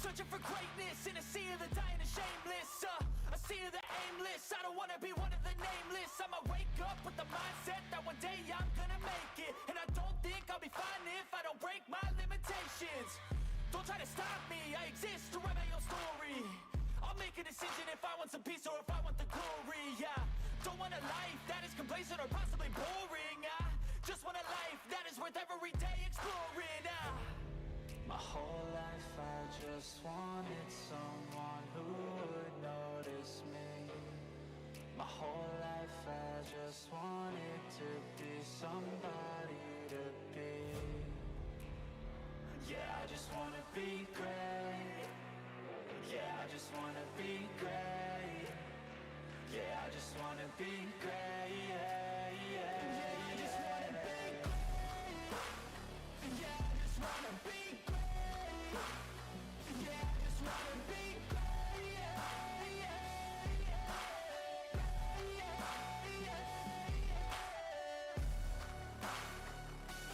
Searching for greatness in a sea of the dying and shameless, a sea of the aimless. I don't wanna be one of the nameless. I'ma wake up with the mindset that one day I'm gonna make it, and I don't think I'll be fine if I don't break my limitations. Don't try to stop me, I exist to write my own story. I'll make a decision if I want some peace or if I want the glory. Yeah, don't want a life that is complacent or possibly boring. I just want a life that is worth every day exploring. My whole life I just wanted someone who would notice me. My whole life I just wanted to be somebody to be. Yeah, I just wanna be great. Yeah, I just wanna be great. Yeah, I just wanna be great. Yeah, yeah, I just wanna be great. Yeah, I just wanna be great. Yeah, I just wanna be great. Yeah, yeah.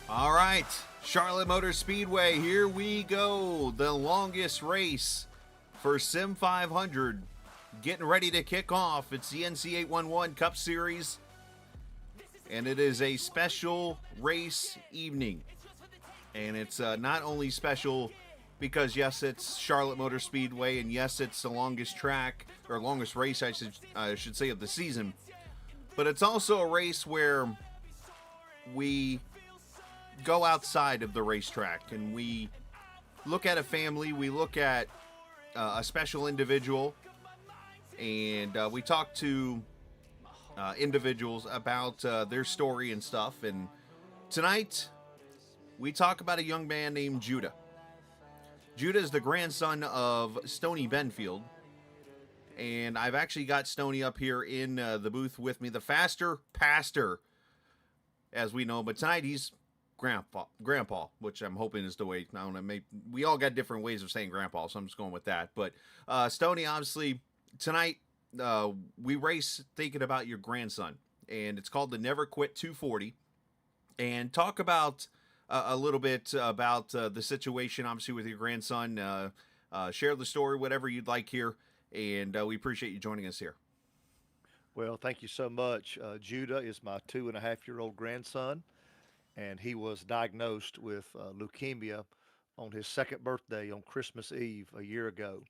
All right, Charlotte Motor Speedway, here we go. The longest race for Sim500 getting ready to kick off. It's the NC811 Cup Series, and it is a special race evening. And it's not only special because, yes, it's Charlotte Motor Speedway, and yes, it's the longest track, or longest race, I should say, of the season. But it's also a race where we go outside of the racetrack and we look at a family, we look at a special individual, and we talk to individuals about their story and stuff. And tonight, we talk about a young man named Judah. Judah is the grandson of Stoney Benfield, and I've actually got Stoney up here in the booth with me, the faster pastor, as we know, but tonight he's grandpa, which I'm hoping is the way. I don't know, maybe we all got different ways of saying grandpa, so I'm just going with that. But Stoney, obviously, tonight we race thinking about your grandson, and it's called the Never Quit 240. And talk about a little bit about the situation, obviously, with your grandson. Share the story, whatever you'd like here, and we appreciate you joining us here. Well, thank you so much. Judah is my 2.5-year-old grandson, and he was diagnosed with leukemia on his second birthday on Christmas Eve a year ago.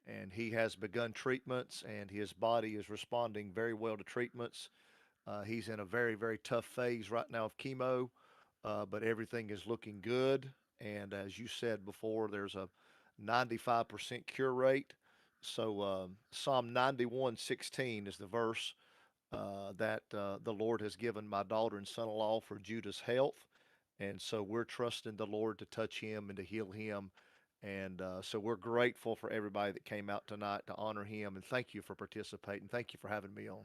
And he has begun treatments, and his body is responding very well to treatments. He's in a very, very tough phase right now of chemo, but everything is looking good. And as you said before, there's a 95% cure rate. So Psalm 91:16 is the verse that the Lord has given my daughter and son-in-law for Judah's health. And so we're trusting the Lord to touch him and to heal him. And so we're grateful for everybody that came out tonight to honor him. And thank you for participating. Thank you for having me on.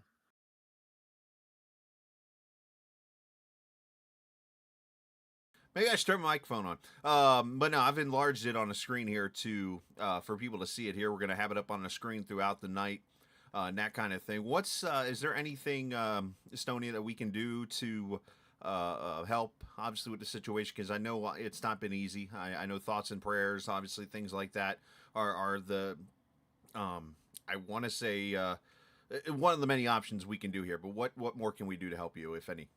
Maybe I should turn my microphone on. But no, I've enlarged it on the screen here to for people to see it here. We're going to have it up on the screen throughout the night, and that kind of thing. Is there anything, Estonia, that we can do to help, obviously, with the situation? Because I know it's not been easy. I know thoughts and prayers, obviously, things like that are the, I want to say, one of the many options we can do here. But what more can we do to help you, if any?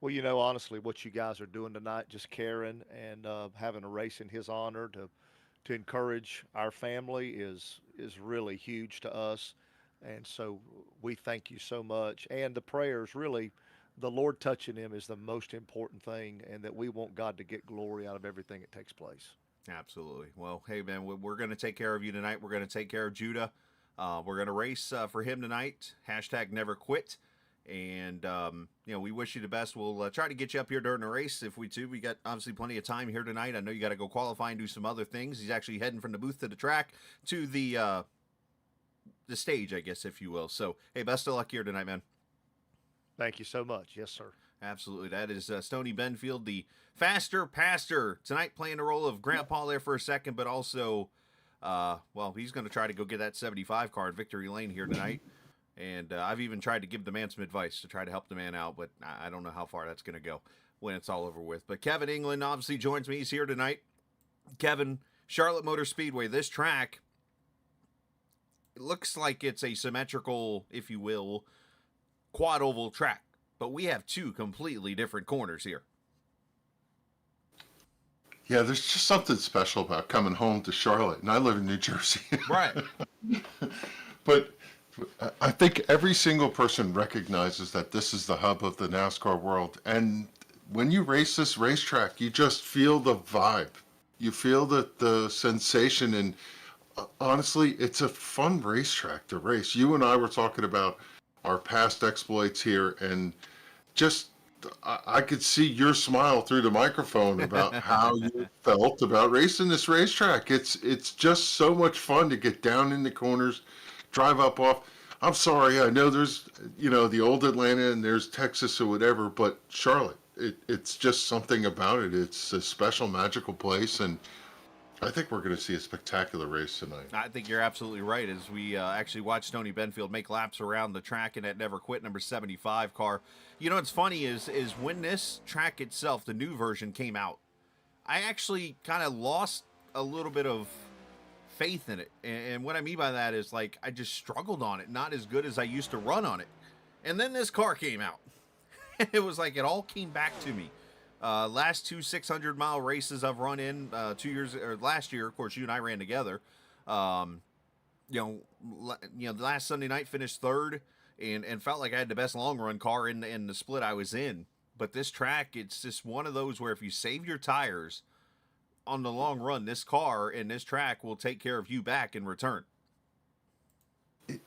Well, honestly, what you guys are doing tonight, just caring and having a race in his honor to encourage our family is really huge to us. And so we thank you so much. And the prayers, really, the Lord touching him is the most important thing, and that we want God to get glory out of everything that takes place. Absolutely. Well, hey, man, we're going to take care of you tonight. We're going to take care of Judah. We're going to race for him tonight. # never quit. And, we wish you the best. We'll try to get you up here during the race if we do. We got, obviously, plenty of time here tonight. I know you got to go qualify and do some other things. He's actually heading from the booth to the track to the stage, I guess, if you will. So, hey, best of luck here tonight, man. Thank you so much. Yes, sir. Absolutely. That is Stoney Benfield, the faster pastor, tonight playing the role of grandpa there for a second, but also, he's going to try to go get that 75 car in Victory Lane here tonight. And I've even tried to give the man some advice to try to help the man out, but I don't know how far that's going to go when it's all over with. But Kevin England obviously joins me. He's here tonight. Kevin, Charlotte Motor Speedway. This track, it looks like it's a symmetrical, if you will, quad oval track, but we have two completely different corners here. Yeah, there's just something special about coming home to Charlotte, and I live in New Jersey. Right. But I think every single person recognizes that this is the hub of the NASCAR world. And when you race this racetrack, you just feel the vibe. You feel the sensation. And honestly, it's a fun racetrack to race. You and I were talking about our past exploits here, and just I could see your smile through the microphone about how you felt about racing this racetrack. It's just so much fun to get down in the corners, drive up off. I'm sorry, I know there's the old Atlanta and there's Texas or whatever, but Charlotte, it's just something about it. It's a special, magical place, and I think we're going to see a spectacular race tonight. I think you're absolutely right. As we actually watched Tony Benfield make laps around the track in that Never Quit number 75 car. You know what's funny is when this track itself, the new version, came out, I actually kind of lost a little bit of faith in it. And what I mean by that is, like, I just struggled on it, not as good as I used to run on it. And then this car came out. And it was like it all came back to me. Last two 600-mile races I've run in 2 years, or last year, of course, you and I ran together. The last Sunday night finished third and felt like I had the best long run car in the split I was in. But this track, it's just one of those where if you save your tires on the long run, this car and this track will take care of you back in return.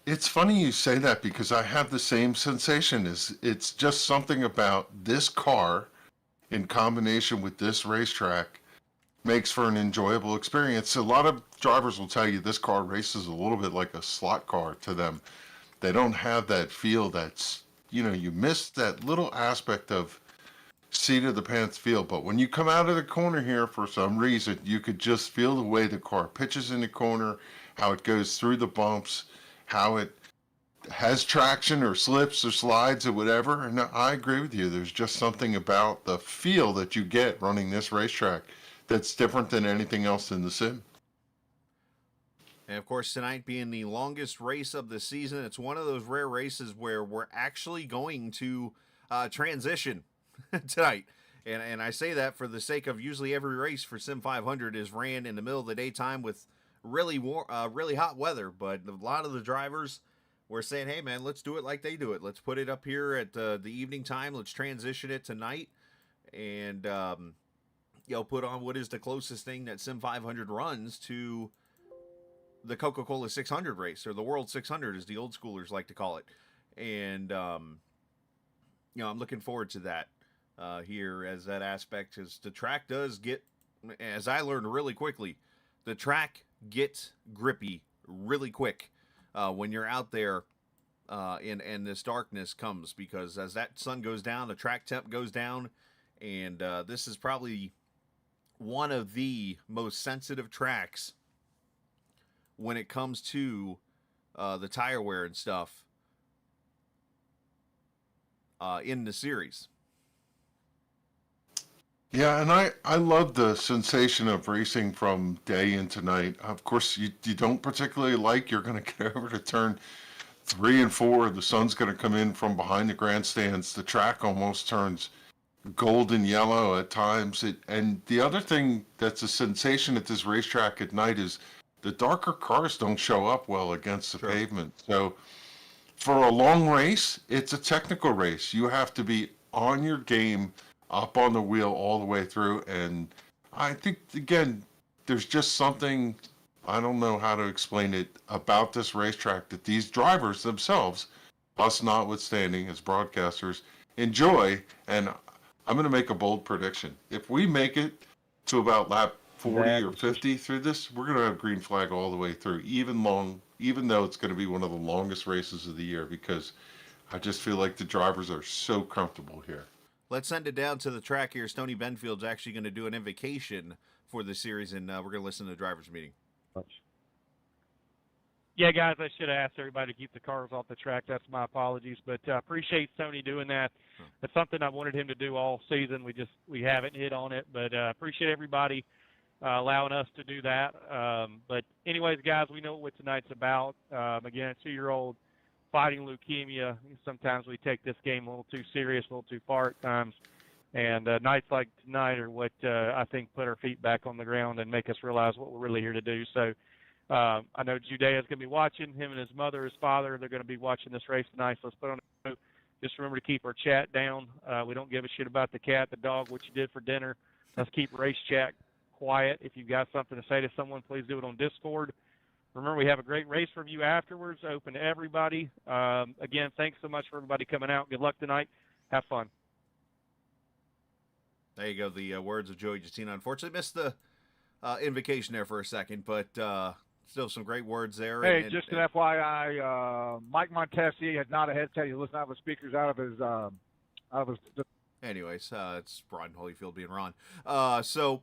It's funny you say that because I have the same sensation. It's just something about this car in combination with this racetrack makes for an enjoyable experience. A lot of drivers will tell you this car races a little bit like a slot car to them. They don't have that feel that's, you miss that little aspect of seat of the pants feel. But when you come out of the corner here, for some reason, you could just feel the way the car pitches in the corner, how it goes through the bumps, how it has traction or slips or slides or whatever. And I agree with you. There's just something about the feel that you get running this racetrack that's different than anything else in the sim. And of course, tonight being the longest race of the season, it's one of those rare races where we're actually going to transition tonight. And I say that for the sake of usually every race for Sim500 is ran in the middle of the daytime with really hot weather. But a lot of the drivers were saying, hey, man, let's do it like they do it. Let's put it up here at the evening time. Let's transition it tonight. And, put on what is the closest thing that Sim500 runs to the Coca-Cola 600 race, or the World 600 as the old schoolers like to call it. And, I'm looking forward to that here as that aspect, because the track does get, as I learned really quickly, the track gets grippy really quick when you're out there and this darkness comes, because as that sun goes down, the track temp goes down, and this is probably one of the most sensitive tracks when it comes to the tire wear and stuff in the series. Yeah, and I love the sensation of racing from day into night. Of course, you don't particularly like, you're going to get over to turn 3 and 4. The sun's going to come in from behind the grandstands. The track almost turns golden yellow at times. And the other thing that's a sensation at this racetrack at night is the darker cars don't show up well against the pavement. So for a long race, it's a technical race. You have to be on your game, up on the wheel all the way through. And I think, again, there's just something, I don't know how to explain it, about this racetrack that these drivers themselves, us notwithstanding as broadcasters, enjoy. And I'm going to make a bold prediction. If we make it to about lap 40 or 50 through this, we're going to have green flag all the way through, even though it's going to be one of the longest races of the year, because I just feel like the drivers are so comfortable here. Let's send it down to the track here. Tony Benfield's actually going to do an invocation for the series, and we're going to listen to the drivers' meeting. Yeah, guys, I should have asked everybody to keep the cars off the track. That's my apologies, but appreciate Tony doing that. That's something I wanted him to do all season. We haven't hit on it, but appreciate everybody allowing us to do that. But anyways, guys, we know what tonight's about. Again, a 2-year-old fighting leukemia. Sometimes we take this game a little too serious, a little too far at times. And nights like tonight are what I think put our feet back on the ground and make us realize what we're really here to do. So I know Judea's going to be watching. Him and his mother, his father, they're going to be watching this race tonight. So let's put on a note. Just remember to keep our chat down. We don't give a shit about the cat, the dog, what you did for dinner. Let's keep race chat quiet. If you've got something to say to someone, please do it on Discord. Remember, we have a great race review afterwards, open to everybody. Again, thanks so much for everybody coming out. Good luck tonight. Have fun. There you go, the words of Joey Justina. Unfortunately, missed the invocation there for a second, but still some great words there. Hey, just an FYI, Mike Montesi had not a headset. He listened out of the speakers out of his. Anyways, it's Ron Holyfield being Ron. So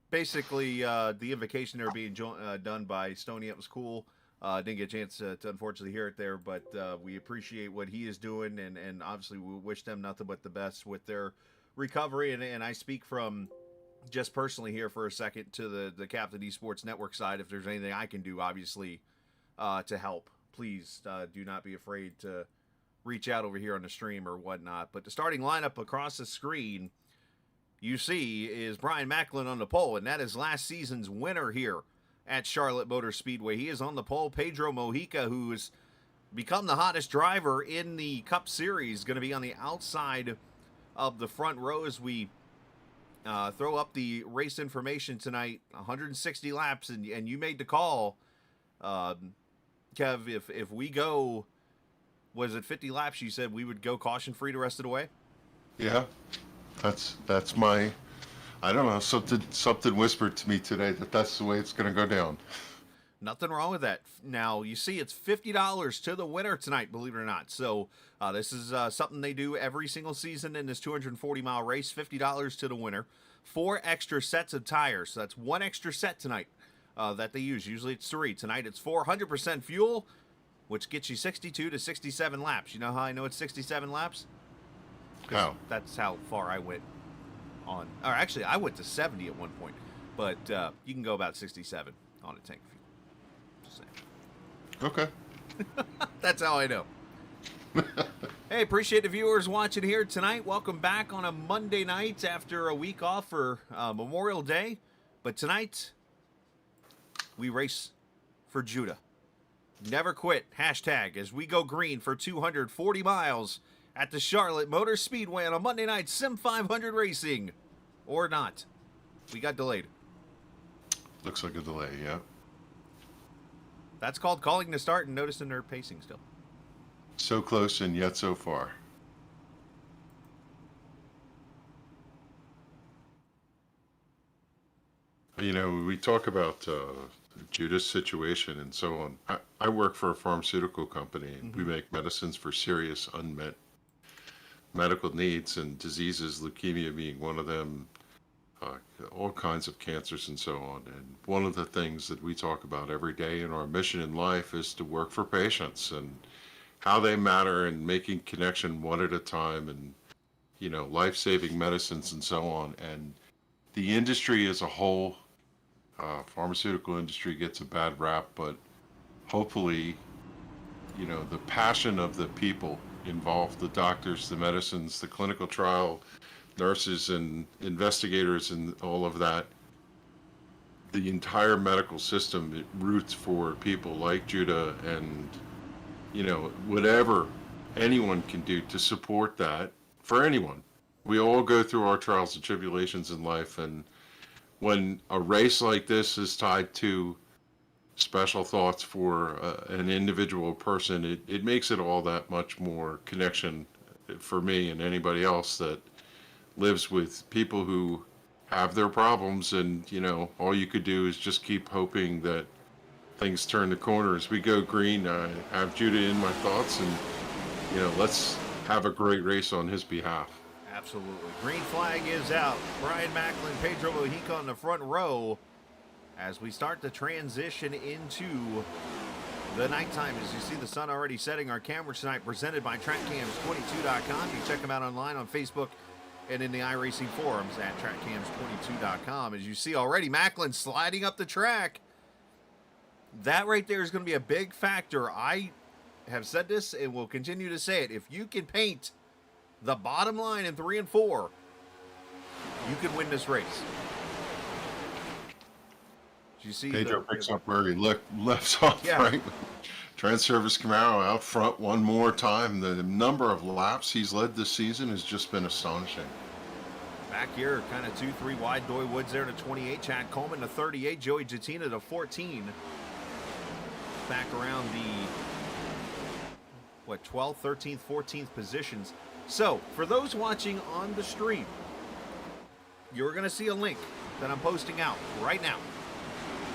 basically, the invocation there being done by Stoney, it was cool. Didn't get a chance to unfortunately hear it there, but we appreciate what he is doing, and obviously we wish them nothing but the best with their recovery. And I speak from just personally here for a second to the Captain Esports Network side. If there's anything I can do, obviously, to help, please do not be afraid to reach out over here on the stream or whatnot. But the starting lineup across the screen you see is Brian Macklin on the pole, and that is last season's winner here at Charlotte Motor Speedway. He is on the pole. Pedro Mojica, who's become the hottest driver in the Cup Series, going to be on the outside of the front row as we throw up the race information tonight. 160 laps, and you made the call, Kev. If we go, was it 50 laps? You said we would go caution free the rest of the way. Yeah, that's my. I don't know. Something whispered to me today that that's the way it's going to go down. Nothing wrong with that. Now, you see, it's $50 to the winner tonight, believe it or not. So this is something they do every single season in this 240-mile race, $50 to the winner. 4 extra sets of tires. So that's 1 extra set tonight that they use. Usually it's 3. Tonight it's 400% fuel, which gets you 62 to 67 laps. You know how I know it's 67 laps? How? That's how far I went on. Or actually, I went to 70 at one point. But you can go about 67 on a tank fuel. Okay. That's how I know. Hey, appreciate the viewers watching here tonight. Welcome back on a Monday night after a week off for Memorial Day. But tonight, we race for Judah. Never quit, hashtag, as we go green for 240 miles at the Charlotte Motor Speedway on a Monday night Sim500 racing. Or not. We got delayed. Looks like a delay, yeah. That's called calling the start and noticing their pacing still. So close and yet so far. You know, we talk about Judah's situation and so on. I work for a pharmaceutical company, and we make medicines for serious unmet medical needs and diseases, leukemia being one of them, all kinds of cancers and so on. And one of the things that we talk about every day in our mission in life is to work for patients and how they matter and making connection one at a time and, you know, life-saving medicines and so on. And the industry as a whole, pharmaceutical industry gets a bad rap, but hopefully, you know, the passion of the people involved, the doctors, the medicines, the clinical trial, nurses and investigators and all of that, the entire medical system, it roots for people like Judah and, you know, whatever anyone can do to support that for anyone. We all go through our trials and tribulations in life, and when a race like this is tied to special thoughts for an individual person, it makes it all that much more connection for me and anybody else that lives with people who have their problems. And, you know, all you could do is just keep hoping that things turn the corner. As we go green, I have Judah in my thoughts, and, you know, let's have a great race on his behalf. Absolutely. Green flag is out. Brian Macklin, Pedro Mojica on the front row as we start to transition into the nighttime. As you see the sun already setting, our cameras tonight presented by TrackCams22.com. You can check them out online on Facebook and in the iRacing forums at trackcams22.com. As you see already, Macklin sliding up the track. That right there is going to be a big factor. I have said this and will continue to say it. If you can paint the bottom line in 3 and 4, you can win this race. You see Pedro picks up where he left off, Yeah. right? Trans Service Camaro out front one more time. The number of laps he's led this season has just been astonishing. Back here, kind of 2-3 wide. Doy Woods there to 28. Chad Coleman to 38. Joey Jatina to 14. Back around the, 12th, 13th, 14th positions. So, for those watching on the stream, you're going to see a link that I'm posting out right now.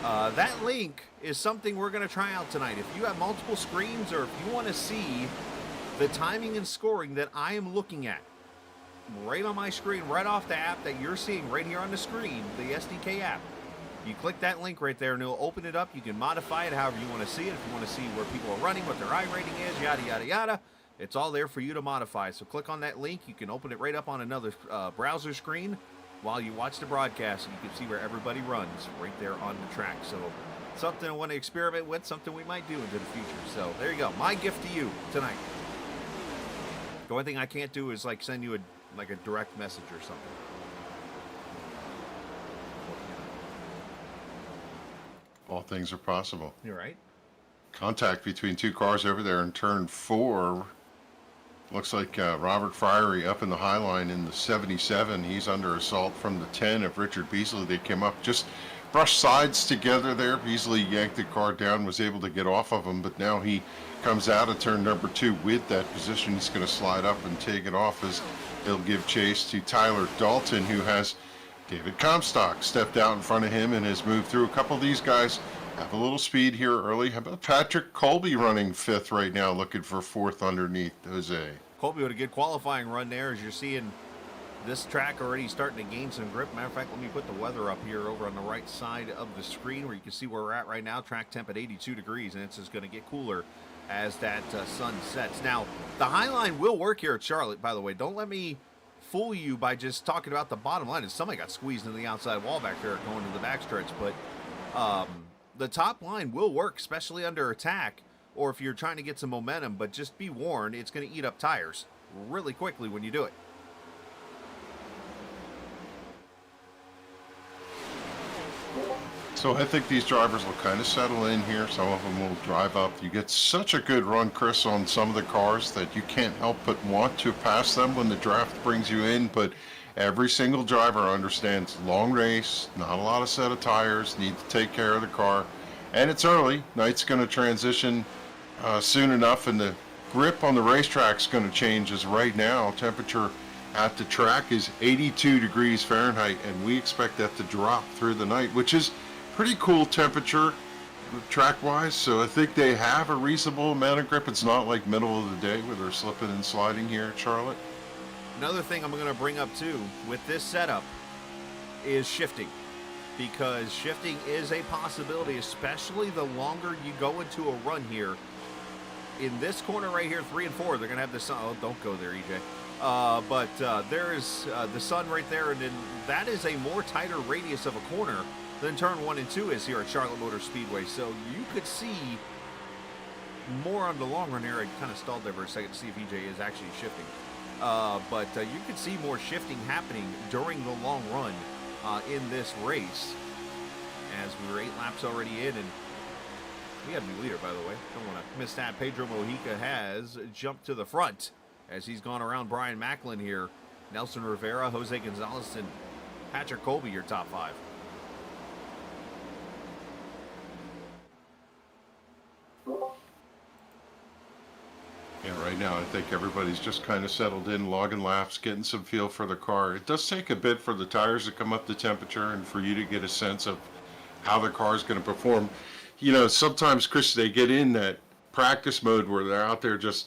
That link is something we're going to try out tonight. If you have multiple screens or if you want to see the timing and scoring that I am looking at right on my screen, right off the app that you're seeing right here on the screen, the SDK app, you click that link right there and it'll open it up. You can modify it however you want to see it. If you want to see where people are running, what their iRating is, yada, yada, yada, it's all there for you to modify. So click on that link. You can open it right up on another browser screen while you watch the broadcast, and you can see where everybody runs right there on the track. So something I want to experiment with, something we might do into the future. So there you go. My gift to you tonight. The only thing I can't do is like send you a direct message or something. All things are possible. You're right. Contact between two cars over there in turn 4. Looks like Robert Friery up in the high line in the 77. He's under assault from the 10 of Richard Beasley. They came up, just brushed sides together there. Beasley yanked the car down, was able to get off of him, but now he comes out of turn number 2 with that position. He's going to slide up and take it off as he'll give chase to Tyler Dalton, who has David Comstock stepped out in front of him and has moved through. A couple of these guys have a little speed here early. How about Patrick Colby running 5th right now, looking for 4th underneath Jose? Colby with a good qualifying run there, as you're seeing this track already starting to gain some grip. Matter of fact, let me put the weather up here over on the right side of the screen where you can see where we're at right now. Track temp at 82 degrees, and it's just going to get cooler as that sun sets. Now, the high line will work here at Charlotte, by the way. Don't let me fool you by just talking about the bottom line. Somebody got squeezed into the outside wall back there going to the backstretch, but the top line will work, especially under attack, or if you're trying to get some momentum, but just be warned, it's going to eat up tires really quickly when you do it. So I think these drivers will kind of settle in here. Some of them will drive up. You get such a good run, Chris, on some of the cars that you can't help but want to pass them when the draft brings you in, but every single driver understands long race, not a lot of set of tires, need to take care of the car, and it's early. Night's going to transition soon enough, and the grip on the racetrack's going to change, as right now temperature at the track is 82 degrees Fahrenheit, and we expect that to drop through the night, which is pretty cool temperature track-wise. So I think they have a reasonable amount of grip. It's not like middle of the day where they're slipping and sliding here at Charlotte. Another thing I'm going to bring up too with this setup is shifting, because shifting is a possibility, especially the longer you go into a run here. In this corner right here, 3 and 4, they're going to have the sun. Oh, don't go there, EJ. But there is the sun right there, and then that is a more tighter radius of a corner than turn 1 and 2 is here at Charlotte Motor Speedway. So you could see more on the long run here. I kind of stalled there for a second to see if EJ is actually shifting. But you could see more shifting happening during the long run in this race, as we were 8 laps already in, and we have a new leader, by the way. Don't want to miss that. Pedro Mojica has jumped to the front as he's gone around Brian Macklin here. Nelson Rivera, Jose Gonzalez, and Patrick Colby, your top 5. Yeah, right now I think everybody's just kind of settled in, logging laps, getting some feel for the car. It does take a bit for the tires to come up to temperature and for you to get a sense of how the car is going to perform. You know, sometimes, Chris, they get in that practice mode where they're out there just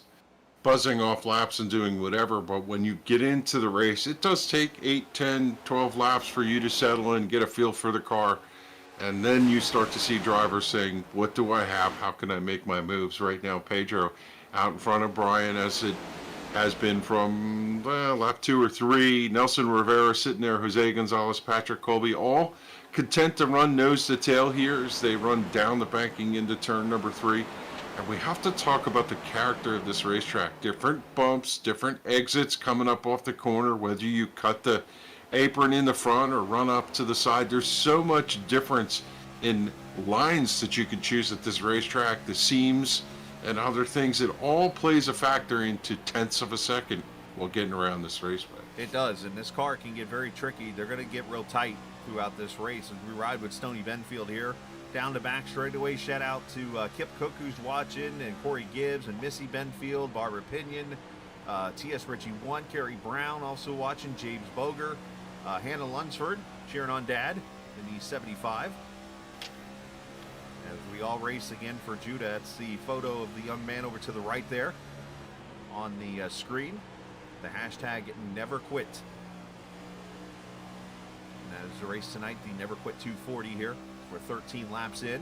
buzzing off laps and doing whatever, but when you get into the race, it does take 8, 10, 12 laps for you to settle in, get a feel for the car, and then you start to see drivers saying, what do I have? How can I make my moves? Right now, Pedro out in front of Brian as it has been from lap 2 or 3. Nelson Rivera sitting there, Jose Gonzalez, Patrick Colby, all content to run nose to tail here as they run down the banking into turn number 3. And we have to talk about the character of this racetrack. Different bumps, different exits coming up off the corner, whether you cut the apron in the front or run up to the side. There's so much difference in lines that you can choose at this racetrack, the seams and other things. It all plays a factor into tenths of a second while getting around this raceway. It does, and this car can get very tricky. They're going to get real tight throughout this race as we ride with Stoney Benfield here. Down the back straightaway, shout out to Kip Cook, who's watching, and Corey Gibbs, and Missy Benfield, Barbara Pinion, T.S. Ritchie 1, Kerry Brown also watching, James Boger, Hannah Lunsford cheering on Dad in the 75. As we all race again for Judah. That's the photo of the young man over to the right there on the screen. The hashtag never quit. And that is the race tonight, the Never Quit 240 here. We're 13 laps in.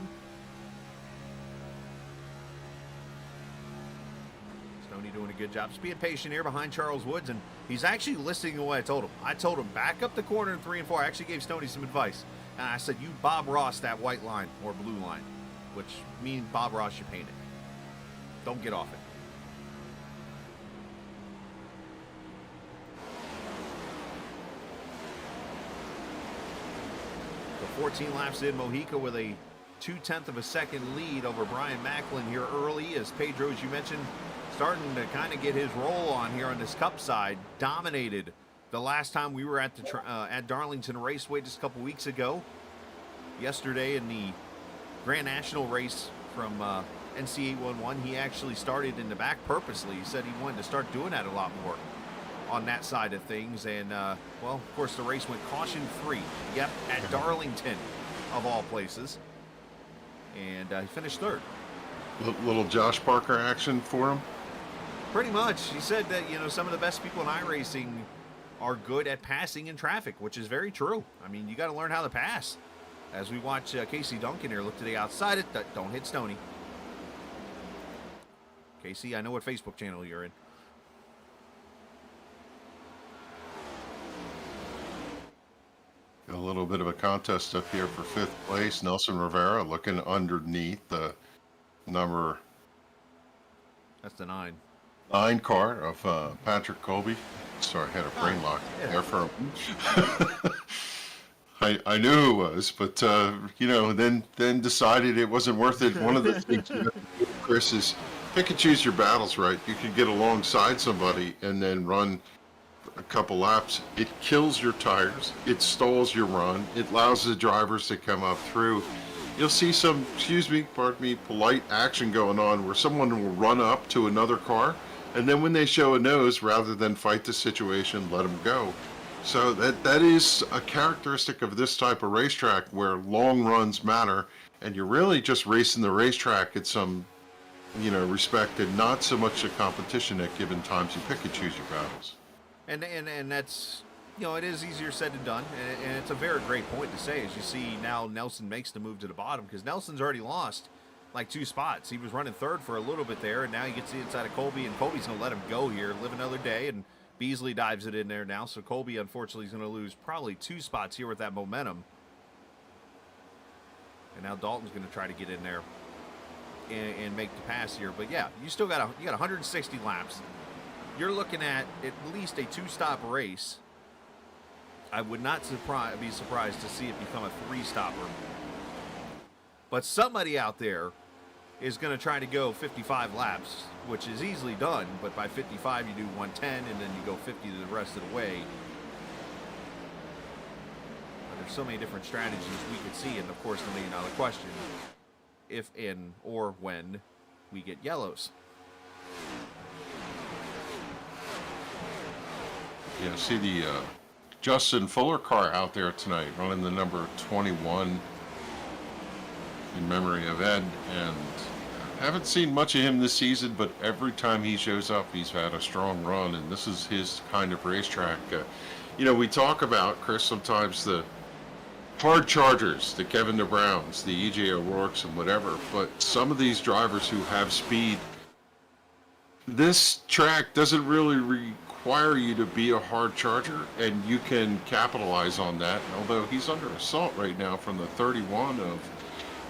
Stoney doing a good job. Just being patient here behind Charles Woods, and he's actually listening to what I told him. I told him back up the corner in 3 and 4. I actually gave Stoney some advice. And I said, you Bob Ross that white line or blue line, which means Bob Ross, you paint it. Don't get off it. So 14 laps in, Mojica with a 0.2 of a second lead over Brian Macklin here early, as Pedro, as you mentioned, starting to kind of get his roll on here on this Cup side. Dominated the last time we were at the at Darlington Raceway just a couple weeks ago. Yesterday in the Grand National race from NC811, he actually started in the back purposely. He said he wanted to start doing that a lot more on that side of things. And, well, of course, the race went caution-free. Yep, at Darlington, of all places. And he finished third. Little Josh Parker action for him? Pretty much. He said that, you know, some of the best people in iRacing are good at passing in traffic, which is very true. I mean, you got to learn how to pass. As we watch Casey Duncan here look to the outside, don't hit Stoney. Casey, I know what Facebook channel you're in. A little bit of a contest up here for 5th place. Nelson Rivera looking underneath the number... That's the 9. 9 car of Patrick Colby. Sorry, I had a brain lock there for a I knew who it was, but you know, then decided it wasn't worth it. One of the things you have to do, Chris, is pick and choose your battles right. You could get alongside somebody and then run a couple laps. It kills your tires. It stalls your run. It allows the drivers to come up through. You'll see some, pardon me, polite action going on where someone will run up to another car, and then when they show a nose, rather than fight the situation, let them go. So that is a characteristic of this type of racetrack where long runs matter, and you're really just racing the racetrack at some, you know, respect, and not so much a competition at given times. You pick and choose your battles. And that's, you know, it is easier said than done, and it's a very great point to say, as you see now Nelson makes the move to the bottom, because Nelson's already lost like 2 spots. He was running third for a little bit there, and now he gets the inside of Colby, and Colby's going to let him go here, live another day, and Beasley dives it in there now, so Colby, unfortunately, is going to lose probably 2 spots here with that momentum. And now Dalton's going to try to get in there and make the pass here. But yeah, you still got 160 laps. You're looking at least a 2-stop race. I would not be surprised to see it become a 3-stopper. But somebody out there is going to try to go 55 laps, which is easily done, but by 55 you do 110 and then you go 50 the rest of the way. But there's so many different strategies we could see, and of course the million-dollar question, if and or when we get yellows. Yeah, see the Justin Fuller car out there tonight, running the number 21 in memory of Ed, and haven't seen much of him this season, but every time he shows up, he's had a strong run, and this is his kind of racetrack. You know, we talk about, Chris, sometimes the hard chargers, the Kevin DeBrowns, the EJ O'Rourke's and whatever, but some of these drivers who have speed, This track doesn't really require you to be a hard charger, and you can capitalize on that. Although he's under assault right now from the 31 of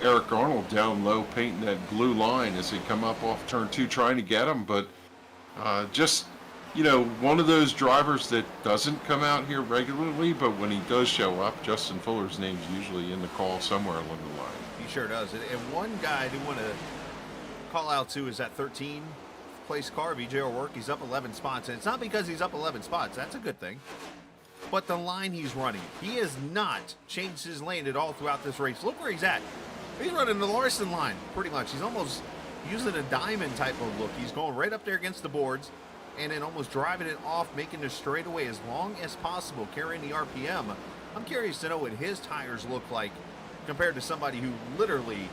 Eric Arnold down low, painting that blue line as they come up off turn 2, trying to get him. But just, one of those drivers that doesn't come out here regularly, but when he does show up, Justin Fuller's name's usually in the call somewhere along the line. He sure does. And one guy I do want to call out to is that 13 place car, VJ O'Rourke. He's up 11 spots, and it's not because he's up 11 spots. That's a good thing. But the line he's running, he has not changed his lane at all throughout this race. Look where he's at. He's running the Larson line, pretty much. He's almost using a diamond type of look. He's going right up there against the boards and then almost driving it off, making the straightaway as long as possible, carrying the RPM. I'm curious to know what his tires look like compared to somebody who literally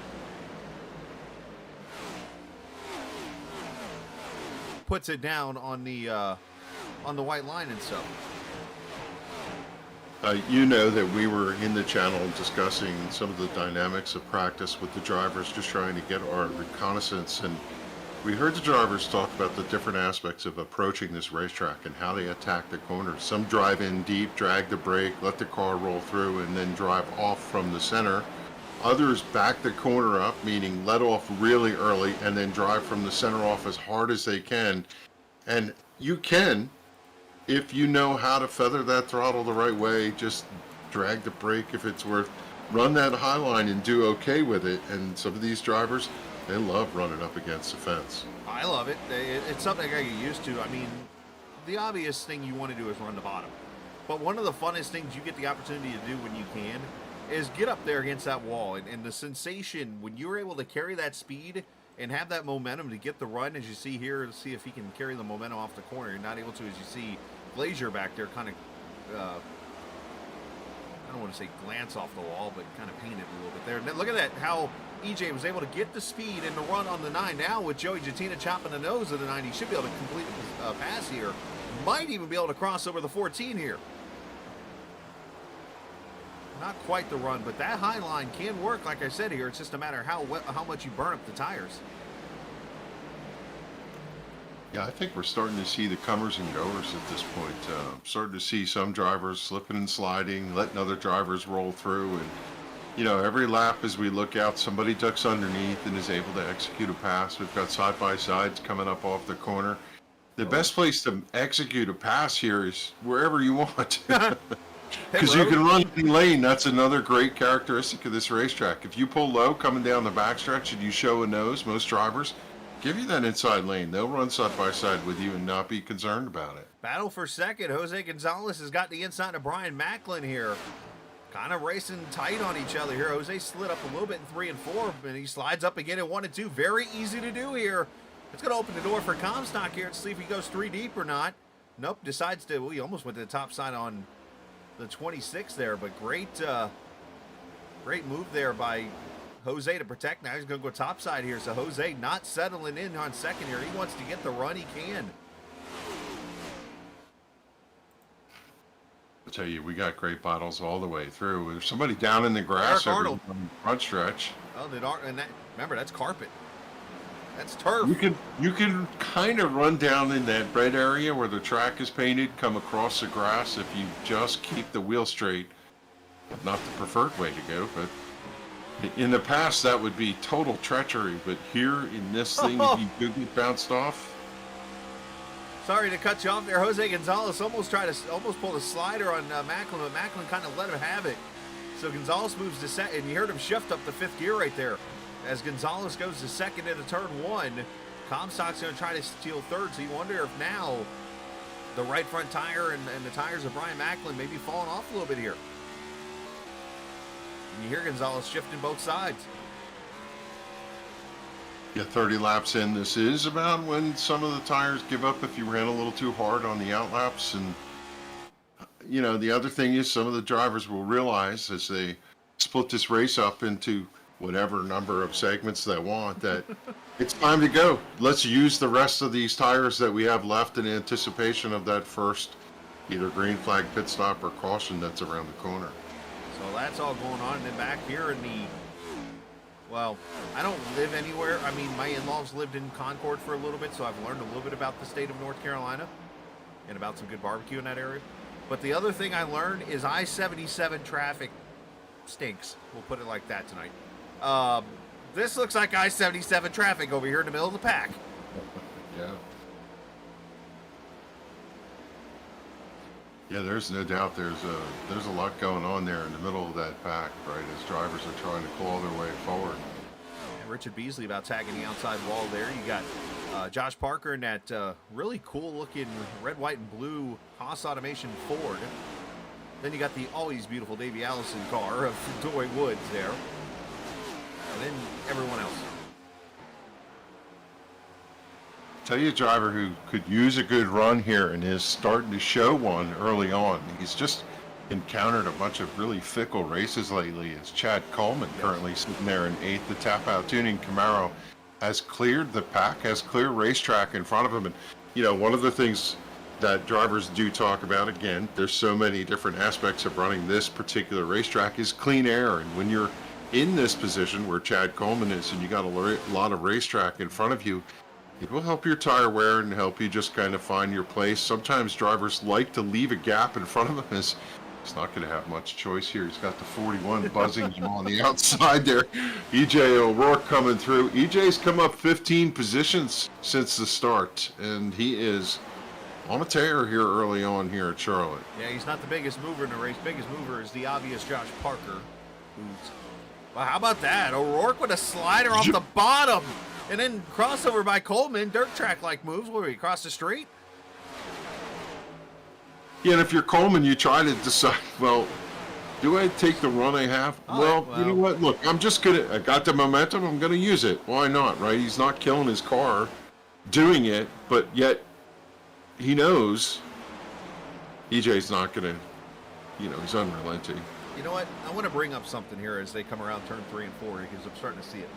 puts it down on the white line and stuff. You know that we were in the channel discussing some of the dynamics of practice with the drivers, just trying to get our reconnaissance, and we heard the drivers talk about the different aspects of approaching this racetrack and how they attack the corners. Some drive in deep, drag the brake, let the car roll through, and then drive off from the center. Others back the corner up, meaning let off really early and then drive from the center off as hard as they can. And you can, if you know how to feather that throttle the right way, just drag the brake if it's worth, run that high line and do okay with it. And some of these drivers, they love running up against the fence. I love it. It's something I get used to. I mean, the obvious thing you want to do is run the bottom. But one of the funnest things you get the opportunity to do when you can is get up there against that wall. And the sensation when you're able to carry that speed and have that momentum to get the run, as you see here, to see if he can carry the momentum off the corner. You're not able to, as you see Glazier back there kind of, I don't want to say glance off the wall, but kind of paint it a little bit there. And look at that, how EJ was able to get the speed and the run on the 9. Now with Joey Jattina chopping the nose of the 9, he should be able to complete the pass here. Might even be able to cross over the 14 here. Not quite the run, but that high line can work, like I said here. It's just a matter of how much you burn up the tires. Yeah, I think we're starting to see the comers and goers at this point. Starting to see some drivers slipping and sliding, letting other drivers roll through. And, every lap as we look out, somebody ducks underneath and is able to execute a pass. We've got side-by-sides coming up off the corner. The best place to execute a pass here is wherever you want. Because you can run in lane. That's another great characteristic of this racetrack. If you pull low coming down the backstretch and you show a nose, most drivers give you that inside lane. They'll run side by side with you and not be concerned about it. Battle for second. Jose Gonzalez has got the inside of Brian Macklin here. Kind of racing tight on each other here. Jose slid up a little bit in 3 and 4, and he slides up again in 1 and 2. Very easy to do here. It's going to open the door for Comstock here. Let's see if he goes 3 deep or not. Nope, decides to. Well, he almost went to the top side on the 26 there, but great move there by Jose to protect. Now he's going to go topside here. So Jose not settling in on second here. He wants to get the run he can. I'll tell you, we got great bottles all the way through. There's somebody down in the grass Eric every Arnold. front stretch. Oh, and that, remember, that's carpet. That's turf. You can kind of run down in that red area where the track is painted, come across the grass if you just keep the wheel straight. Not the preferred way to go, but in the past that would be total treachery. But here in this thing, if you do get bounced off. Sorry to cut you off there. Jose Gonzalez almost pulled a slider on Macklin, but Macklin kind of let him have it. So Gonzalez moves to second, and you heard him shift up the 5th gear right there. As Gonzalez goes to second into turn 1, Comstock's going to try to steal third, so you wonder if now the right front tire and the tires of Brian Macklin may be falling off a little bit here. And you hear Gonzalez shifting both sides. Yeah, 30 laps in, this is about when some of the tires give up if you ran a little too hard on the outlaps. And, the other thing is some of the drivers will realize as they split this race up into whatever number of segments they want, that it's time to go. Let's use the rest of these tires that we have left in anticipation of that first either green flag pit stop or caution that's around the corner. So that's all going on. And then back here in the, well, I don't live anywhere. I mean, my in-laws lived in Concord for a little bit, so I've learned a little bit about the state of North Carolina and about some good barbecue in that area. But the other thing I learned is I-77 traffic stinks. We'll put it like that tonight. This looks like I-77 traffic over here in the middle of the pack. Yeah. Yeah, there's no doubt there's a lot going on there in the middle of that pack, right, as drivers are trying to claw their way forward. And Richard Beasley about tagging the outside wall there. You got Josh Parker in that really cool-looking red, white, and blue Haas Automation Ford. Then you got the always beautiful Davey Allison car of Doy Woods there. And then everyone else. Tell you a driver who could use a good run here and is starting to show one early on. He's just encountered a bunch of really fickle races lately. Is Chad Coleman, currently sitting there in 8th. The Tap Out Tuning Camaro has cleared the pack, has clear racetrack in front of him. And, you know, one of the things that drivers do talk about, again, there's so many different aspects of running this particular racetrack, is clean air. And when you're in this position where Chad Coleman is and you got a lot of racetrack in front of you, it will help your tire wear and help you just kind of find your place. Sometimes drivers like to leave a gap in front of them. He's not going to have much choice here. He's got the 41 buzzing him on the outside there. EJ O'Rourke coming through. EJ's come up 15 positions since the start, and he is on a tear here early on here at Charlotte. Yeah, he's not the biggest mover in the race. Biggest mover is the obvious Josh Parker. Well, how about that? O'Rourke with a slider off the bottom. And then crossover by Coleman, dirt track-like moves. Where he cross the street? Yeah, and if you're Coleman, you try to decide, well, do I take the run I have? Well, you know what? Look, I got the momentum. I'm going to use it. Why not, right? He's not killing his car doing it, but yet he knows EJ's not going to, he's unrelenting. You know what? I want to bring up something here as they come around turn 3 and 4 because I'm starting to see it.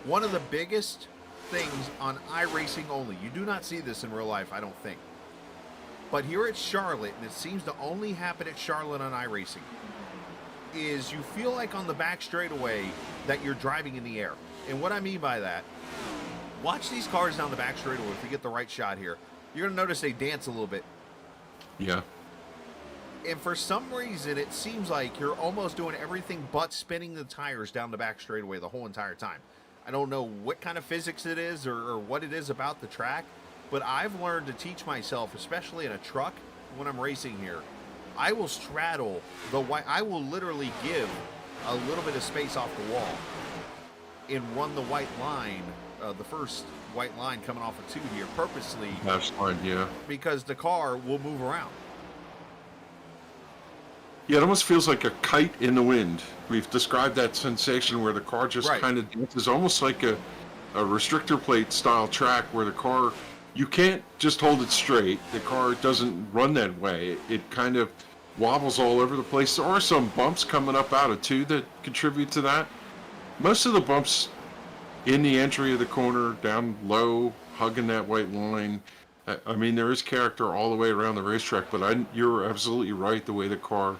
One of the biggest things on iRacing only, you do not see this in real life, I don't think. But here at Charlotte, and it seems to only happen at Charlotte on iRacing, is you feel like on the back straightaway that you're driving in the air. And what I mean by that, watch these cars down the back straightaway if you get the right shot here. You're going to notice they dance a little bit. Yeah. And for some reason, it seems like you're almost doing everything but spinning the tires down the back straightaway the whole entire time. I don't know what kind of physics it is or what it is about the track, but I've learned to teach myself, especially in a truck when I'm racing here, I will straddle the white. I will literally give a little bit of space off the wall and run the white line, the first white line coming off of 2 here purposely. That's fine, yeah. Because the car will move around. Yeah, it almost feels like a kite in the wind. We've described that sensation where the car just kind of dances, almost like a restrictor plate style track where the car, you can't just hold it straight. The car doesn't run that way. It kind of wobbles all over the place. There are some bumps coming up out of 2 that contribute to that. Most of the bumps in the entry of the corner, down low, hugging that white line. I mean, there is character all the way around the racetrack, but you're absolutely right. The way the car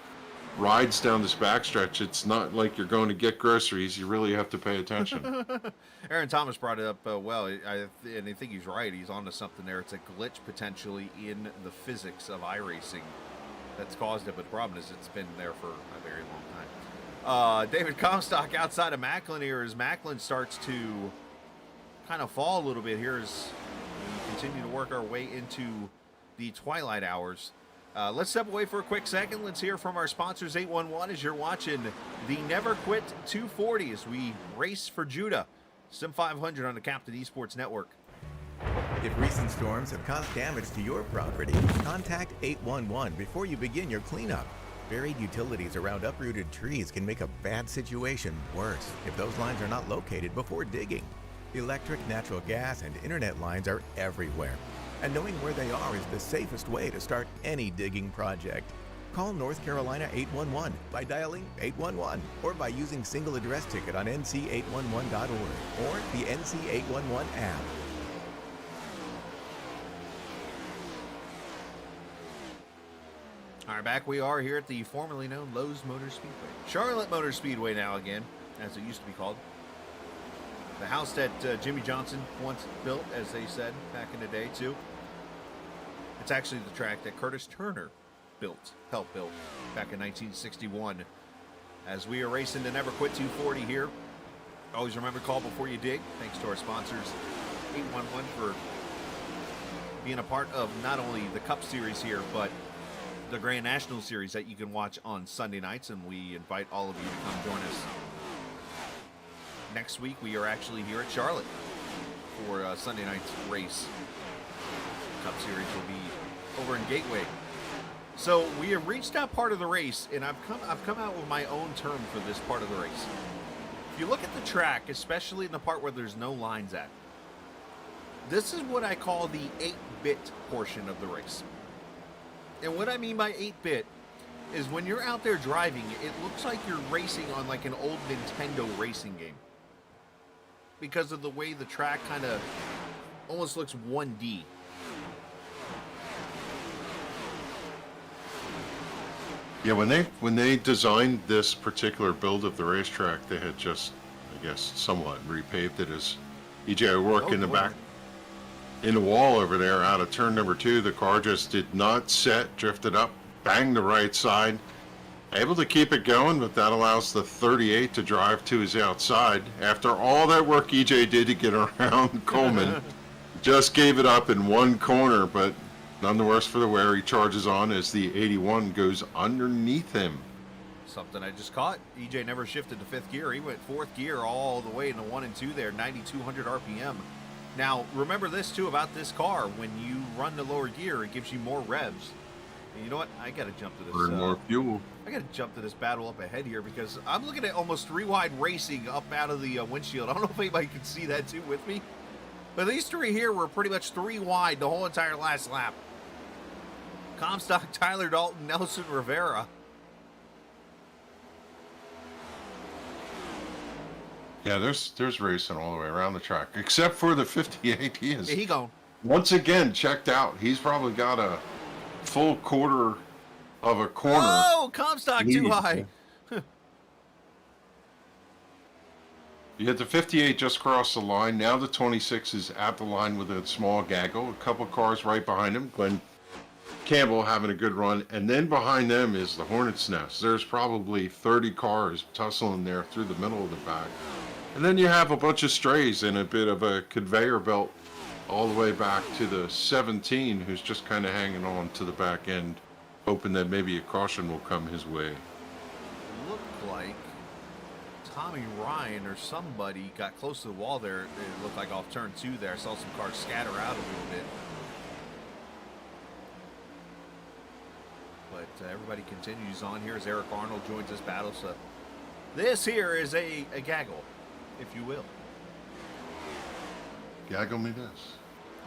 rides down this backstretch, it's not like you're going to get groceries. You really have to pay attention. Aaron Thomas brought it up well, and I think he's right. He's onto something there. It's a glitch potentially in the physics of iRacing that's caused it, but the problem is it's been there for a very long time. David Comstock outside of Macklin here as Macklin starts to kind of fall a little bit here as we continue to work our way into the twilight hours. Let's step away for a quick second. Let's hear from our sponsors, 811, as you're watching the Never Quit 240 as we race for Judah. Sim500 on the Captain Esports Network. If recent storms have caused damage to your property, contact 811 before you begin your cleanup. Buried utilities around uprooted trees can make a bad situation worse if those lines are not located before digging. Electric, natural gas, and internet lines are everywhere, and knowing where they are is the safest way to start any digging project. Call North Carolina 811 by dialing 811 or by using single address ticket on NC811.org or the NC811 app. All right, back we are here at the formerly known Lowe's Motor Speedway. Charlotte Motor Speedway now again. as it used to be called. The house that Jimmy Johnson once built, as they said back in the day, too. It's actually the track that Curtis Turner helped build back in 1961. As we are racing the Never Quit 240 here. Always remember, call before you dig. Thanks to our sponsors, 811, for being a part of not only the Cup Series here, but the Grand National Series that you can watch on Sunday nights, and we invite all of you to come join us. Next week, we are actually here at Charlotte for Sunday night's race. Cup Series will be over in Gateway. So we have reached that part of the race, and I've come out with my own term for this part of the race. If you look at the track, especially in the part where there's no lines at, this is what I call the 8-bit portion of the race. And what I mean by 8-bit is when you're out there driving, it looks like you're racing on like an old Nintendo racing game. Because of the way the track kind of almost looks 1D. Yeah, when they designed this particular build of the racetrack, they had just, I guess, somewhat repaved it. As EJ work in the back, in the wall over there, out of turn number 2, the car just did not set, drifted up, banged the right side. Able to keep it going, but that allows the 38 to drive to his outside. After all that work EJ did to get around Coleman, just gave it up in one corner, but none the worse for the wear. He charges on as the 81 goes underneath him. Something I just caught. EJ never shifted to 5th gear. He went 4th gear all the way into 1 and 2 there, 9,200 RPM. Now, remember this too about this car. When you run the lower gear, it gives you more revs. And you know what? I got to jump to this. Burn more fuel. I got to jump to this battle up ahead here because I'm looking at almost 3 wide racing up out of the windshield. I don't know if anybody can see that too with me. But these 3 here were pretty much 3 wide the whole entire last lap. Comstock, Tyler Dalton, Nelson Rivera. Yeah, there's racing all the way around the track, except for the 58. He is Yeah, he gone. once again checked out. He's probably got a full quarter of a corner. Oh, Comstock too lead. high. You had the 58 just crossed the line. Now the 26 is at the line with a small gaggle. A couple cars right behind him. Glenn Campbell having a good run. And then behind them is the Hornet's Nest. There's probably 30 cars tussling there through the middle of the pack. And then you have a bunch of strays and a bit of a conveyor belt all the way back to the 17, who's just kind of hanging on to the back end, hoping that maybe a caution will come his way. Looked like Tommy Ryan or somebody got close to the wall there. It looked like off turn 2 there. I saw some cars scatter out a little bit. But everybody continues on here as Eric Arnold joins this battle. So this here is a gaggle, if you will. Gaggle me this.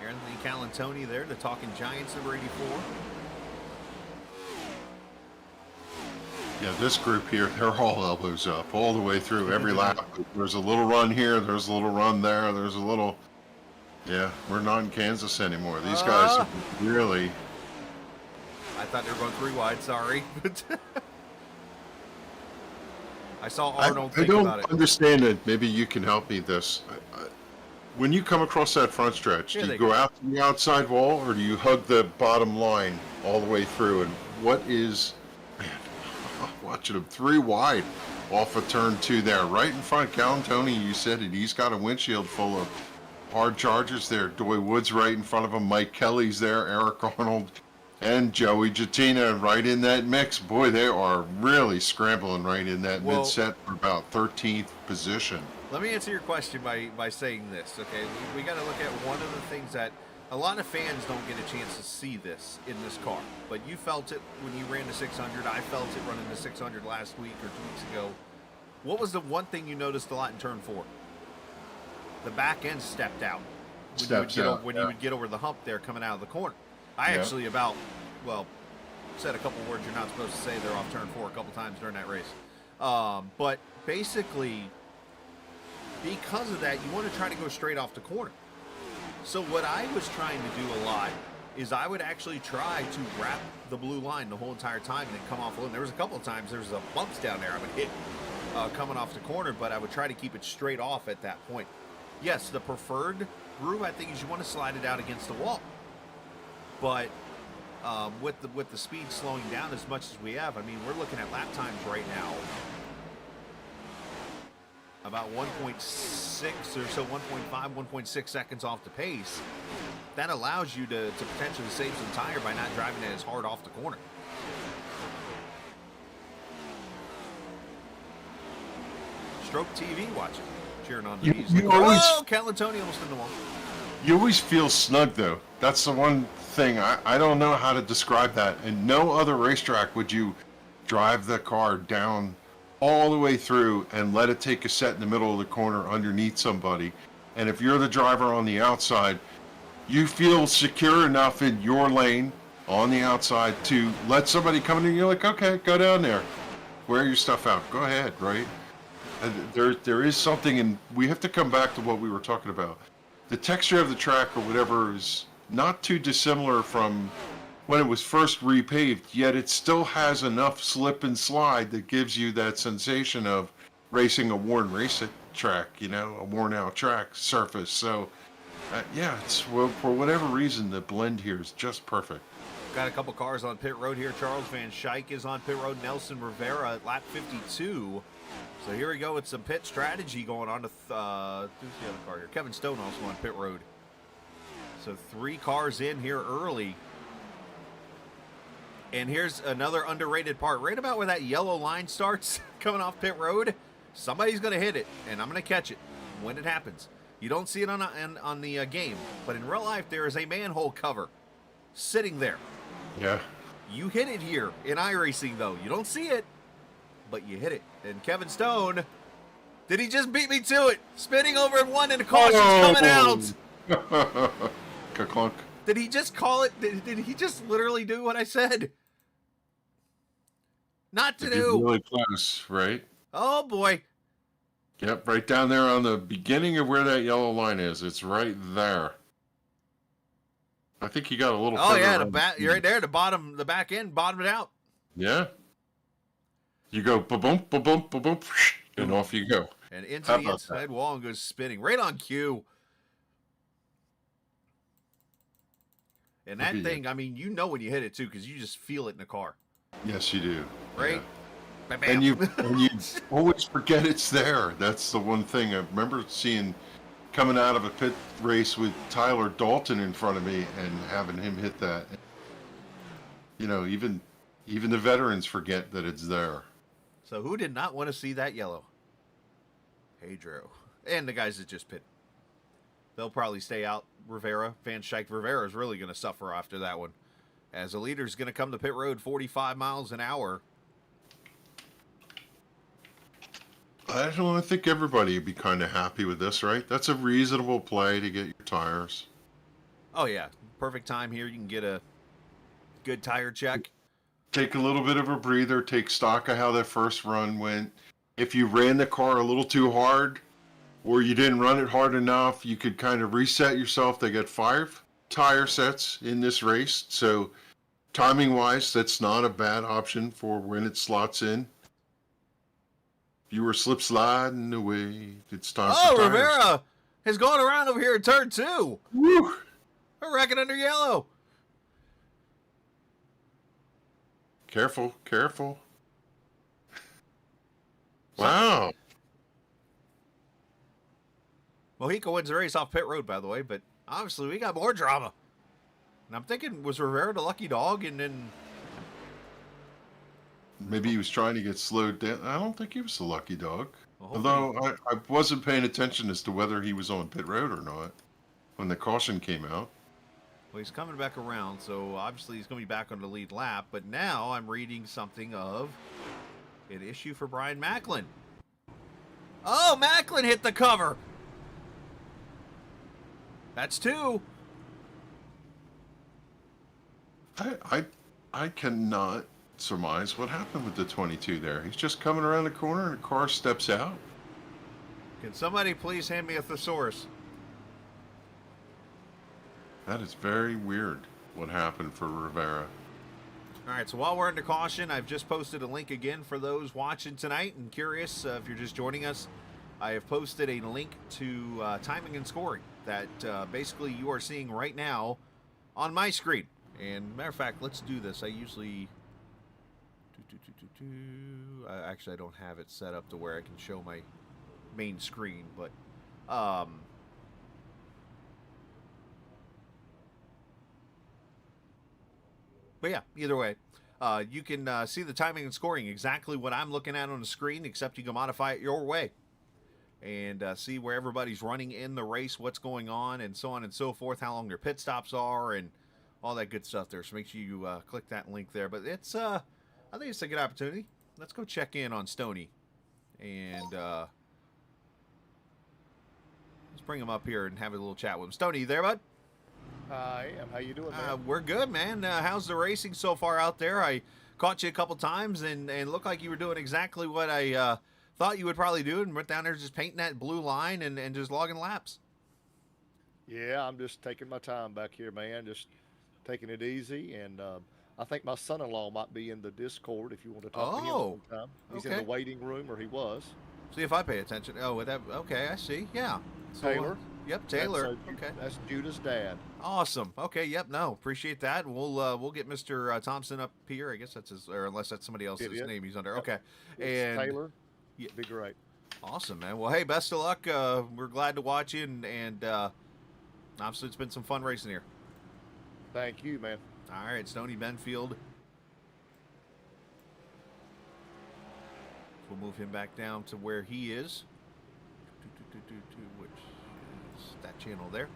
Anthony Calantoni there, the Talking Giants, number 84. Yeah, this group here, they're all elbows up all the way through every lap. There's a little run here, there's a little run there, there's a little... Yeah, we're not in Kansas anymore. These guys really... I thought they were going 3 wide, sorry. I saw Arnold think about it. I don't understand it. Maybe you can help me this. When you come across that front stretch, do you go out to the outside wall or do you hug the bottom line all the way through? And what is... Man, watching him 3 wide off of turn 2 there. Right in front of Calantoni, you said it. He's got a windshield full of hard chargers there. Doy Woods right in front of him. Mike Kelly's there. Eric Arnold. And Joey Jattina right in that mix. Boy, they are really scrambling right in that mid-set for about 13th position. Let me answer your question by saying this, okay? We got to look at one of the things that a lot of fans don't get a chance to see this in this car. But you felt it when you ran the 600. I felt it running the 600 last week or 2 weeks ago. What was the one thing you noticed a lot in turn 4? The back end stepped out. When you would get over the hump there coming out of the corner. I actually said a couple words you're not supposed to say there off turn 4 a couple times during that race. But basically, because of that, you want to try to go straight off the corner. So what I was trying to do a lot is I would actually try to wrap the blue line the whole entire time and then come off a little. There was a couple of times there was a bumps down there I would hit coming off the corner, but I would try to keep it straight off at that point. Yes, the preferred groove, I think, is you want to slide it out against the wall. But with the speed slowing down as much as we have, I mean, we're looking at lap times right now about 1.6 or so, 1.5, 1.6 seconds off the pace. That allows you to potentially save some tire by not driving it as hard off the corner. Stroke TV watching, cheering on the music. Oh, Calatoni almost in the wall. You always feel snug, though. That's the one thing. I don't know how to describe that. And no other racetrack would you drive the car down all the way through and let it take a set in the middle of the corner underneath somebody. And if you're the driver on the outside, you feel secure enough in your lane on the outside to let somebody come in and you're like, okay, go down there. Wear your stuff out. Go ahead, right? And there is something, and we have to come back to what we were talking about. The texture of the track or whatever is not too dissimilar from when it was first repaved, yet it still has enough slip and slide that gives you that sensation of racing a worn race track, a worn out track surface. So, yeah, it's, well, for whatever reason, the blend here is just perfect. Got a couple cars on pit road here. Charles Van Schaik is on pit road. Nelson Rivera at lap 52. So here we go with some pit strategy going on. Who's the other car here? Kevin Stone also on pit road. So 3 cars in here early. And here's another underrated part. Right about where that yellow line starts coming off pit road, somebody's going to hit it, and I'm going to catch it when it happens. You don't see it on the game, but in real life, there is a manhole cover sitting there. Yeah. You hit it here in iRacing, though. You don't see it, but you hit it. And Kevin Stone, did he just beat me to it? Spinning over in one, and the caution's coming out. Ka-clunk. Did he just call it? Did he just literally do what I said? Not to do. Really close, right? Oh, boy. Yep, right down there on the beginning of where that yellow line is. It's right there. I think you got a little. Oh yeah, you're right there. The back end, bottomed it out. Yeah. You go ba-boom, ba-boom, ba-boom, and off you go. And into the inside wall and goes spinning right on cue. And that thing, I mean, you know when you hit it too, because you just feel it in the car. Yes, you do. Right? Yeah. And you always forget it's there. That's the one thing I remember seeing coming out of a pit race with Tyler Dalton in front of me and having him hit that. Even the veterans forget that it's there. So who did not want to see that yellow? Pedro. And the guys that just pit. They'll probably stay out. Rivera, Van Schaik Rivera is really going to suffer after that one. As the leader's going to come to pit road 45 miles an hour. I think everybody would be kind of happy with this, right? That's a reasonable play to get your tires. Oh, yeah. Perfect time here. You can get a good tire check. Take a little bit of a breather. Take stock of how that first run went. If you ran the car a little too hard or you didn't run it hard enough, you could kind of reset yourself. They got 5 tire sets in this race. So timing-wise, that's not a bad option for when it slots in. You were slip sliding away. It's time for tires. Rivera has gone around over here in turn 2. Woo! We're wrecking under yellow. Careful, careful. Wow. Mojica wins the race off pit road, by the way, but obviously we got more drama. And I'm thinking, was Rivera the lucky dog? And then maybe he was trying to get slowed down. I don't think he was the lucky dog. Although I wasn't paying attention as to whether he was on pit road or not when the caution came out. Well, he's coming back around, so obviously he's going to be back on the lead lap. But now I'm reading something of an issue for Brian Macklin. Oh, Macklin hit the cover. That's 2. I cannot surmise what happened with the 22 there. He's just coming around the corner and the car steps out. Can somebody please hand me a thesaurus? That is very weird what happened for Rivera. All right, so while we're under caution, I've just posted a link again for those watching tonight and curious if you're just joining us. I have posted a link to timing and scoring that basically you are seeing right now on my screen. And matter of fact, let's do this. I usually... Actually, I don't have it set up to where I can show my main screen, but... But yeah, either way, you can see the timing and scoring exactly what I'm looking at on the screen, except you can modify it your way and see where everybody's running in the race, what's going on, and so on and so forth, how long their pit stops are, and all that good stuff there. So make sure you click that link there. But it's, I think it's a good opportunity. Let's go check in on Stoney, and let's bring him up here and have a little chat with him. Stoney, you there, bud? I am. How you doing, man? We're good, man. How's the racing so far out there? I caught you a couple times and looked like you were doing exactly what I thought you would probably do, and went down there just painting that blue line and just logging laps. Yeah, I'm just taking my time back here, man. Just taking it easy, and I think my son-in-law might be in the Discord if you want to talk to him sometime. He's in the waiting room, or he was. See if I pay attention. Oh, with that. Okay, I see. Yeah. So, Taylor. Yep, Taylor. Okay. That's Judah's dad. Awesome. Okay. Yep. No, appreciate that. We'll get Mr. Thompson up here. I guess that's his, or unless that's somebody else's name he's under. Okay. It's and Taylor. Yeah, be great. Awesome, man. Well, hey, best of luck. We're glad to watch you, and obviously it's been some fun racing here. Thank you, man. All right, Stoney Benfield. We'll move him back down to where he is. Which is that channel there.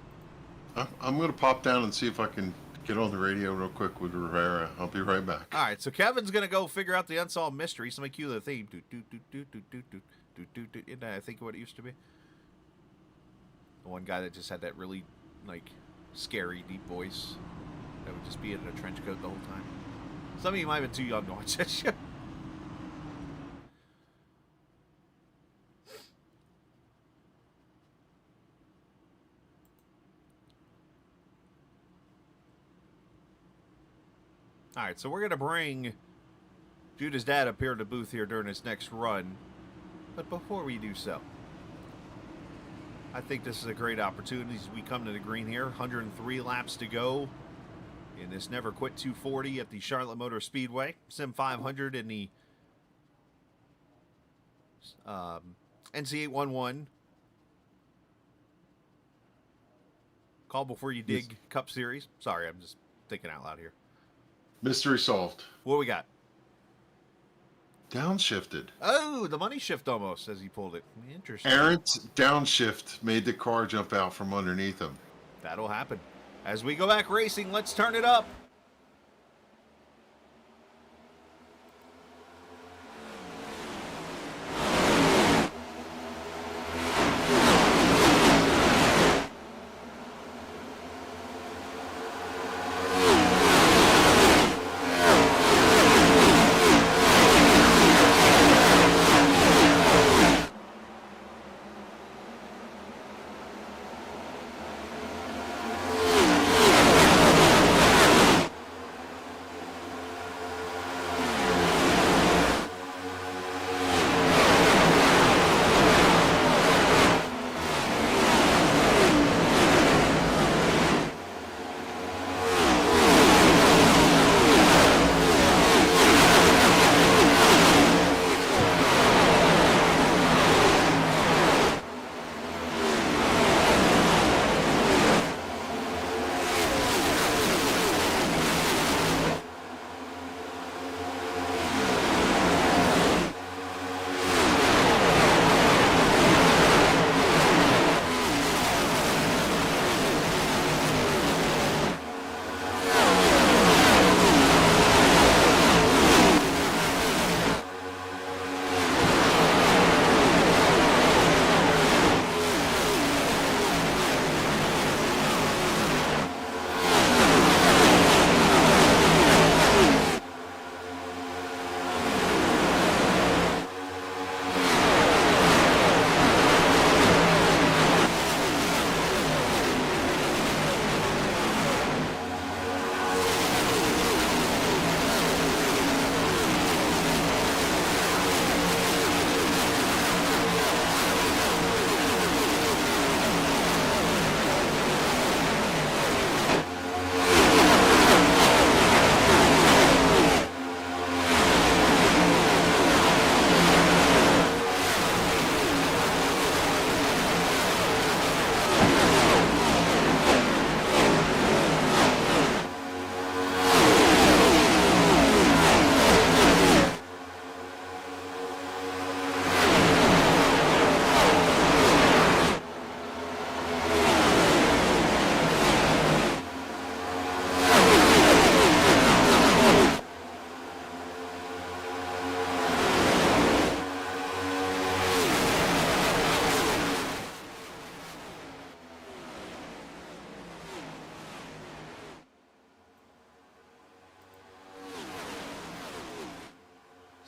I'm going to pop down and see if I can get on the radio real quick with Rivera. I'll be right back. All right, so Kevin's going to go figure out the unsolved mystery. Somebody cue the theme. Isn't that, I think, what it used to be? The one guy that just had that really, like, scary, deep voice. That would just be in a trench coat the whole time. Some of you might have been too young to watch that show. All right, so we're going to bring Judah's dad up here in the booth here during his next run. But before we do so, I think this is a great opportunity as we come to the green here. 103 laps to go in this Never Quit 240 at the Charlotte Motor Speedway. Sim500 in the NC811 Call Before You Dig Cup Series. Sorry, I'm just thinking out loud here. Mystery solved. What we got? Downshifted. Oh, the money shift almost as he pulled it. Interesting. Errant downshift made the car jump out from underneath him. That'll happen. As we go back racing, let's turn it up.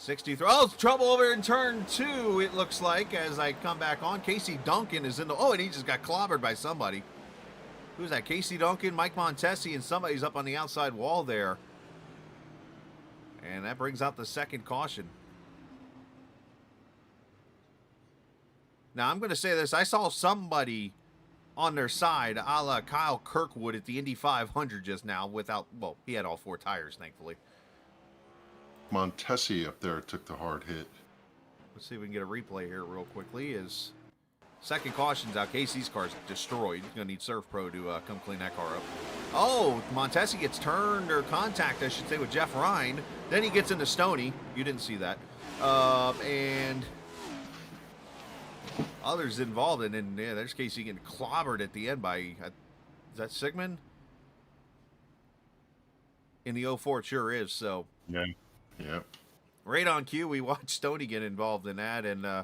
63. Oh, trouble over in turn 2, it looks like, as I come back on. Casey Duncan is in the... Oh, and he just got clobbered by somebody. Who's that? Casey Duncan, Mike Montesi, and somebody's up on the outside wall there. And that brings out the second caution. Now, I'm going to say this. I saw somebody on their side, a la Kyle Kirkwood at the Indy 500 just now without... Well, he had all 4 tires, thankfully. Montesi up there took the hard hit. Let's see if we can get a replay here real quickly. Is second caution's out. Casey's car's destroyed. He's going to need Surf Pro to come clean that car up. Oh, Montesi gets turned, or contact, I should say, with Jeff Ryan. Then he gets into Stoney. You didn't see that. And others involved. And then, yeah, there's Casey getting clobbered at the end by, is that Sigmund? In the 04, it sure is, so... Yeah. Yep. Right on cue, we watched Stoney get involved in that, and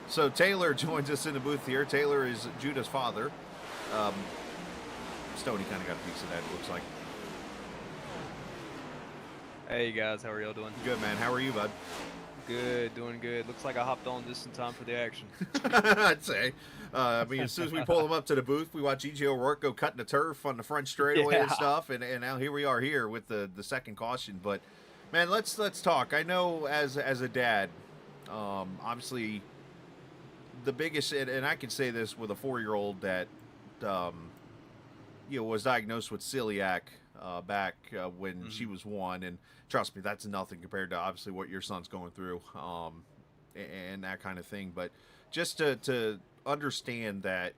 so Taylor joins us in the booth here. Taylor is Judah's father. Stoney kind of got a piece of that, it looks like. Hey guys, how are y'all doing? Good, man. How are you, bud? Good, doing good. Looks like I hopped on just in time for the action. I'd say. I mean, as soon as we pull him up to the booth, we watch E.J. O'Rourke go cutting the turf on the front straightaway and stuff, and now here we are here with the second caution, but... Man, let's talk. I know as a dad, obviously the biggest, and I can say this with a 4-year-old that was diagnosed with celiac back when she was 1, and trust me, that's nothing compared to obviously what your son's going through and that kind of thing. But just to understand that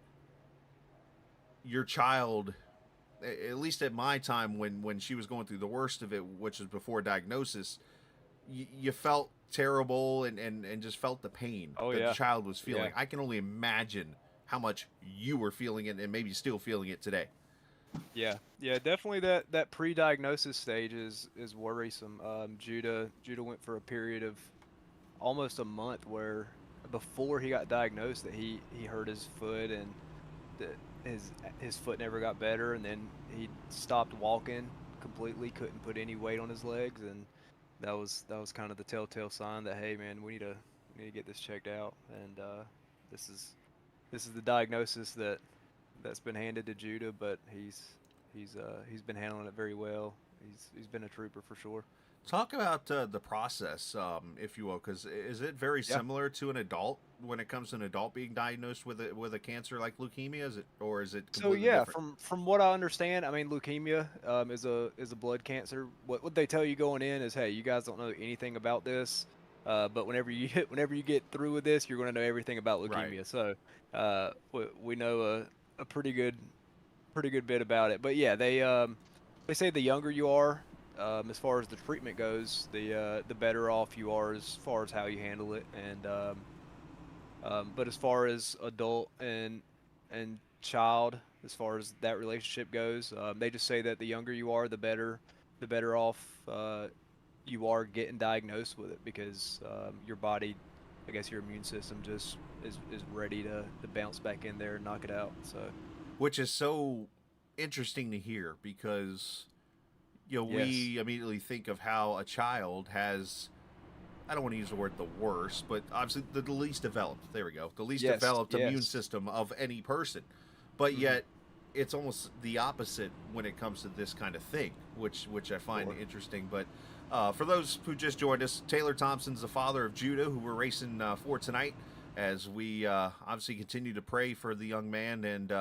your child, at least at my time when she was going through the worst of it, which was before diagnosis, you felt terrible and just felt the pain that the child was feeling. Yeah. I can only imagine how much you were feeling it and maybe still feeling it today. Yeah, definitely that pre-diagnosis stage is worrisome. Judah went for a period of almost a month where before he got diagnosed that he hurt his foot, and that his foot never got better, and then he stopped walking completely, couldn't put any weight on his legs, and that was kind of the telltale sign that, hey man, we need to get this checked out. And this is the diagnosis that's been handed to Judah, but he's been handling it very well. He's been a trooper for sure. Talk about the process, if you will, because is it very similar to an adult when it comes to an adult being diagnosed with a cancer like leukemia? Is it completely different? From what I understand, I mean, leukemia is a blood cancer. What they tell you going in is, hey, you guys don't know anything about this, but whenever you get through with this, you're going to know everything about leukemia. Right. So we know a pretty good bit about it. But yeah, they say the younger you are, as far as the treatment goes, the better off you are as far as how you handle it. And but as far as adult and child, as far as that relationship goes, they just say that the younger you are, the better off you are getting diagnosed with it, because your body, I guess your immune system just is ready to bounce back in there and knock it out. So, which is so interesting to hear, because we immediately think of how a child has, I don't want to use the word the worst, but obviously the least developed, there we go, the least developed immune system of any person. But yet, it's almost the opposite when it comes to this kind of thing, which I find interesting. But for those who just joined us, Taylor Thompson's the father of Judah, who we're racing for tonight, as we obviously continue to pray for the young man and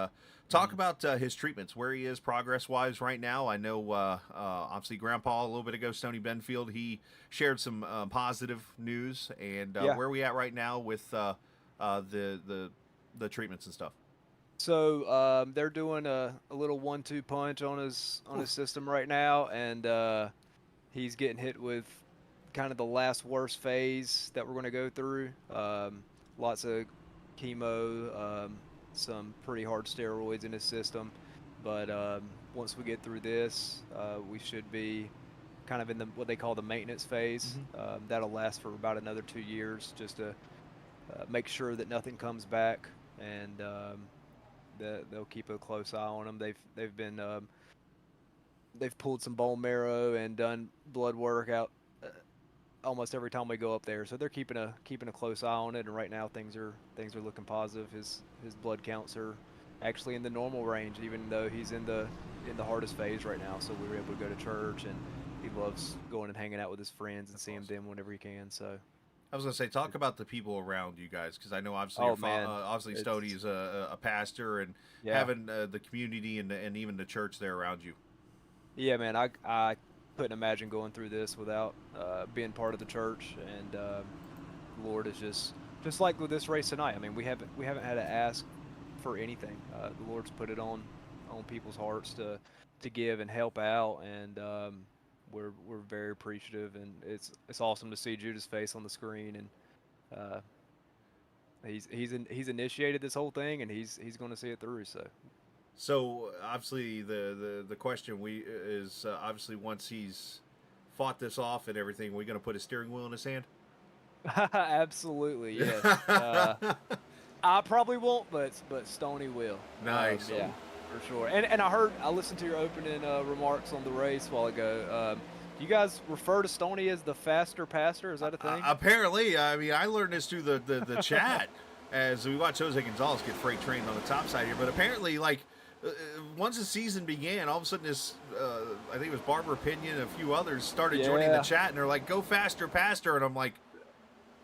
talk about his treatments, where he is progress-wise right now. I know, obviously, Grandpa, a little bit ago, Stoney Benfield, he shared some positive news, and where are we at right now with the treatments and stuff? So they're doing a little 1-2 punch on his system right now, and he's getting hit with kind of the last worst phase that we're going to go through. Lots of chemo, some pretty hard steroids in his system, but once we get through this, we should be kind of in what they call the maintenance phase. That'll last for about another 2 years, just to make sure that nothing comes back, and they'll keep a close eye on him. They've pulled some bone marrow and done blood work out almost every time we go up there. So they're keeping a close eye on it, and right now things are looking positive. His blood counts are actually in the normal range, even though he's in the hardest phase right now. So we were able to go to church, and he loves going and hanging out with his friends and seeing them whenever he can. So I was gonna say, talk about the people around you guys, because I know obviously obviously Stoney is a pastor, and having the community and even the church there around you. Yeah, man, I couldn't imagine going through this without being part of the church, and the Lord is just like with this race tonight. I mean, we haven't had to ask for anything. The Lord's put it on people's hearts to give and help out, and we're very appreciative, and it's awesome to see Judah's face on the screen, and he's initiated this whole thing, and he's going to see it through. So obviously the question is obviously once he's fought this off and everything, we're going to put a steering wheel in his hand. Absolutely, yes. I probably won't, but Stoney will. Nice. Yeah, for sure. And I listened to your opening remarks on the race a while ago. Do you guys refer to Stoney as the faster pastor? Is that a thing? Apparently. I mean, I learned this through the chat as we watch Jose Gonzalez get freight trained on the top side here. But apparently, like, once the season began, all of a sudden this, I think it was Barbara Pinion and a few others started joining the chat, and they're like, "Go faster, pastor," and I'm like,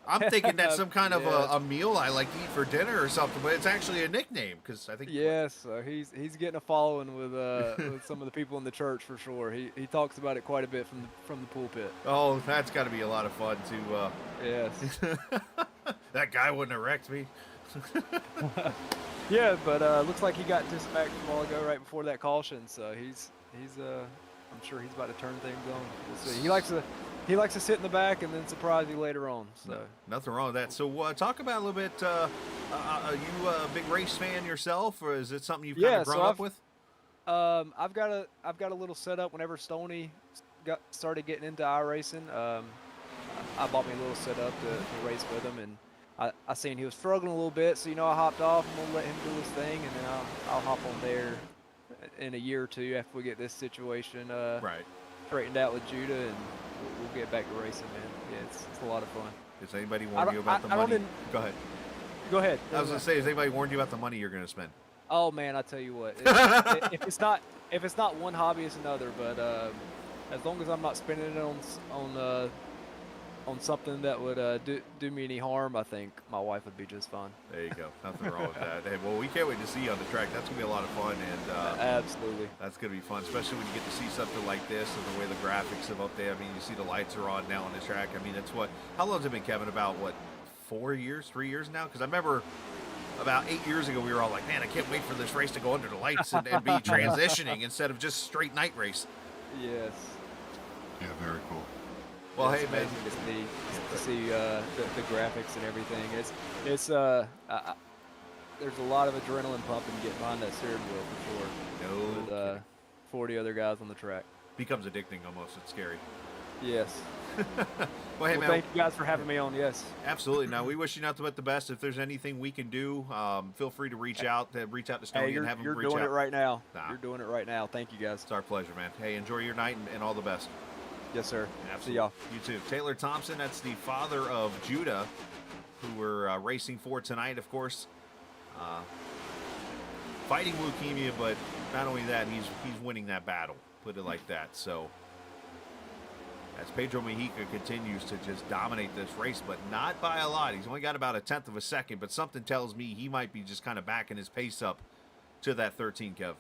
I'm thinking that's some kind of a meal I like to eat for dinner or something, but it's actually a nickname, because I think. Yes, he's getting a following with some of the people in the church for sure. He talks about it quite a bit from the pulpit. Oh, that's got to be a lot of fun to. Yes. That guy wouldn't have wrecked me. Yeah, but looks like he got dispatched a while ago right before that caution, so he's I'm sure he's about to turn things on. We'll see. He likes to sit in the back and then surprise you later on. So no, nothing wrong with that. So talk about a little bit. Are you a big race fan yourself, or is it something you've kind of grown up with? I've got a little setup. Whenever Stoney started getting into iRacing, I bought me a little setup to race with him, and I seen he was struggling a little bit, so I hopped off. I'm gonna let him do his thing, and then I'll hop on there in a year or two after we get this situation straightened out with Judah, and we'll get back to racing, man. Yeah, it's a lot of fun. Does anybody warn you about the money? Go ahead. Go ahead. I was gonna say, has anybody warned you about the money you're gonna spend? Oh man, I tell you what, if it's not one hobby, it's another. But as long as I'm not spending it on something that would do me any harm, I think my wife would be just fine. There you go. Nothing wrong with that. Hey, well, we can't wait to see you on the track. That's going to be a lot of fun. And absolutely. That's going to be fun, especially when you get to see something like this and the way the graphics have up there. I mean, you see the lights are on now on the track. I mean, it's how long has it been, Kevin? About, 3 years now? Because I remember about 8 years ago, we were all like, man, I can't wait for this race to go under the lights and be transitioning instead of just straight night race. Yes. Yeah, very cool. Well, hey, man. To see the graphics and everything. It's there's a lot of adrenaline pumping getting behind that steering wheel for sure. With 40 other guys on the track. Becomes addicting almost. It's scary. Yes. Well, hey, man. Thank you guys for having me on. Yes. Absolutely. Now, we wish you nothing but the best. If there's anything we can do, feel free to reach out to Stoney and have him reach out. You're doing it right now. You're doing it right now. Thank you, guys. It's our pleasure, man. Hey, enjoy your night and all the best. Yes, sir. Absolutely. See y'all. You too. Taylor Thompson, that's the father of Judah, who we're racing for tonight, of course. Fighting leukemia, but not only that, he's winning that battle. Put it like that. So, as Pedro Mejica continues to just dominate this race, but not by a lot. He's only got about 1/10 of a second, but something tells me he might be just kind of backing his pace up to that 13, Kev.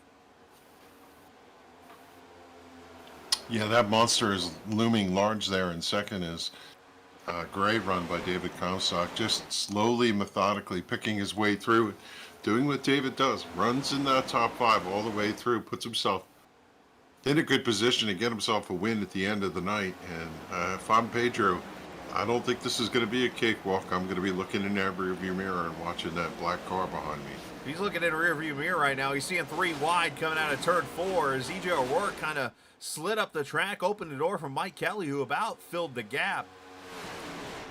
Yeah, that monster is looming large there. And second is a great run by David Comstock, just slowly, methodically picking his way through, doing what David does. Runs in that top 5 all the way through, puts himself in a good position to get himself a win at the end of the night. And if I'm Pedro, I don't think this is going to be a cakewalk. I'm going to be looking in that rearview mirror and watching that black car behind me. He's looking in a rearview mirror right now. He's seeing 3 wide coming out of turn 4 as EJ O'Rourke kind of slid up the track, opened the door for Mike Kelly, who about filled the gap.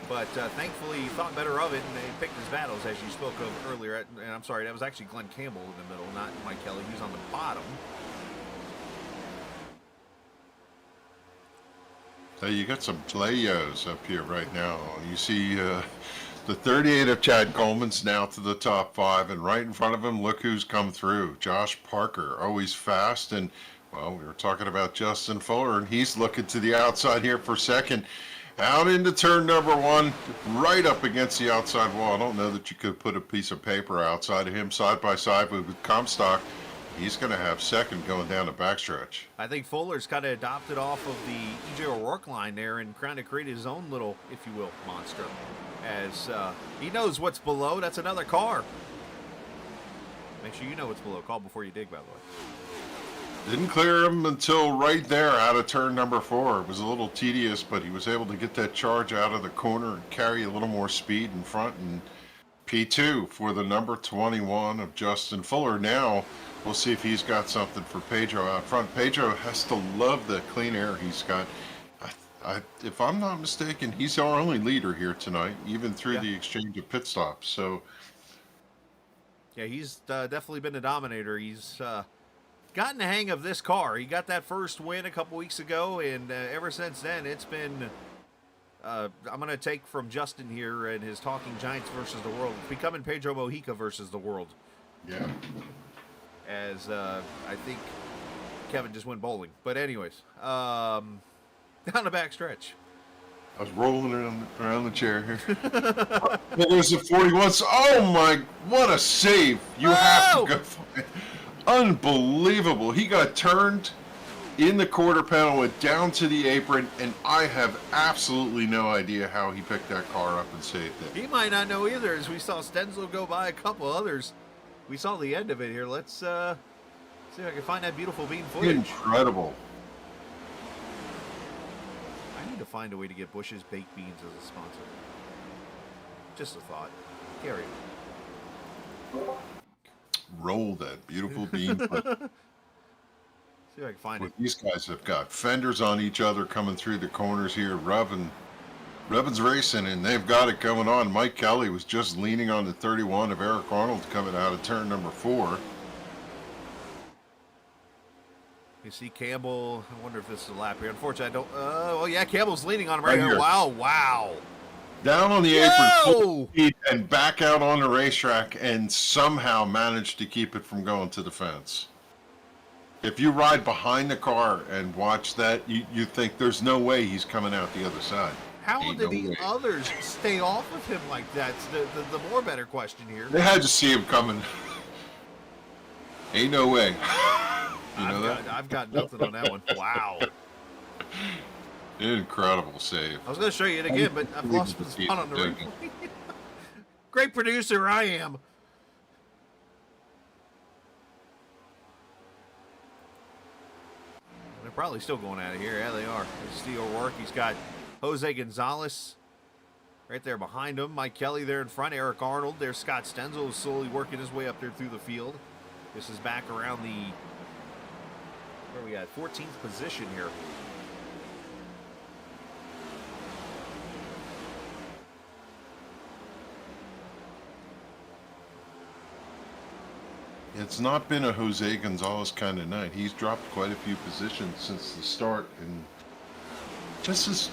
But thankfully, he thought better of it, and he picked his battles, as you spoke of earlier. And I'm sorry, that was actually Glenn Campbell in the middle, not Mike Kelly. He was on the bottom. Hey, you got some playos up here right now. You see the 38 of Chad Coleman's now to the top 5, and right in front of him, look who's come through. Josh Parker, always fast, and, well, we were talking about Justin Fuller, and he's looking to the outside here for second. Out into turn number 1, right up against the outside wall. I don't know that you could put a piece of paper outside of him side by side with Comstock. He's going to have second going down the backstretch. I think Fuller's kind of adopted off of the E.J. O'Rourke line there and kind of created his own little, if you will, monster. As he knows what's below. That's another car. Make sure you know what's below. Call before you dig, by the way. Didn't clear him until right there out of turn number 4. It was a little tedious, but he was able to get that charge out of the corner and carry a little more speed in front. And P2 for the number 21 of Justin Fuller. Now we'll see if he's got something for Pedro out front. Pedro has to love the clean air he's got. If I'm not mistaken, he's our only leader here tonight, even through the exchange of pit stops. So, yeah, he's definitely been a dominator. He's gotten the hang of this car. He got that first win a couple weeks ago, and ever since then, it's been. I'm going to take from Justin here and his Talking Giants versus the world. It's becoming Pedro Mojica versus the world. yeah. As I think Kevin just went bowling. But anyways, down the back stretch. I was rolling around the chair here. There's a 41. Oh my, what a save. You have to go for it. Unbelievable. He got turned in the quarter panel, went down to the apron, and I have absolutely no idea how he picked that car up and saved it. He might not know either, as we saw Stenzel go by a couple others. We saw the end of it here. Let's see if I can find that beautiful bean footage. Incredible. I need to find a way to get Bush's Baked Beans as a sponsor. Just a thought. Carry on. Roll that beautiful bean. See if I can find it. These guys have got fenders on each other coming through the corners here. Revan's racing, and they've got it going on. Mike Kelly was just leaning on the 31 of Eric Arnold coming out of turn number 4. You see Campbell. I wonder if this is a lap here. Unfortunately, I don't. Oh, yeah, Campbell's leaning on him right Right here. here. Wow. Down on the apron, full Whoa! speed, and back out on the racetrack, and somehow managed to keep it from going to the fence. If you ride behind the car and watch that, you think there's no way he's coming out the other side. How Ain't did no the way. others stay off of him like that? The more better question here. They had to see him coming. Ain't no way. You know that? I've got nothing on that one. Wow. Incredible save. I was going to show you it again, but I've lost the spot on the replay. Great producer I am. They're probably still going out of here. Yeah, they are. There's Steve O'Rourke. He's got Jose Gonzalez right there behind him. Mike Kelly there in front. Eric Arnold. There's Scott Stenzel slowly working his way up there through the field. This is back around the, where are we at? 14th position here. It's not been a Jose Gonzalez kind of night. He's dropped quite a few positions since the start, and just as,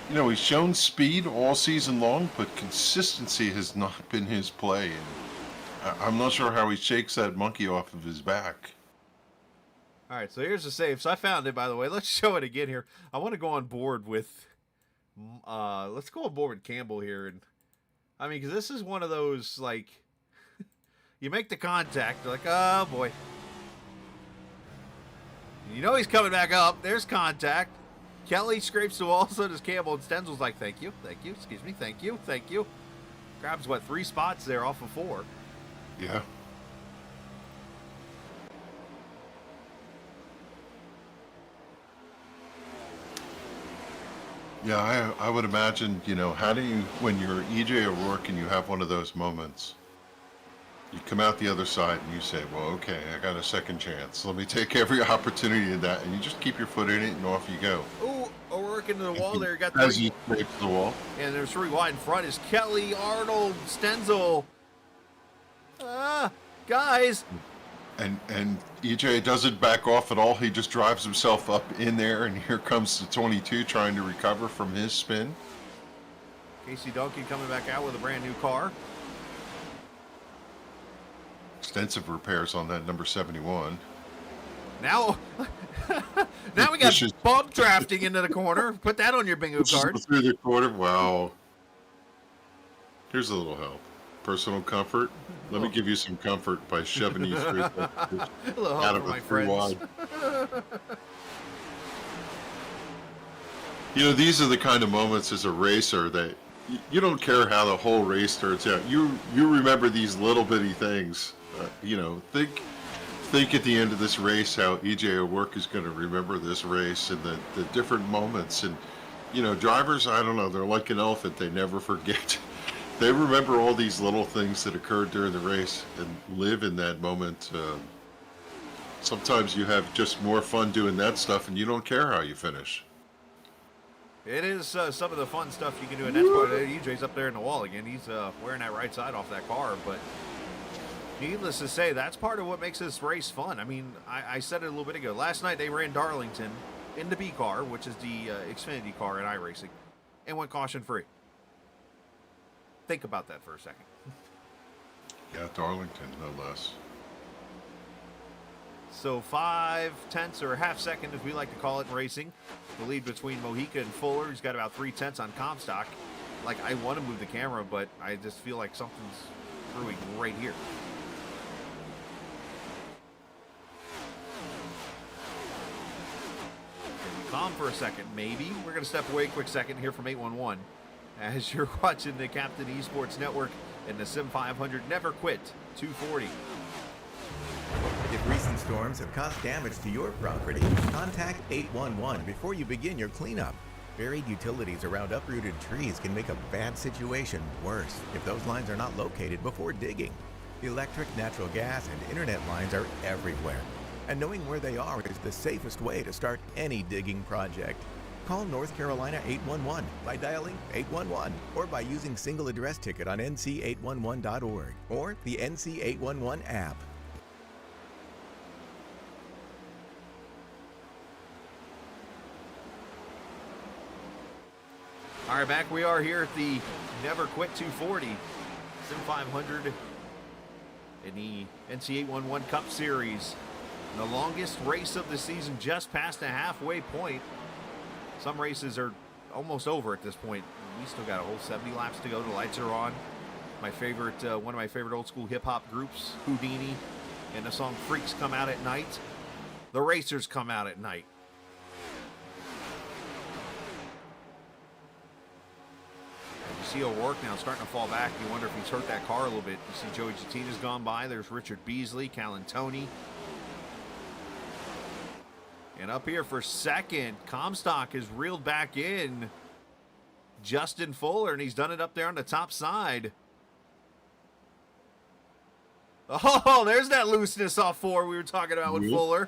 you know, he's shown speed all season long, but consistency has not been his play. And I'm not sure how he shakes that monkey off of his back. All right, so here's the save. So I found it, by the way. Let's show it again here. I want to go on board with, let's go on board with Campbell here. And I mean, because this is one of those, like, you make the contact, you're like, oh boy. You know he's coming back up. There's contact. Kelly scrapes the wall, so does Campbell, and Stenzel's like, thank you, excuse me, thank you. Grabs, what, 3 spots there off of 4. Yeah. Yeah, I would imagine, you know, how do you, when you're E.J. O'Rourke and you have one of those moments, you come out the other side and you say, well, okay, I got a second chance. Let me take every opportunity of that. And you just keep your foot in it and off you go. Ooh, O'Rourke into the wall there. Got As 3. he scrapes the wall. And there's 3 wide in front is Kelly, Arnold, Stenzel. Guys. And EJ doesn't back off at all. He just drives himself up in there, and here comes the 22 trying to recover from his spin. Casey Duncan coming back out with a brand new car. Extensive repairs on that number 71. Now, now we got bump drafting into the corner. Put that on your bingo card. Through the corner. Wow. Here's a little help. Personal comfort. Let me give you some comfort by shoving you through out of a three wide. You know, these are the kind of moments as a racer that you don't care how the whole race turns out. You remember these little bitty things. You know, think at the end of this race how EJ O'Rourke is going to remember this race and the different moments. And, you know, drivers, I don't know, they're like an elephant. They never forget. They remember all these little things that occurred during the race and live in that moment. Sometimes you have just more fun doing that stuff and you don't care how you finish. It is some of the fun stuff you can do, and that's why EJ's up there in the wall again. He's wearing that right side off that car, but needless to say, that's part of what makes this race fun. I mean, I said it a little bit ago. Last night they ran Darlington in the B car, which is the Xfinity car in iRacing, and went caution-free. Think about that for a second. Yeah, Darlington, no less. So 5/10 or a half second, as we like to call it in racing. The lead between Mojica and Fuller. He's got about 3/10 on Comstock. Like, I want to move the camera, but I just feel like something's brewing right here. Calm for a second, maybe. We're going to step away a quick second here from 811 as you're watching the Captain Esports Network and the Sim500 Never Quit 240. If recent storms have caused damage to your property, contact 811 before you begin your cleanup. Buried utilities around uprooted trees can make a bad situation worse if those lines are not located before digging. Electric, natural gas, and internet lines are everywhere, and knowing where they are is the safest way to start any digging project. Call North Carolina 811 by dialing 811 or by using single address ticket on NC811.org or the NC811 app. All right, back we are here at the Never Quit 240 Sim500 in the NC811 Cup Series. The longest race of the season, just past the halfway point. Some races are almost over at this point. We still got a whole 70 laps to go. The lights are on. My favorite, one of my favorite old school hip hop groups, Houdini, and the song "Freaks Come Out at Night." The racers come out at night. You see O'Rourke now starting to fall back. You wonder if he's hurt that car a little bit. You see Joey Gittina's gone by. There's Richard Beasley, Calantoni. And up here for second, Comstock is reeled back in. Justin Fuller, and he's done it up there on the top side. Oh, there's that looseness off 4 we were talking about with Fuller.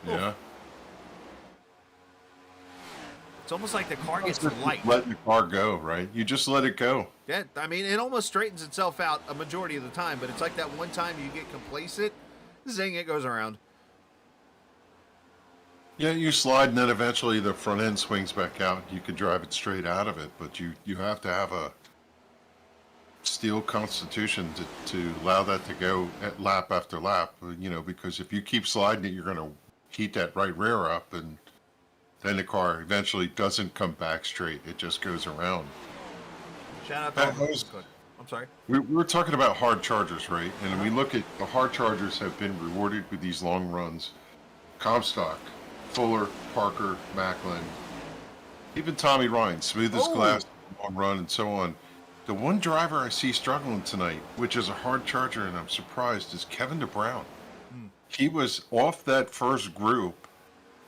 Yeah. It's almost like the car gets light. Let the car go, right? You just let it go. Yeah, I mean, it almost straightens itself out a majority of the time, but it's like that one time you get complacent, zing, it goes around. Yeah, you slide and then eventually the front end swings back out. You could drive it straight out of it, but you have to have a steel constitution to allow that to go at lap after lap, you know, because if you keep sliding it, you're going to heat that right rear up, and then the car eventually doesn't come back straight. It just goes around. Shout out to I'm sorry. We were talking about hard chargers, right? And we look at the hard chargers have been rewarded with these long runs. Comstock, Fuller, Parker, Macklin, even Tommy Ryan, smooth as glass, long run, and so on. The one driver I see struggling tonight, which is a hard charger, and I'm surprised, is Kevin DeBrown. He was off that first group,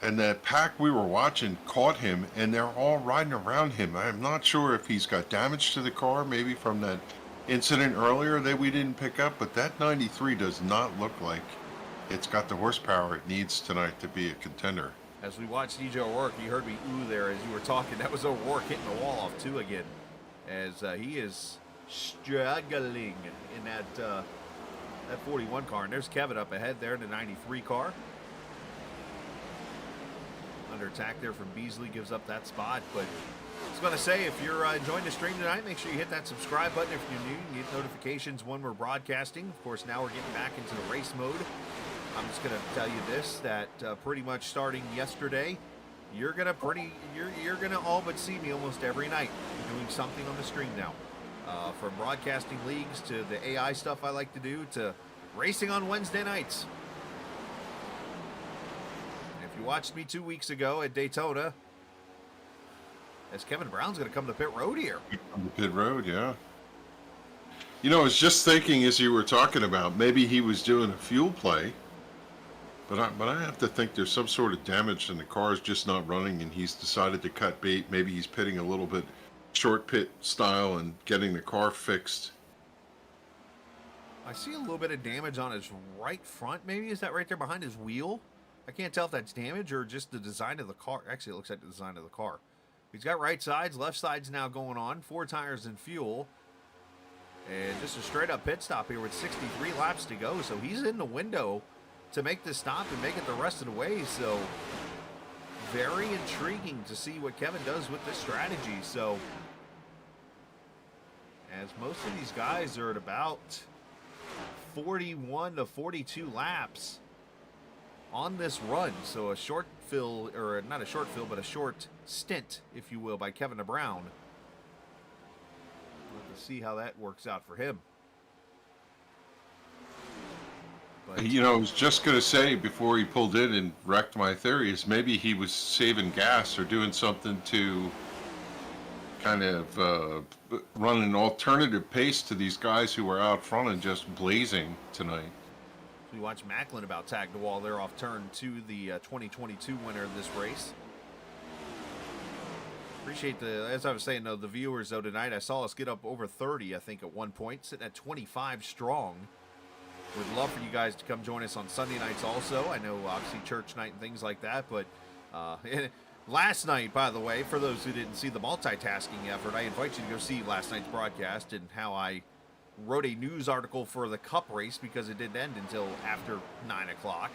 and that pack we were watching caught him, and they're all riding around him. I'm not sure if he's got damage to the car, maybe from that incident earlier that we didn't pick up, but that 93 does not look like it's got the horsepower it needs tonight to be a contender. As we watched DJ O'Rourke, you heard me ooh there as you were talking. That was O'Rourke hitting the wall off 2 again, as he is struggling in that that 41 car. And there's Kevin up ahead there in the 93 car. Under attack there from Beasley, gives up that spot. But I was going to say, if you're enjoying the stream tonight, make sure you hit that subscribe button if you're new. You get notifications when we're broadcasting. Of course, now we're getting back into the race mode. I'm just going to tell you this, that pretty much starting yesterday, you're gonna all but see me almost every night doing something on the stream now. From broadcasting leagues to the AI stuff I like to do to racing on Wednesday nights. And if you watched me 2 weeks ago at Daytona, as Kevin Brown's going to come to pit road here. On the pit road, yeah. You know, I was just thinking as you were talking about, maybe he was doing a fuel play. But I have to think there's some sort of damage and the car is just not running and he's decided to cut bait. Maybe he's pitting a little bit short pit style and getting the car fixed. I see a little bit of damage on his right front. Maybe is that right there behind his wheel? I can't tell if that's damage or just the design of the car. Actually, it looks like the design of the car. He's got right sides, left sides now going on. 4 tires and fuel. And just a straight up pit stop here with 63 laps to go. So he's in the window to make this stop and make it the rest of the way. So very intriguing to see what Kevin does with this strategy. So as most of these guys are at about 41 to 42 laps on this run. So a short fill, or not a short fill, but a short stint, if you will, by Kevin Brown. We'll see how that works out for him. But, You know, I was just going to say before he pulled in and wrecked my theory is maybe he was saving gas or doing something to kind of run an alternative pace to these guys who were out front and just blazing tonight. we watch Macklin about tag the wall there off turn 2, the 2022 winner of this race. Appreciate as I was saying, though, the viewers, though, tonight. I saw us get up over 30, I think, at one point, sitting at 25 strong. Would love for you guys to come join us on Sunday nights also. I know, obviously, church night and things like that, but last night, by the way, for those who didn't see the multitasking effort, I invite you to go see last night's broadcast and how I wrote a news article for the Cup race because it didn't end until after 9 o'clock,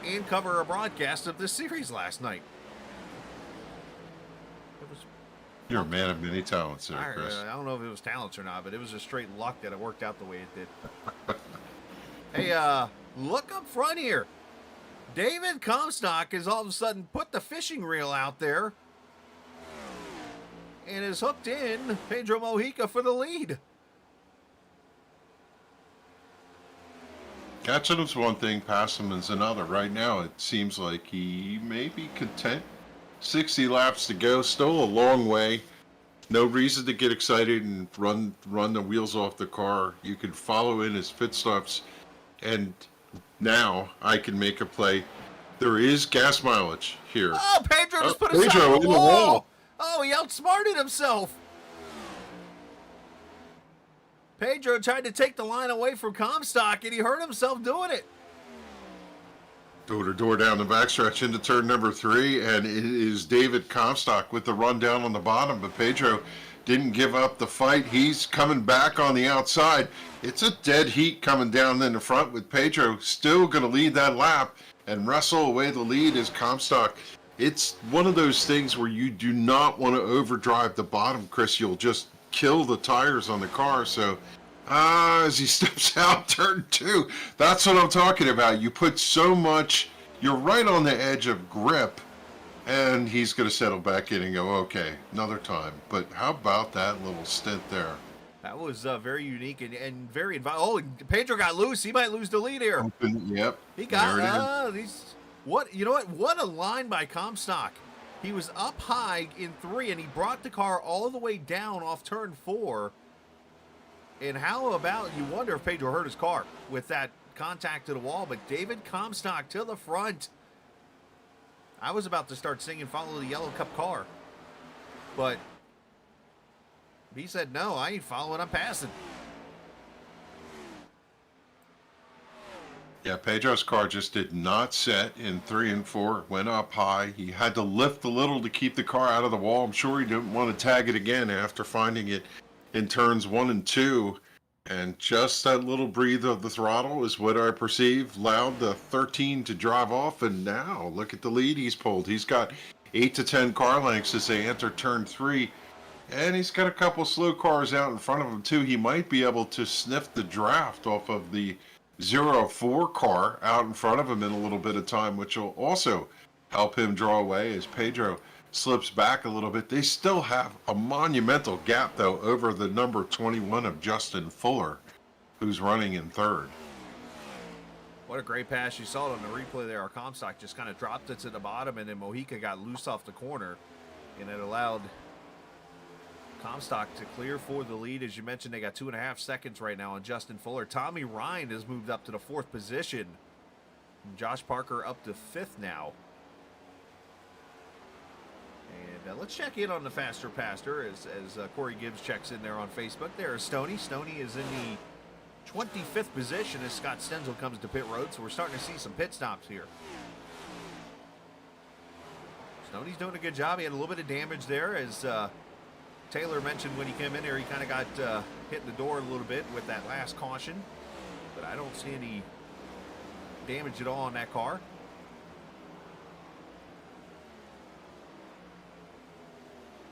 and cover a broadcast of this series last night. You're a man of many talents there, Chris. I don't know if it was talents or not, but it was just straight luck that it worked out the way it did. Hey, look up front here. David Comstock has all of a sudden put the fishing reel out there and has hooked in Pedro Mojica for the lead. Catching him's one thing, passing him is another. Right now, it seems like he may be content. 60 laps to go, still a long way. No reason to get excited and run the wheels off the car. You can follow in his pit stops, and now I can make a play. There is gas mileage here. Oh, Pedro just put his Pedro side on in the the wall. wall. Oh, he outsmarted himself. Pedro tried to take the line away from Comstock, and he hurt himself doing it. Door down the backstretch into turn number 3, and it is David Comstock with the run down on the bottom, but Pedro didn't give up the fight. He's coming back on the outside. It's a dead heat coming down in the front with Pedro still going to lead that lap and wrestle away the lead as Comstock. It's one of those things where you do not want to overdrive the bottom, Chris. You'll just kill the tires on the car. So as he steps out turn 2, that's what I'm talking about. You put so much, you're right on the edge of grip, and he's going to settle back in and go, okay, another time. But how about that little stint there? That was very unique and very oh, Pedro got loose. He might lose the lead here. Yep. He got what? You know what? What a line by Comstock. He was up high in 3, and he brought the car all the way down off turn 4. And how about, you wonder if Pedro hurt his car with that contact to the wall, but David Comstock to the front. I was about to start singing Follow the Yellow Cup Car, but he said, no, I ain't following, I'm passing. Yeah, Pedro's car just did not set in 3 and 4. Went up high. He had to lift a little to keep the car out of the wall. I'm sure he didn't want to tag it again after finding it in turns 1 and 2. And just that little breathe of the throttle is what I perceive allowed the 13 to drive off. And now look at the lead he's pulled. He's got 8 to 10 car lengths as they enter turn 3. And he's got a couple slow cars out in front of him, too. He might be able to sniff the draft off of the 0-4 car out in front of him in a little bit of time, which will also help him draw away as Pedro slips back a little bit. They still have a monumental gap, though, over the number 21 of Justin Fuller, who's running in third. What a great pass. You saw it on the replay there. Our Comstock just kind of dropped it to the bottom, and then Mojica got loose off the corner, and it allowed Comstock to clear for the lead. As you mentioned, they got 2.5 seconds right now on Justin Fuller. Tommy Ryan has moved up to the 4th position. Josh Parker up to 5th now. And let's check in on the faster pastor as Corey Gibbs checks in there on Facebook. There is Stoney. Stoney is in the 25th position as Scott Stenzel comes to pit road, so we're starting to see some pit stops here. Stoney's doing a good job. He had a little bit of damage there as Taylor mentioned when he came in there. He kind of got hit in the door a little bit with that last caution, but I don't see any damage at all on that car.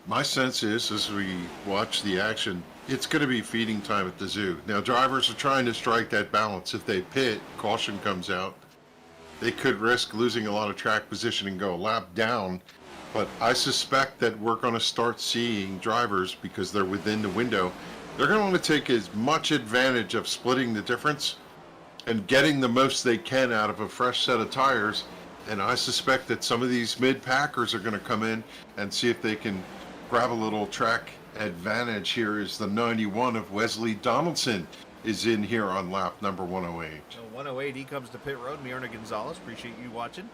My sense is, as we watch the action, it's going to be feeding time at the zoo. Now, drivers are trying to strike that balance. If they pit, caution comes out, they could risk losing a lot of track position and go a lap down. But I suspect that we're going to start seeing drivers, because they're within the window, they're going to want to take as much advantage of splitting the difference and getting the most they can out of a fresh set of tires. And I suspect that some of these mid-packers are going to come in and see if they can grab a little track advantage here as the 91 of Wesley Donaldson is in here on lap number 108. So 108, he comes to pit road. Myrna Gonzalez, appreciate you watching.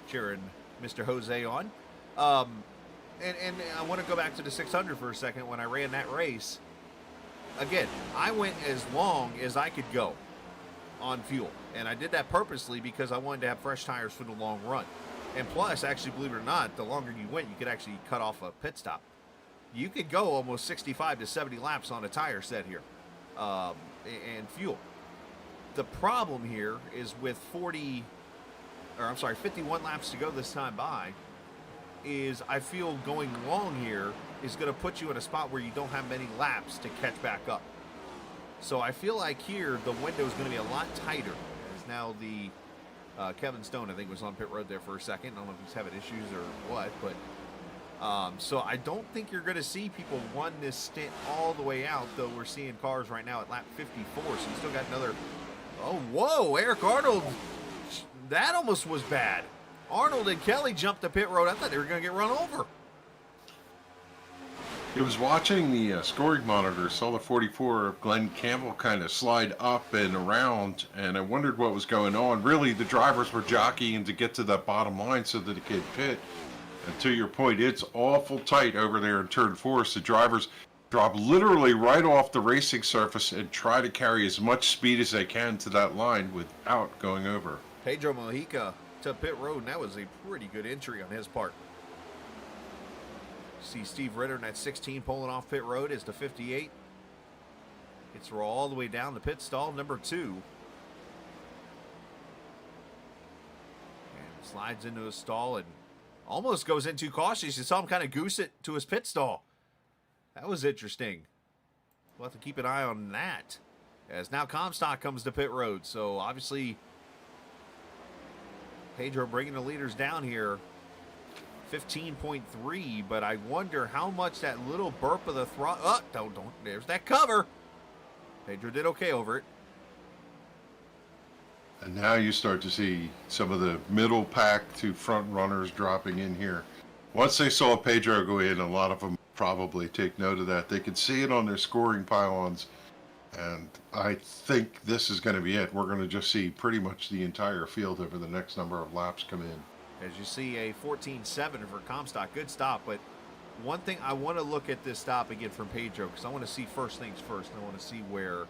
Cheering Mr. Jose on. And I want to go back to the 600 for a second. When I ran that race, again, I went as long as I could go on fuel. And I did that purposely because I wanted to have fresh tires for the long run. And plus, actually, believe it or not, the longer you went, you could actually cut off a pit stop. You could go almost 65 to 70 laps on a tire set here and fuel. The problem here is with 51 laps to go this time by, is I feel going long here is going to put you in a spot where you don't have many laps to catch back up. So I feel like here the window is going to be a lot tighter. As now the Kevin Stone, I think, was on pit road there for a second. I don't know if he's having issues or what, but so I don't think you're going to see people run this stint all the way out, though we're seeing cars right now at lap 54, so you still got another. Oh, whoa, Eric Arnold, that almost was bad. Arnold and Kelly jumped the pit road. I thought they were going to get run over. It was watching the scoring monitor, saw the 44 of Glenn Campbell kind of slide up and around, and I wondered what was going on. Really, the drivers were jockeying to get to that bottom line so that it could pit. And to your point, it's awful tight over there in turn 4. So drivers drop literally right off the racing surface and try to carry as much speed as they can to that line without going over. Pedro Mojica to pit road, and that was a pretty good entry on his part. See Steve Ritter in that 16 pulling off pit road is the 58. Gets her all the way down to pit stall number 2. And slides into a stall and almost goes in too cautious. You saw him kind of goose it to his pit stall. That was interesting. We'll have to keep an eye on that. As now Comstock comes to pit road. So obviously Pedro bringing the leaders down here. 15.3, but I wonder how much that little burp of the throttle. Oh, don't. There's that cover. Pedro did okay over it. And now you start to see some of the middle pack to front runners dropping in here. Once they saw Pedro go in, a lot of them probably take note of that. They could see it on their scoring pylons, and I think this is going to be it. We're going to just see pretty much the entire field over the next number of laps come in. As you see, a 14.7 for Comstock. Good stop, but one thing, I want to look at this stop again from Pedro because I want to see first things first. I want to see where,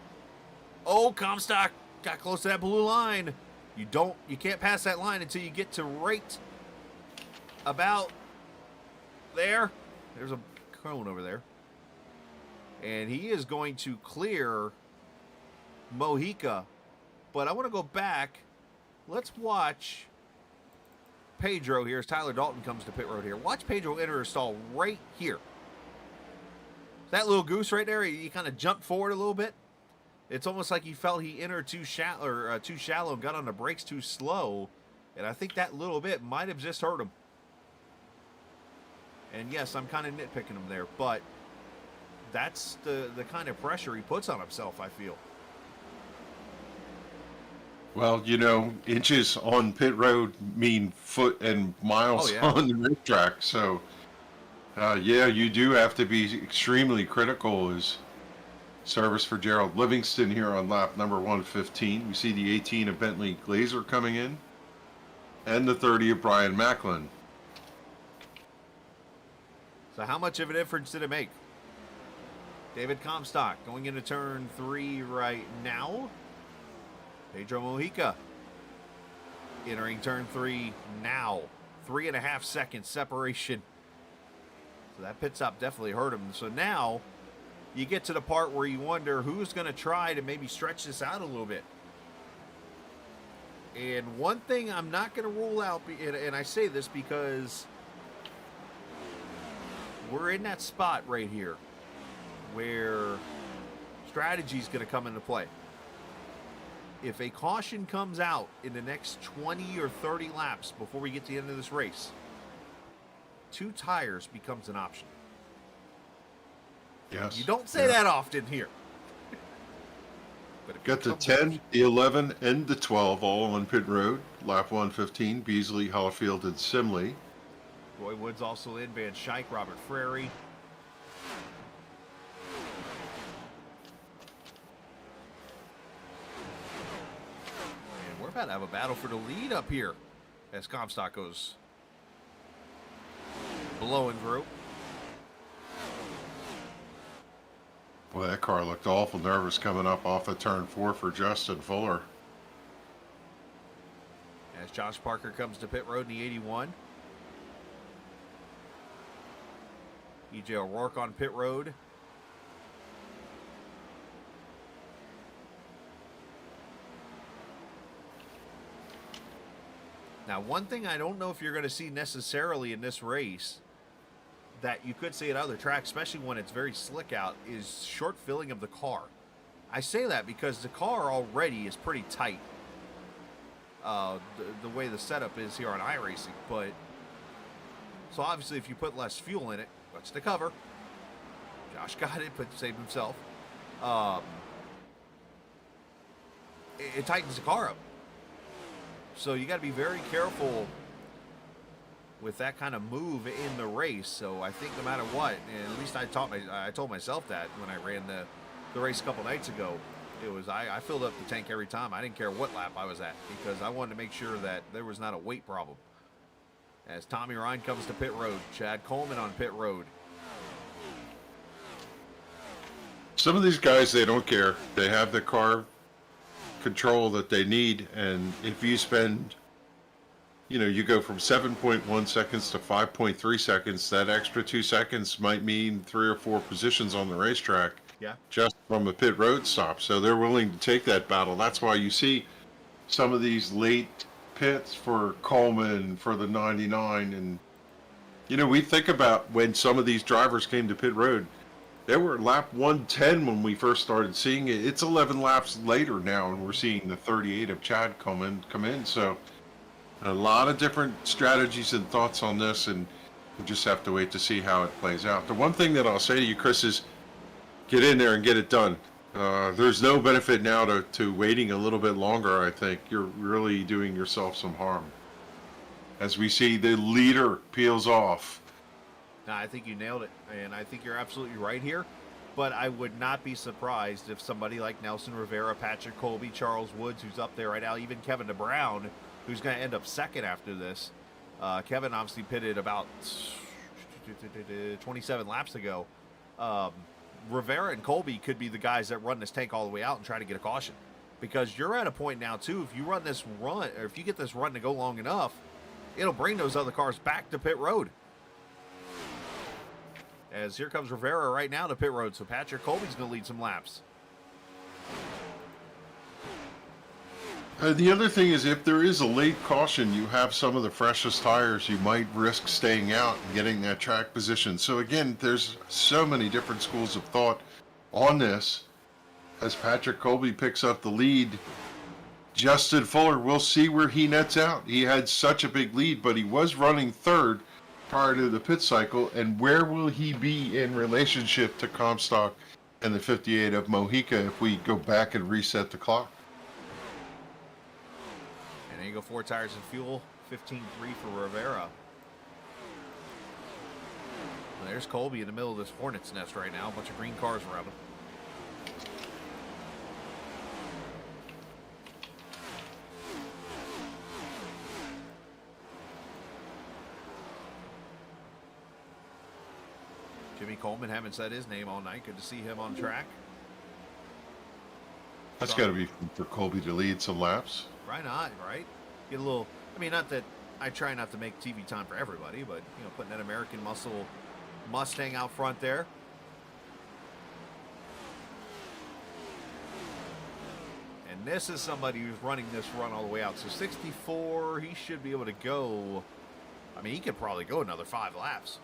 oh, Comstock got close to that blue line. You can't pass that line until you get to right about there. There's a cone over there. And he is going to clear Mojica. But I want to go back. Let's watch Pedro here as Tyler Dalton comes to pit road here. Watch Pedro enter a stall right here. That little goose right there, he kind of jumped forward a little bit. It's almost like he felt he entered too shallow, got on the brakes too slow. And I think that little bit might have just hurt him. And yes, I'm kind of nitpicking him there, but that's the kind of pressure he puts on himself, I feel. Well, inches on pit road mean foot and miles on the racetrack. So, yeah, you do have to be extremely critical as service for Gerald Livingston here on lap number 115. We see the 18 of Bentley Glazer coming in and the 30 of Brian Macklin. So how much of a difference did it make? David Comstock going into turn 3 right now. Pedro Mojica entering turn 3 now. 3.5 seconds separation. So that pit stop definitely hurt him. So now you get to the part where you wonder who's going to try to maybe stretch this out a little bit. And one thing I'm not going to rule out, and I say this because we're in that spot right here where strategy is going to come into play. If a caution comes out in the next 20 or 30 laps before we get to the end of this race, 2 tires becomes an option. Yes. You don't say that often here. But got the 10, the 11, and the 12 all on pit road. Lap 115, Beasley, Hollifield, and Simley. Roy Woods also in, Van Schaik, Robert Frary. And we're about to have a battle for the lead up here as Comstock goes blowing through. Boy, that car looked awful nervous coming up off of turn 4 for Justin Fuller. As Josh Parker comes to pit road in the 81. EJ O'Rourke on pit road. Now, one thing I don't know if you're going to see necessarily in this race that you could see at other tracks, especially when it's very slick out, is short filling of the car. I say that because the car already is pretty tight. The way the setup is here on iRacing, but so obviously if you put less fuel in it, that's the cover. Josh got it, but saved himself. It tightens the car up. So you got to be very careful with that kind of move in the race. So I think no matter what, and at least I told myself that when I ran the race a couple nights ago, it was I filled up the tank every time. I didn't care what lap I was at because I wanted to make sure that there was not a weight problem. As Tommy Ryan comes to pit road, Chad Coleman on pit road. Some of these guys, they don't care. They have the car control that they need, and if you spend, you go from 7.1 seconds to 5.3 seconds, that extra 2 seconds might mean 3 or 4 positions on the racetrack. Yeah. Just from a pit road stop. So they're willing to take that battle. That's why you see some of these late pits for Coleman, for the 99. And, we think about when some of these drivers came to pit road, they were at lap 110 when we first started seeing it. It's 11 laps later now, and we're seeing the 38 of Chad Coleman come in. So a lot of different strategies and thoughts on this, and we just have to wait to see how it plays out. The one thing that I'll say to you, Chris, is get in there and get it done. There's no benefit now to waiting a little bit longer. I think you're really doing yourself some harm. As we see the leader peels off. No, I think you nailed it, and I think you're absolutely right here. But I would not be surprised if somebody like Nelson Rivera, Patrick Colby, Charles Woods, who's up there right now, even Kevin DeBrown, who's going to end up second after this. Kevin obviously pitted about 27 laps ago. Rivera and Colby could be the guys that run this tank all the way out and try to get a caution, because you're at a point now too. If you run this run, or if you get this run to go long enough, it'll bring those other cars back to pit road. As here comes Rivera right now to pit road, so Patrick Colby's going to lead some laps. The other thing is, if there is a late caution, you have some of the freshest tires. You might risk staying out and getting that track position. So again, there's so many different schools of thought on this. As Patrick Colby picks up the lead, Justin Fuller, we'll see where he nets out. He had such a big lead, but he was running third prior to the pit cycle. And where will he be in relationship to Comstock and the 58 of Mojica if we go back and reset the clock? And there you go, 4 tires and fuel, 15.3 for Rivera. And there's Colby in the middle of this hornet's nest right now. A bunch of green cars around him. Jimmy Coleman, haven't said his name all night. Good to see him on track. That's got to be for Colby to lead some laps. Why not, right? Get a little, I mean, not that I try not to make TV time for everybody, but, you know, putting that American muscle Mustang out front there. And this is somebody who's running this run all the way out. So 64, he should be able to go. I mean, he could probably go another 5 laps.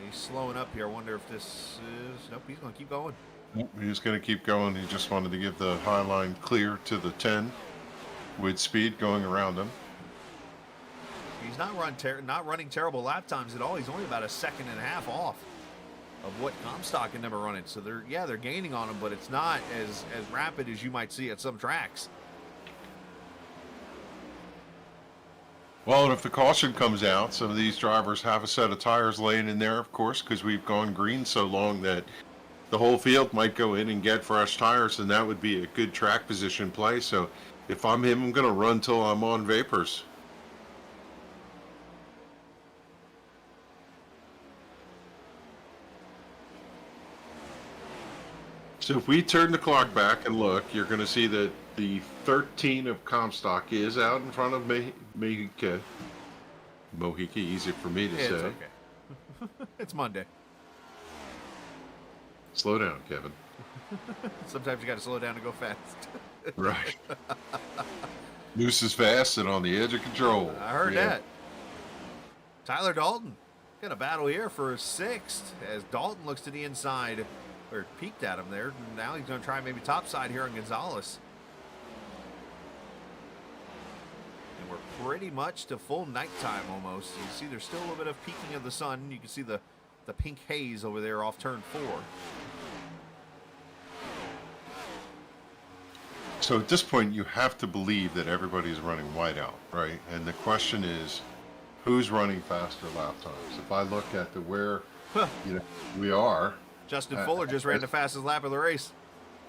He's slowing up here. I wonder if this is... Nope, he's going to keep going. He's going to keep going. He just wanted to give the high line clear to the 10 with speed going around him. He's not running terrible lap times at all. He's only about a second and a half off of what Comstock and them are running. So they're gaining on him, but it's not as rapid as you might see at some tracks. Well, and if the caution comes out, some of these drivers have a set of tires laying in there, of course, because we've gone green so long that the whole field might go in and get fresh tires, and that would be a good track position play. So if I'm him, I'm going to run till I'm on vapors. So if we turn the clock back and look, you're going to see that the 13 of Comstock is out in front of Mojica. Mojica, easy for me to say. It's okay. It's Monday. Slow down, Kevin. Sometimes you got to slow down and go fast. Right. Moose is fast and on the edge of control. I heard that. Tyler Dalton got a battle here for 6th as Dalton looks to the inside, or peeked at him there. Now he's going to try maybe topside here on Gonzalez. And we're pretty much to full nighttime almost. You see there's still a little bit of peeking of the sun. You can see the pink haze over there off turn 4. So at this point, you have to believe that everybody's running whiteout, right? And the question is, who's running faster lap times? If I look at where we are, Justin Fuller just ran the fastest lap of the race.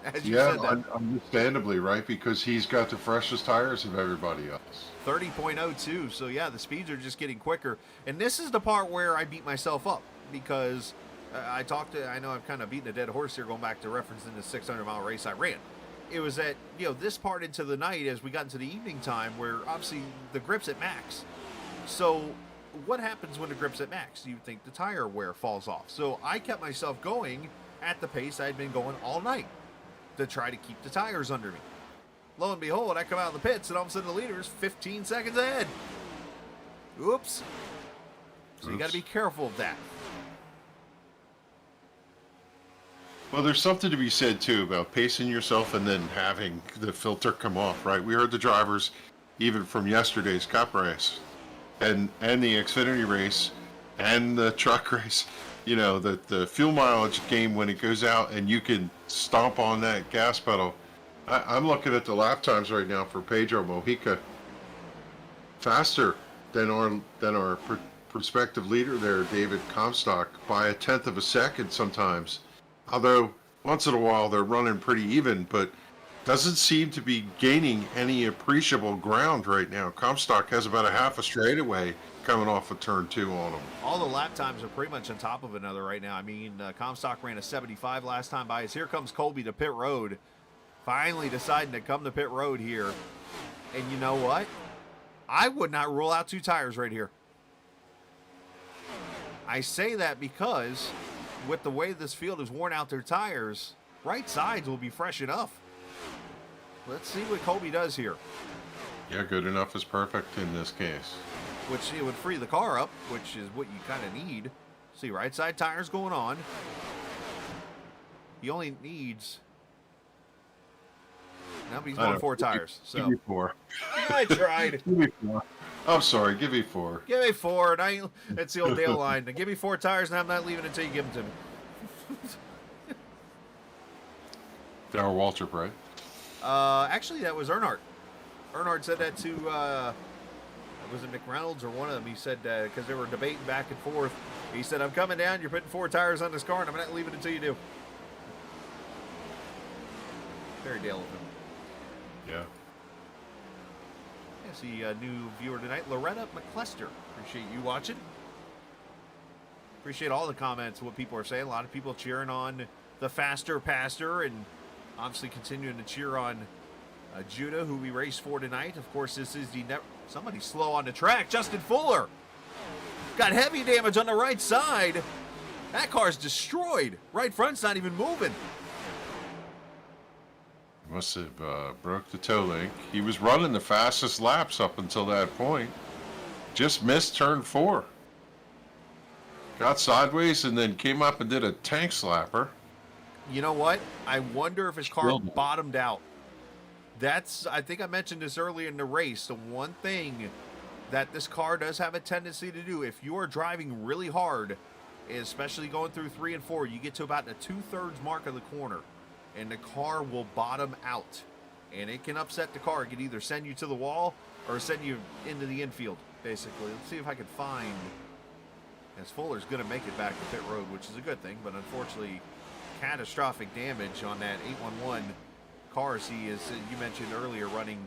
As you said that. Understandably, right? Because he's got the freshest tires of everybody else. 30.02. So yeah, the speeds are just getting quicker. And this is the part where I beat myself up because I know I've kind of beaten a dead horse here going back to referencing the 600-mile race I ran. It was at, this part into the night as we got into the evening time where obviously the grip's at max. So what happens when the grip's at max? You think the tire wear falls off. So I kept myself going at the pace I'd been going all night to try to keep the tires under me. Lo and behold, I come out of the pits and all of a sudden the leader's 15 seconds ahead. Oops. So you got to be careful of that. Well, there's something to be said, too, about pacing yourself and then having the filter come off, right? We heard the drivers, even from yesterday's Cup race and the Xfinity race and the truck race, the fuel mileage game when it goes out and you can stomp on that gas pedal. I'm looking at the lap times right now for Pedro Mojica. Faster than our prospective leader there, David Comstock, by 1/10 of a second sometimes. Although, once in a while, they're running pretty even, but doesn't seem to be gaining any appreciable ground right now. Comstock has about a half a straightaway coming off of turn 2 on them. All the lap times are pretty much on top of another right now. I mean, Comstock ran a 75 last time by us. Here comes Colby to pit road. Finally deciding to come to pit road here. And you know what? I would not rule out 2 tires right here. I say that because with the way this field has worn out their tires, right sides will be fresh enough. Let's see what Colby does here. Yeah, good enough is perfect in this case. Which it would free the car up, which is what you kind of need. See, right side tires going on. He only needs... Now he's going 4 tires. So Give me 4. I tried. Give me 4. I'm sorry, give me 4. Give me 4. And that's the old Dale line. Now, give me 4 tires, and I'm not leaving until you give them to me. Darrell Waltrip, right? Actually, that was Earnhardt. Earnhardt said that to, was it McReynolds or one of them? He said, because they were debating back and forth, he said, I'm coming down, you're putting 4 tires on this car, and I'm not leaving until you do. Very Dale of him. Yeah. I see a new viewer tonight, Loretta McClester. Appreciate you watching. Appreciate all the comments, what people are saying. A lot of people cheering on the faster pastor, and obviously continuing to cheer on Judah, who we raced for tonight. Of course, this is the somebody slow on the track. Justin Fuller got heavy damage on the right side. That car's destroyed. Right front's not even moving. Must have broke the toe link. He was running the fastest laps up until that point. Just missed turn 4. Got sideways and then came up and did a tank slapper. You know what? I wonder if his car bottomed out. I think I mentioned this earlier in the race. The one thing that this car does have a tendency to do, if you are driving really hard, especially going through 3 and 4, you get to about the 2/3 mark of the corner, and the car will bottom out. And it can upset the car. It can either send you to the wall or send you into the infield, basically. Let's see if I can find... As Fuller's going to make it back to pit road, which is a good thing, but unfortunately, catastrophic damage on that 811 cars he is, you mentioned earlier, running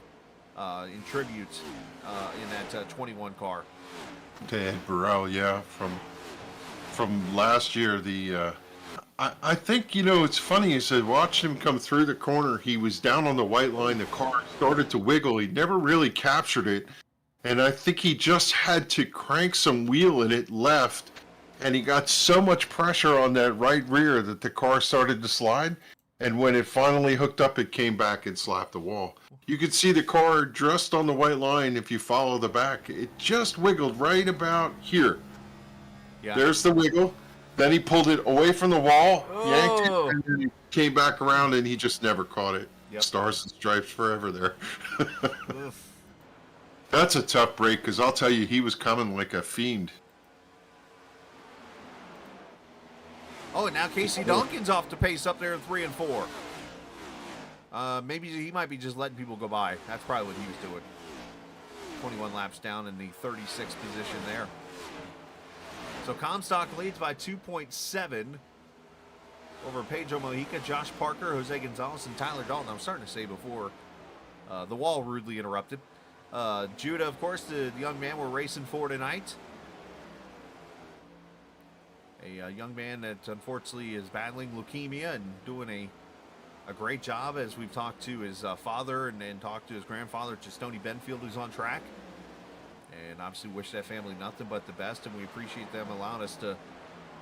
in tribute in that 21 car. Ted Burrell, yeah, from last year. I think, it's funny, as I watched him come through the corner, he was down on the white line, the car started to wiggle, he never really captured it, and I think he just had to crank some wheel and it left, and he got so much pressure on that right rear that the car started to slide, and when it finally hooked up, it came back and slapped the wall. You could see the car just on the white line if you follow the back. It just wiggled right about here. Yeah. There's the wiggle. Then he pulled it away from the wall, yanked it, and then he came back around, and he just never caught it. Yep. Stars and stripes forever there. That's a tough break, because I'll tell you, he was coming like a fiend. Oh, and now Casey Duncan's off to pace up there in 3 and 4. Maybe he might be just letting people go by. That's probably what he was doing. 21 laps down in the 36th position there. So Comstock leads by 2.7 over Pedro Mojica, Josh Parker, Jose Gonzalez, and Tyler Dalton. I'm starting to say before the wall rudely interrupted. Judah, of course, the young man we're racing for tonight. A young man that unfortunately is battling leukemia and doing a great job, as we've talked to his father and talked to his grandfather, Tony Benfield, who's on track. And obviously wish that family nothing but the best, and we appreciate them allowing us to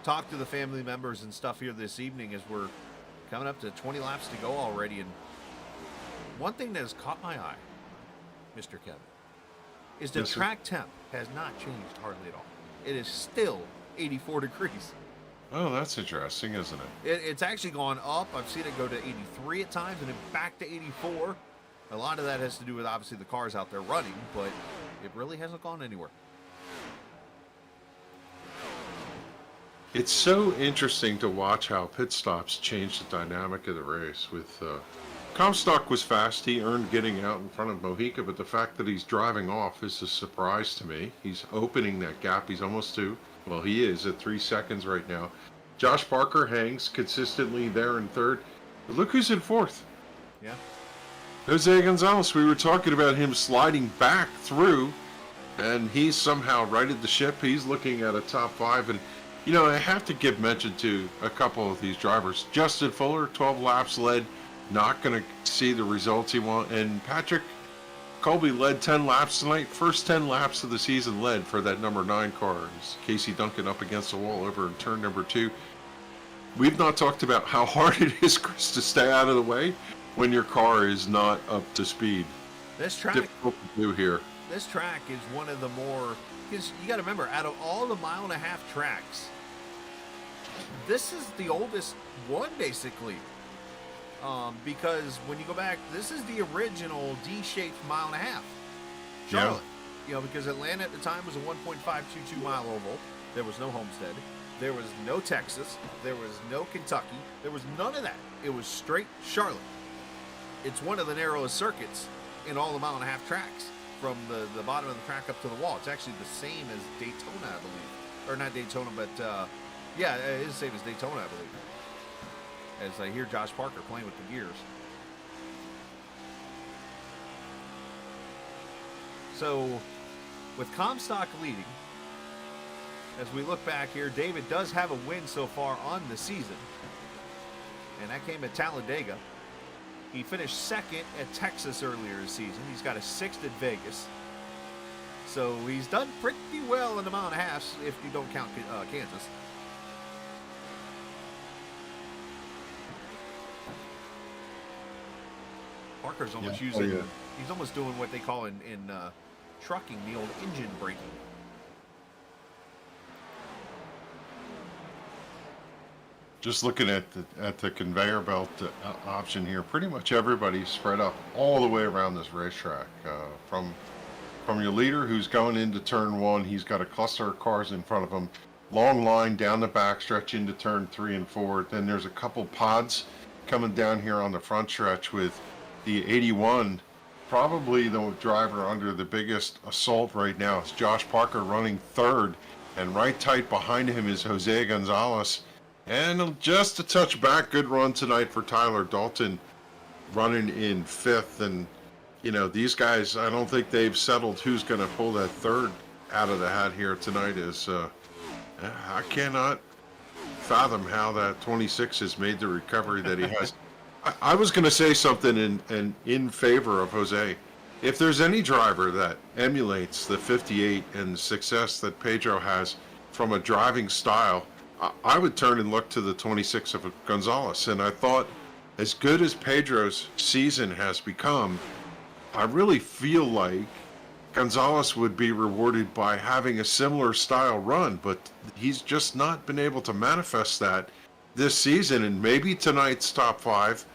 talk to the family members and stuff here this evening as we're coming up to 20 laps to go already. And one thing that has caught my eye, Mr. Kevin, is the track temp has not changed hardly at all. It is still 84 degrees. Oh, that's interesting, isn't it? It's actually gone up. I've seen it go to 83 at times and then back to 84. A lot of that has to do with obviously the cars out there running, but it really hasn't gone anywhere. It's so interesting to watch how pit stops change the dynamic of the race. With Comstock was fast. He earned getting out in front of Mojica, but the fact that he's driving off is a surprise to me. He's opening that gap. He's almost he is at 3 seconds right now. Josh Parker hangs consistently there in third. But look who's in fourth. Yeah. Jose Gonzalez, we were talking about him sliding back through, and he's somehow righted the ship. He's looking at a top 5, and I have to give mention to a couple of these drivers. Justin Fuller, 12 laps led, not going to see the results he wants. And Patrick Colby led 10 laps tonight. First 10 laps of the season led for that number 9 car. Casey Duncan up against the wall over in turn number 2. we've not talked about how hard it is, Chris, to stay out of the way when your car is not up to speed. This track, Difficult to do here. this track is one of the more, because you got to remember, out of all the 1.5 mile tracks, this is the oldest one basically. Because when you go back, this is the original D-shaped 1.5 mile. Charlotte, you know, because Atlanta at the time was a 1.522 mile oval. There was no Homestead. There was no Texas. There was no Kentucky. There was none of that. It was straight Charlotte. It's one of the narrowest circuits in all the 1.5 mile tracks, from the bottom of the track up to the wall. It's actually the same as Daytona, I believe. Or not Daytona, but yeah, it is the same as Daytona, I believe. As I hear Josh Parker playing with the gears. So, with Comstock leading, as we look back here, David does have a win so far on the season. And that came at Talladega. He finished second at Texas earlier this season. He's got a 6th at Vegas. So he's done pretty well in the 1.5 miles if you don't count Kansas. Parker's almost using, he's almost doing what they call in trucking, the old engine braking. Just looking at the conveyor belt option here, pretty much everybody's spread up all the way around this racetrack. From your leader who's going into turn 1, he's got a cluster of cars in front of him. Long line down the back stretch into turn 3 and 4. Then there's a couple pods coming down here on the front stretch with the 81. Probably the driver under the biggest assault right now is Josh Parker running 3rd, and right tight behind him is Jose Gonzalez. And just a touch back, good run tonight for Tyler Dalton, running in 5th. And, you know, these guys, I don't think they've settled who's going to pull that 3rd out of the hat here tonight. I cannot fathom how that 26 has made the recovery that he has. I was going to say something in favor of Jose. If there's any driver that emulates the 58 and the success that Pedro has from a driving style, I would turn and look to the 26 of Gonzalez. And I thought, as good as Pedro's season has become, I really feel like Gonzalez would be rewarded by having a similar style run, but he's just not been able to manifest that this season. And maybe tonight's top 5,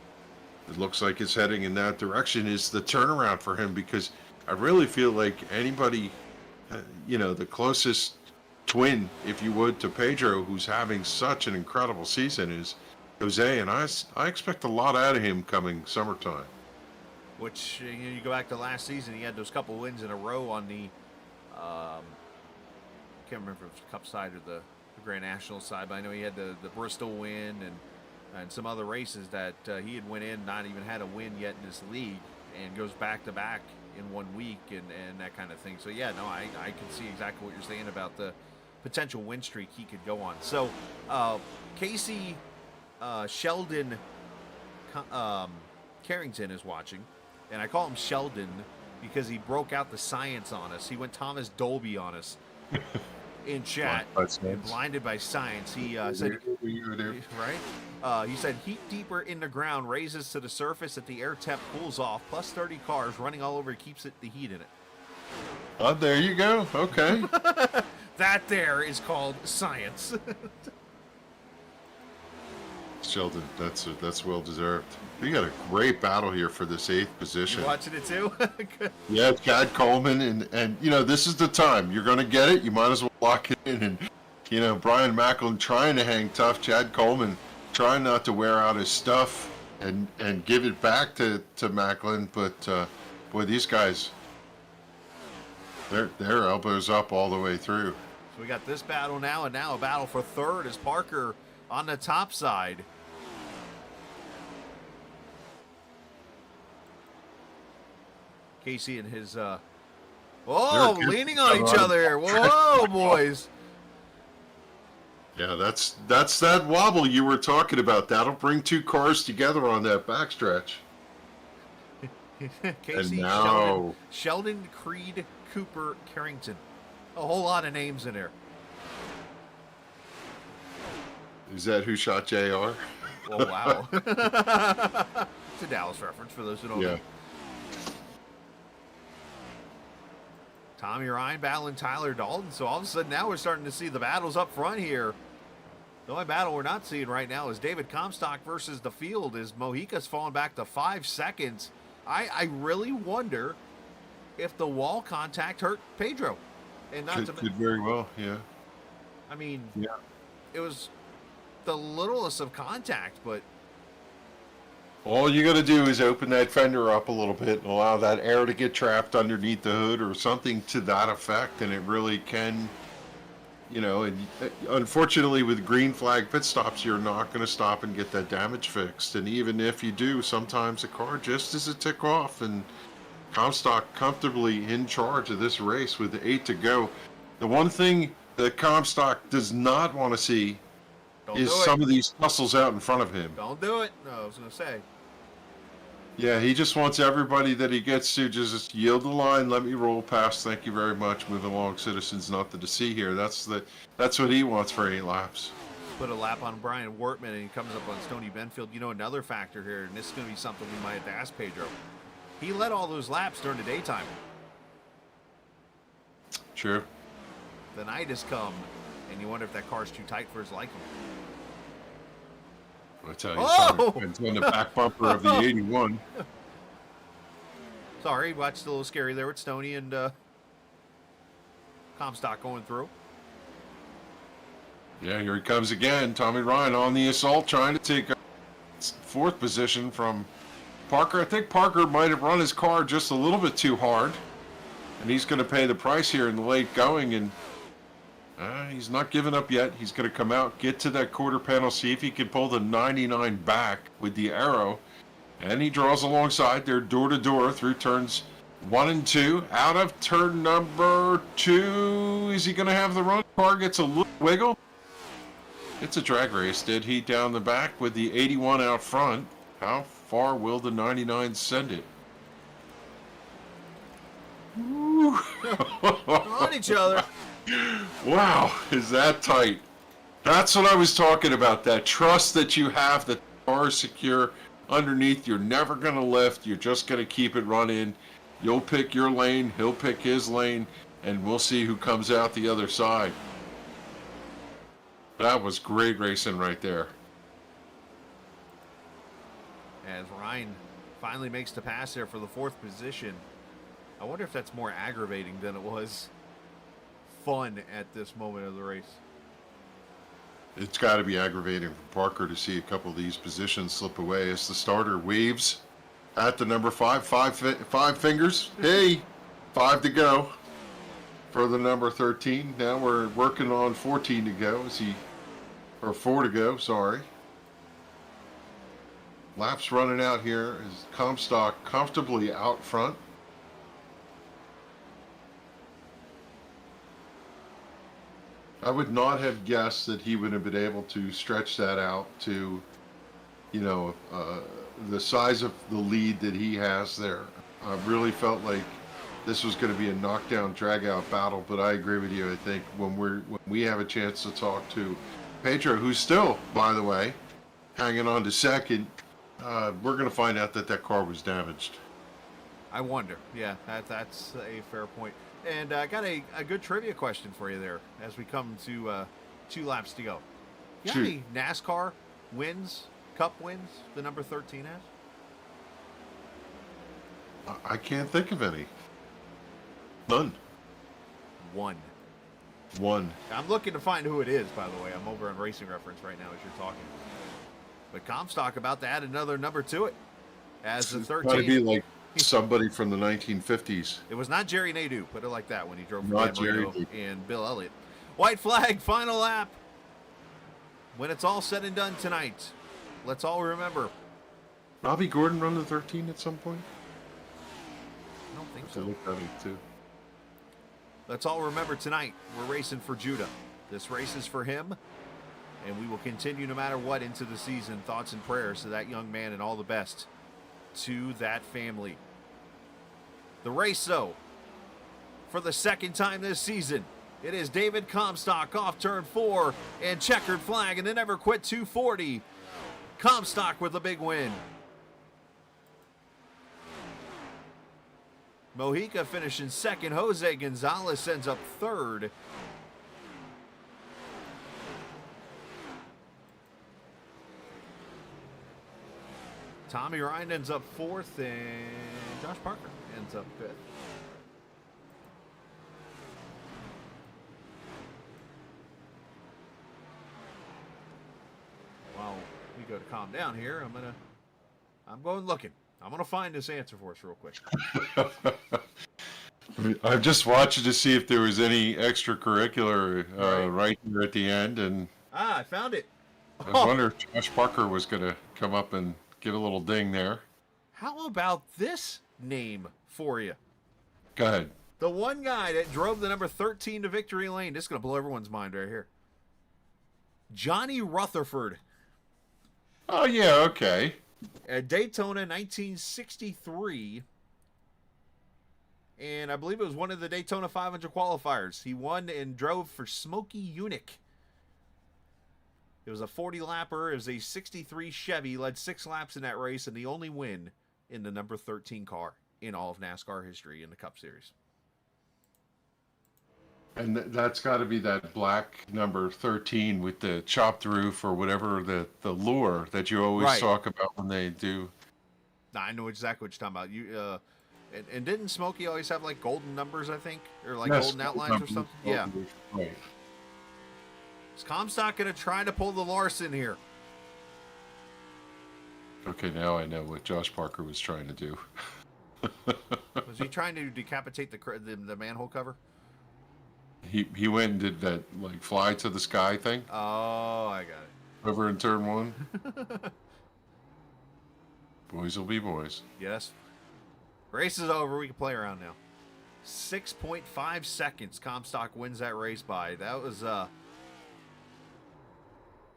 it looks like it's heading in that direction, is the turnaround for him, because I really feel like anybody, you know, the closest twin, if you would, to Pedro, who's having such an incredible season, is Jose, and I expect a lot out of him coming summertime. Which, you go back to last season, he had those couple wins in a row on the, can't remember if it was the Cup side or the Grand National side, but I know he had the Bristol win and some other races that he had went in, not even had a win yet in this league, and goes back to back in 1 week and that kind of thing. So yeah, no, I can see exactly what you're saying about the potential win streak he could go on. So Casey Sheldon Carrington is watching, and I call him Sheldon because he broke out the science on us. He went Thomas Dolby on us in chat. Blinded by science. He said, right? He said heat deeper in the ground raises to the surface that the air temp cools off. Plus 30 cars running all over keeps the heat in it. Oh, there you go. Okay. That there is called science. Sheldon, that's well deserved. We got a great battle here for this 8th position. You watching it too? Yeah, Chad Coleman, and you know, this is the time. You're going to get it. You might as well lock it in. And, you know, Brian Macklin trying to hang tough. Chad Coleman trying not to wear out his stuff and give it back to Macklin. But, boy, these guys, their elbows up all the way through. So we got this battle now, and now a battle for 3rd as Parker on the top side. Casey and his leaning on each other here. Whoa, boys. Yeah, that's that wobble you were talking about. That'll bring 2 cars together on that backstretch. Casey, and now Sheldon, Creed, Cooper, Carrington. A whole lot of names in there. Is that who shot JR? Oh, wow. It's a Dallas reference for those who don't know. Tommy Ryan battling Tyler Dalton. So all of a sudden now we're starting to see the battles up front here. The only battle we're not seeing right now is David Comstock versus the field as Mojica's falling back to 5 seconds. I really wonder if the wall contact hurt Pedro. And not Could very well, yeah. I mean, Yeah. it was the littlest of contact, but All you got to do is open that fender up a little bit and allow that air to get trapped underneath the hood or something to that effect, and it really can, you know, and unfortunately with green flag pit stops, you're not going to stop and get that damage fixed. And even if you do, sometimes the car just is a tick off, and Comstock comfortably in charge of this race with 8 to go. The one thing that Comstock does not want to see is some of these hustles out in front of him. don't do it. No, I was going to say. Yeah, he just wants everybody that he gets to just yield the line, let me roll past, thank you very much, move along, citizens, nothing to see here. That's what he wants for 8 laps. Put a lap on Brian Wortman, and he comes up on Stoney Benfield. You know, another factor here, and this is going to be something we might have to ask Pedro. He led all those laps during the daytime. True. The night has come, and you wonder if that car's too tight for his liking. I tell you, Oh! it's on the back bumper of the 81. Sorry, watched a little scary there with Stoney and Comstock going through. Yeah, here he comes again. Tommy Ryan on the assault, trying to take a 4th position from Parker. I think Parker might have run his car just a little bit too hard, and he's going to pay the price here in the late going, and he's not giving up yet. He's going to come out, get to that quarter panel, see if he can pull the 99 back with the arrow, and he draws alongside. They're door to door through turns 1 and 2. Out of turn number 2, is he going to have the run? Car gets a little wiggle. It's a drag race. Did he down the back with the 81 out front? How far will the 99 send it? On each other. Wow, is that tight? That's what I was talking about. That trust that you have that the car is secure underneath. You're never going to lift. You're just going to keep it running. You'll pick your lane. He'll pick his lane. And we'll see who comes out the other side. That was great racing right there. As Ryan finally makes the pass there for the 4th position. I wonder if that's more aggravating than it was fun at this moment of the race. It's got to be aggravating for Parker to see a couple of these positions slip away as the starter waves at the number 5. Five fingers. Hey, 5 to go for the number 13. Now we're working on 14 to go. Or 4 to go, sorry. Laps running out here is Comstock comfortably out front. I would not have guessed that he would have been able to stretch that out to, you know, the size of the lead that he has there. I really felt like this was going to be a knockdown, drag-out battle, but I agree with you. I think when we have a chance to talk to Pedro, who's still, by the way, hanging on to 2nd, we're going to find out that car was damaged. I wonder. Yeah, that's a fair point. And I got a good trivia question for you there as we come to 2 laps to go. You got any NASCAR wins, Cup wins, the number 13 has? I can't think of any. None. One. I'm looking to find who it is, by the way. I'm over on Racing Reference right now as you're talking. But Comstock about to add another number to it as the 13. Got to be like somebody from the 1950s. It was not Jerry Nadeau, put it like that, when he drove for Not Dan Marino Jerry. and Bill Elliott. White flag, final lap. When it's all said and done tonight, let's all remember. Robbie Gordon run the 13 at some point? I don't think I so. looked at it too. Let's all remember tonight, we're racing for Judah. This race is for him, and we will continue no matter what into the season. Thoughts and prayers to that young man and all the best to that family. The race, though, for the 2nd time this season, It is David Comstock off turn 4 and checkered flag and the Never Quit 240. Comstock with a big win. Mojica finishing second. Jose Gonzalez ends up third. Tommy Ryan ends up fourth, and Josh Parker ends up fifth. While we go to calm down here, I'm going looking. I'm gonna find this answer for us real quick. I'm just watching to see if there was any extracurricular right here at the end, and I found it. I wonder if Josh Parker was going to come up and get a little ding there. How about this name for you? Go ahead. The one guy that drove the number 13 to victory lane. This is going to blow everyone's mind right here. Johnny Rutherford. Oh, yeah, okay. At Daytona 1963. And I believe it was one of the Daytona 500 qualifiers. He won and drove for Smokey Unick. It was a 40-lapper. It was a 63 Chevy. Led 6 laps in that race and the only win in the number 13 car in all of NASCAR history in the Cup Series. And that's got to be that black number 13 with the chopped roof or whatever, the lure that you always talk about when they do. I know exactly what you're talking about. And didn't Smokey always have like golden numbers, I think? Or like golden outlines or something? Yeah. Right. Is Comstock going to try to pull the Larson here? Okay, now I know what Josh Parker was trying to do. Was he trying to decapitate the manhole cover? He went and did that like fly to the sky thing. Oh, I got it. Over in turn 1. Boys will be boys. Yes. Race is over. We can play around now. 6.5 seconds. Comstock wins that race by. That was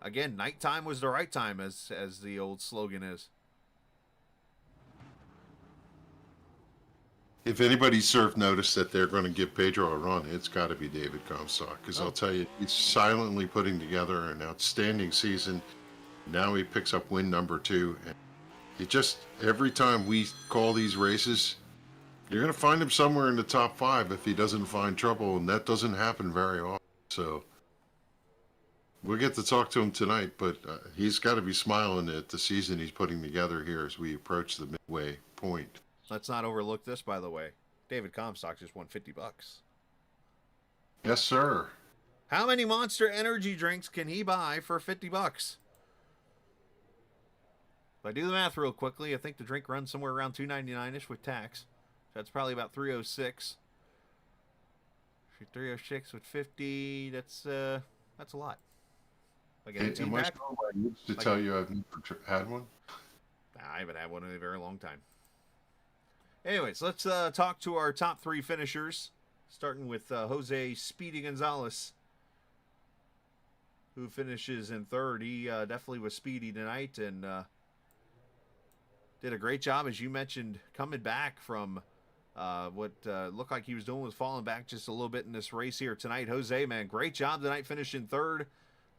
again, nighttime was the right time, as the old slogan is. If anybody served notice that they're going to give Pedro a run, it's got to be David Comstock. Because I'll tell you, he's silently putting together an outstanding season. Now he picks up win number 2. And it just, every time we call these races, you're going to find him somewhere in the top 5 if he doesn't find trouble. And that doesn't happen very often. So we'll get to talk to him tonight. But he's got to be smiling at the season he's putting together here as we approach the midway point. Let's not overlook this, by the way. David Comstock just won $50. Yes, sir. How many Monster Energy drinks can he buy for $50? If I do the math real quickly, I think the drink runs somewhere around $2.99-ish with tax. So that's probably about $3.06. 306 with 50. That's a lot. Like an 18 pack. I used to tell you I've never had one. I haven't had one in a very long time. Anyways, let's talk to our top 3 finishers, starting with Jose Speedy Gonzalez, who finishes in third. He definitely was speedy tonight and did a great job, as you mentioned, coming back from what looked like he was doing was falling back just a little bit in this race here tonight. Jose, man, great job tonight, finishing third.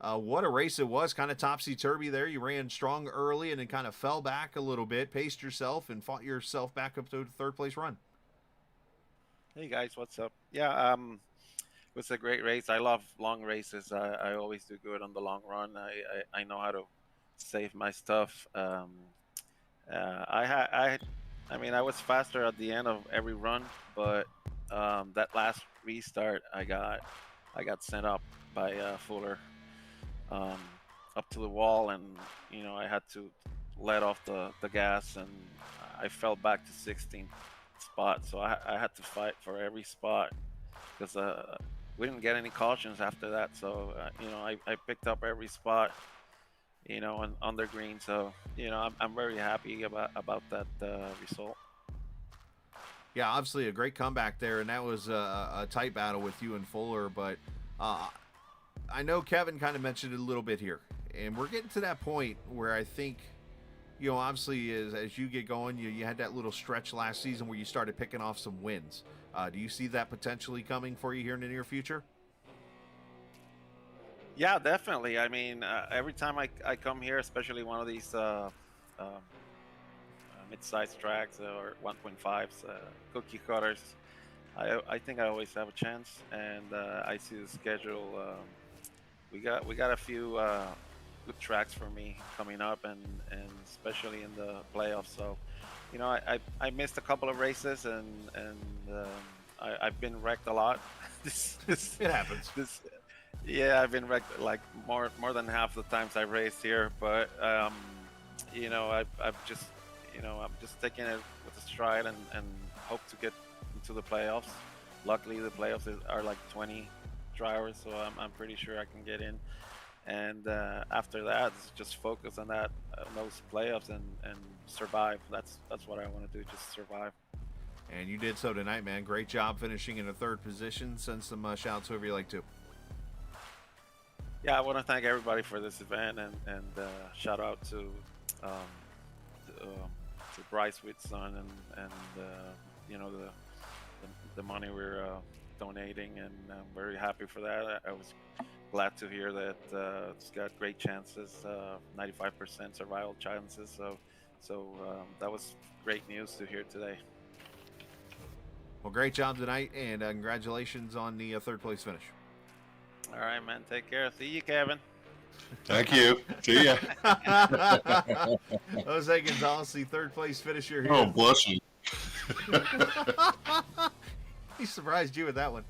What a race it was, kind of topsy-turvy there. You ran strong early and then kind of fell back a little bit, paced yourself, and fought yourself back up to the third-place run. Hey, guys, what's up? Yeah, it was a great race. I love long races. I always do good on the long run. I know how to save my stuff. I was faster at the end of every run, but that last restart, I got sent up by Fuller. Up to the wall, and I had to let off the gas, and I fell back to 16th spot. So I had to fight for every spot because we didn't get any cautions after that. So I picked up every spot, on under green. So I'm very happy about that result. Yeah, obviously a great comeback there, and that was a tight battle with you and Fuller, but I know Kevin kind of mentioned it a little bit here, and we're getting to that point where I think, obviously as you get going, you had that little stretch last season where you started picking off some wins. Do you see that potentially coming for you here in the near future? Yeah, definitely. I mean, every time I come here, especially one of these mid-sized tracks or 1.5s, cookie cutters, I think I always have a chance. And I see the schedule. We got a few good tracks for me coming up, and especially in the playoffs. So, I missed a couple of races, and I've been wrecked a lot. It happens. Yeah, I've been wrecked like more than half the times I raced here, but I've just I'm just taking it with a stride and hope to get into the playoffs. Luckily, the playoffs are like 20 drivers, so I'm pretty sure I can get in. And after that, it's just focus on those playoffs and survive. That's what I want to do, just survive. And you did so tonight, man. Great job finishing in a third position. Send some shouts whoever you like to. Yeah, I want to thank everybody for this event, and shout out to Bryce Whitson and the money we're donating, and I'm very happy for that. I was glad to hear that it's got great chances, 95% survival chances. So that was great news to hear today. Well, great job tonight, and congratulations on the third place finish. All right, man. Take care. See you, Kevin. Thank you. See ya. Jose Gonzalez, the third place finisher here. Oh, bless you. He surprised you with that one.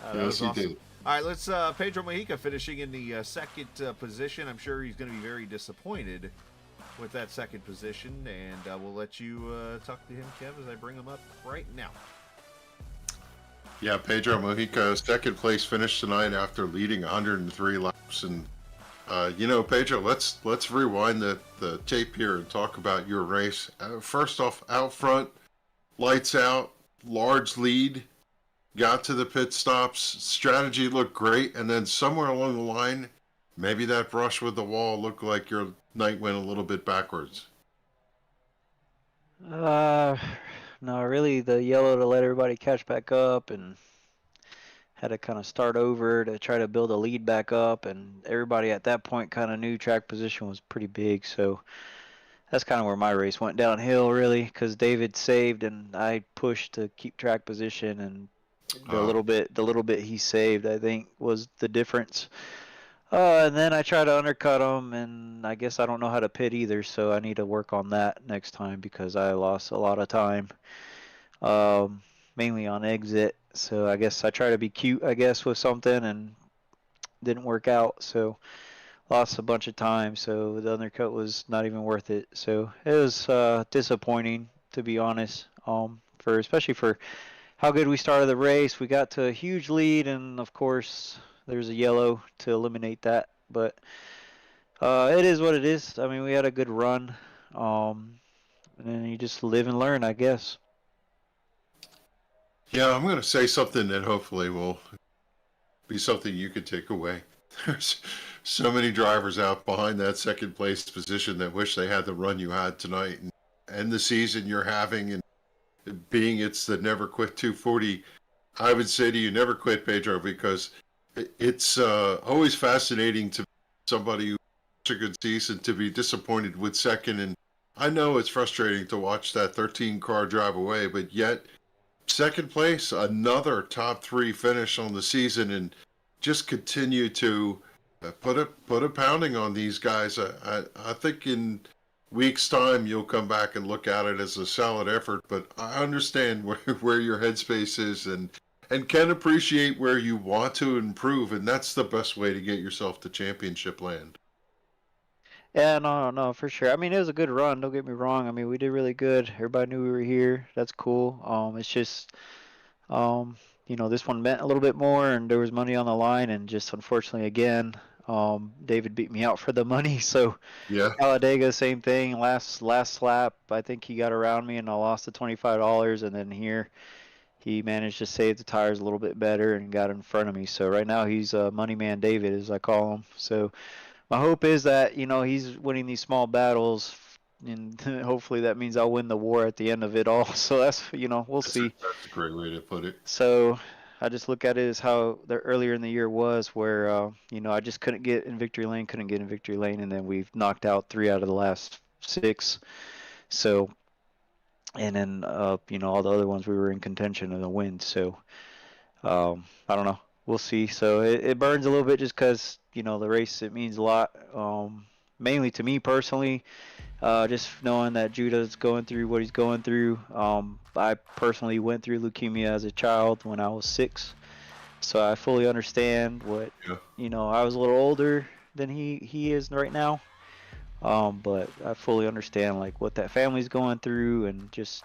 That Yes, was he awesome. did. All right, let's Pedro Mojica finishing in the second position. I'm sure he's going to be very disappointed with that second position, and we'll let you talk to him, Kev, as I bring him up right now. Yeah, Pedro Mojica, second place finish tonight after leading 103 laps. And Pedro, let's rewind the tape here and talk about your race. First off, out front, lights out, large lead, got to the pit stops, strategy looked great, and then somewhere along the line, maybe that brush with the wall looked like your night went a little bit backwards. No, really the yellow to let everybody catch back up, and had to kind of start over to try to build a lead back up, and everybody at that point kind of knew track position was pretty big, so that's kind of where my race went downhill, really, because David saved and I pushed to keep track position, and the little bit he saved, I think, was the difference. And then I try to undercut him, and I guess I don't know how to pit either, so I need to work on that next time because I lost a lot of time, mainly on exit. So I guess I try to be cute, I guess, with something, and didn't work out. So lost a bunch of time. So the undercut was not even worth it. So it was disappointing, to be honest. Especially for how good we started the race. We got to a huge lead, and of course there's a yellow to eliminate that. But it is what it is. I mean, we had a good run, and then you just live and learn, I guess. Yeah, I'm going to say something that hopefully will be something you could take away. There's so many drivers out behind that second place position that wish they had the run you had tonight and the season you're having, and being it's the Never Quit 240. I would say to you, never quit, Pedro, because it's always fascinating to somebody who has a good season to be disappointed with second. And I know it's frustrating to watch that 13 car drive away, but yet second place, another top three finish on the season, and just continue to put a pounding on these guys. I think in weeks' time you'll come back and look at it as a solid effort, but I understand where your headspace is and can appreciate where you want to improve, and that's the best way to get yourself to championship land. Yeah, no, for sure. I mean, it was a good run. Don't get me wrong. I mean, we did really good. Everybody knew we were here. That's cool. It's just, this one meant a little bit more, and there was money on the line, and just unfortunately, again, David beat me out for the money. So yeah, Talladega, same thing. Last lap, I think he got around me, and I lost the $25. And then here, he managed to save the tires a little bit better and got in front of me. So right now, he's Money Man David, as I call him. So my hope is that, he's winning these small battles, and hopefully that means I'll win the war at the end of it all. So that's, we'll see. That's a great way to put it. So I just look at it as how the earlier in the year was, where I just couldn't get in victory lane, and then we've knocked out 3 out of the last 6. So, and then all the other ones we were in contention of the win. So, I don't know. We'll see. So it burns a little bit just because the race, it means a lot. Mainly to me personally. Just knowing that Judah's going through what he's going through. I personally went through leukemia as a child when I was 6, so I fully understand what. Yeah. I was a little older than he is right now, but I fully understand like what that family's going through and just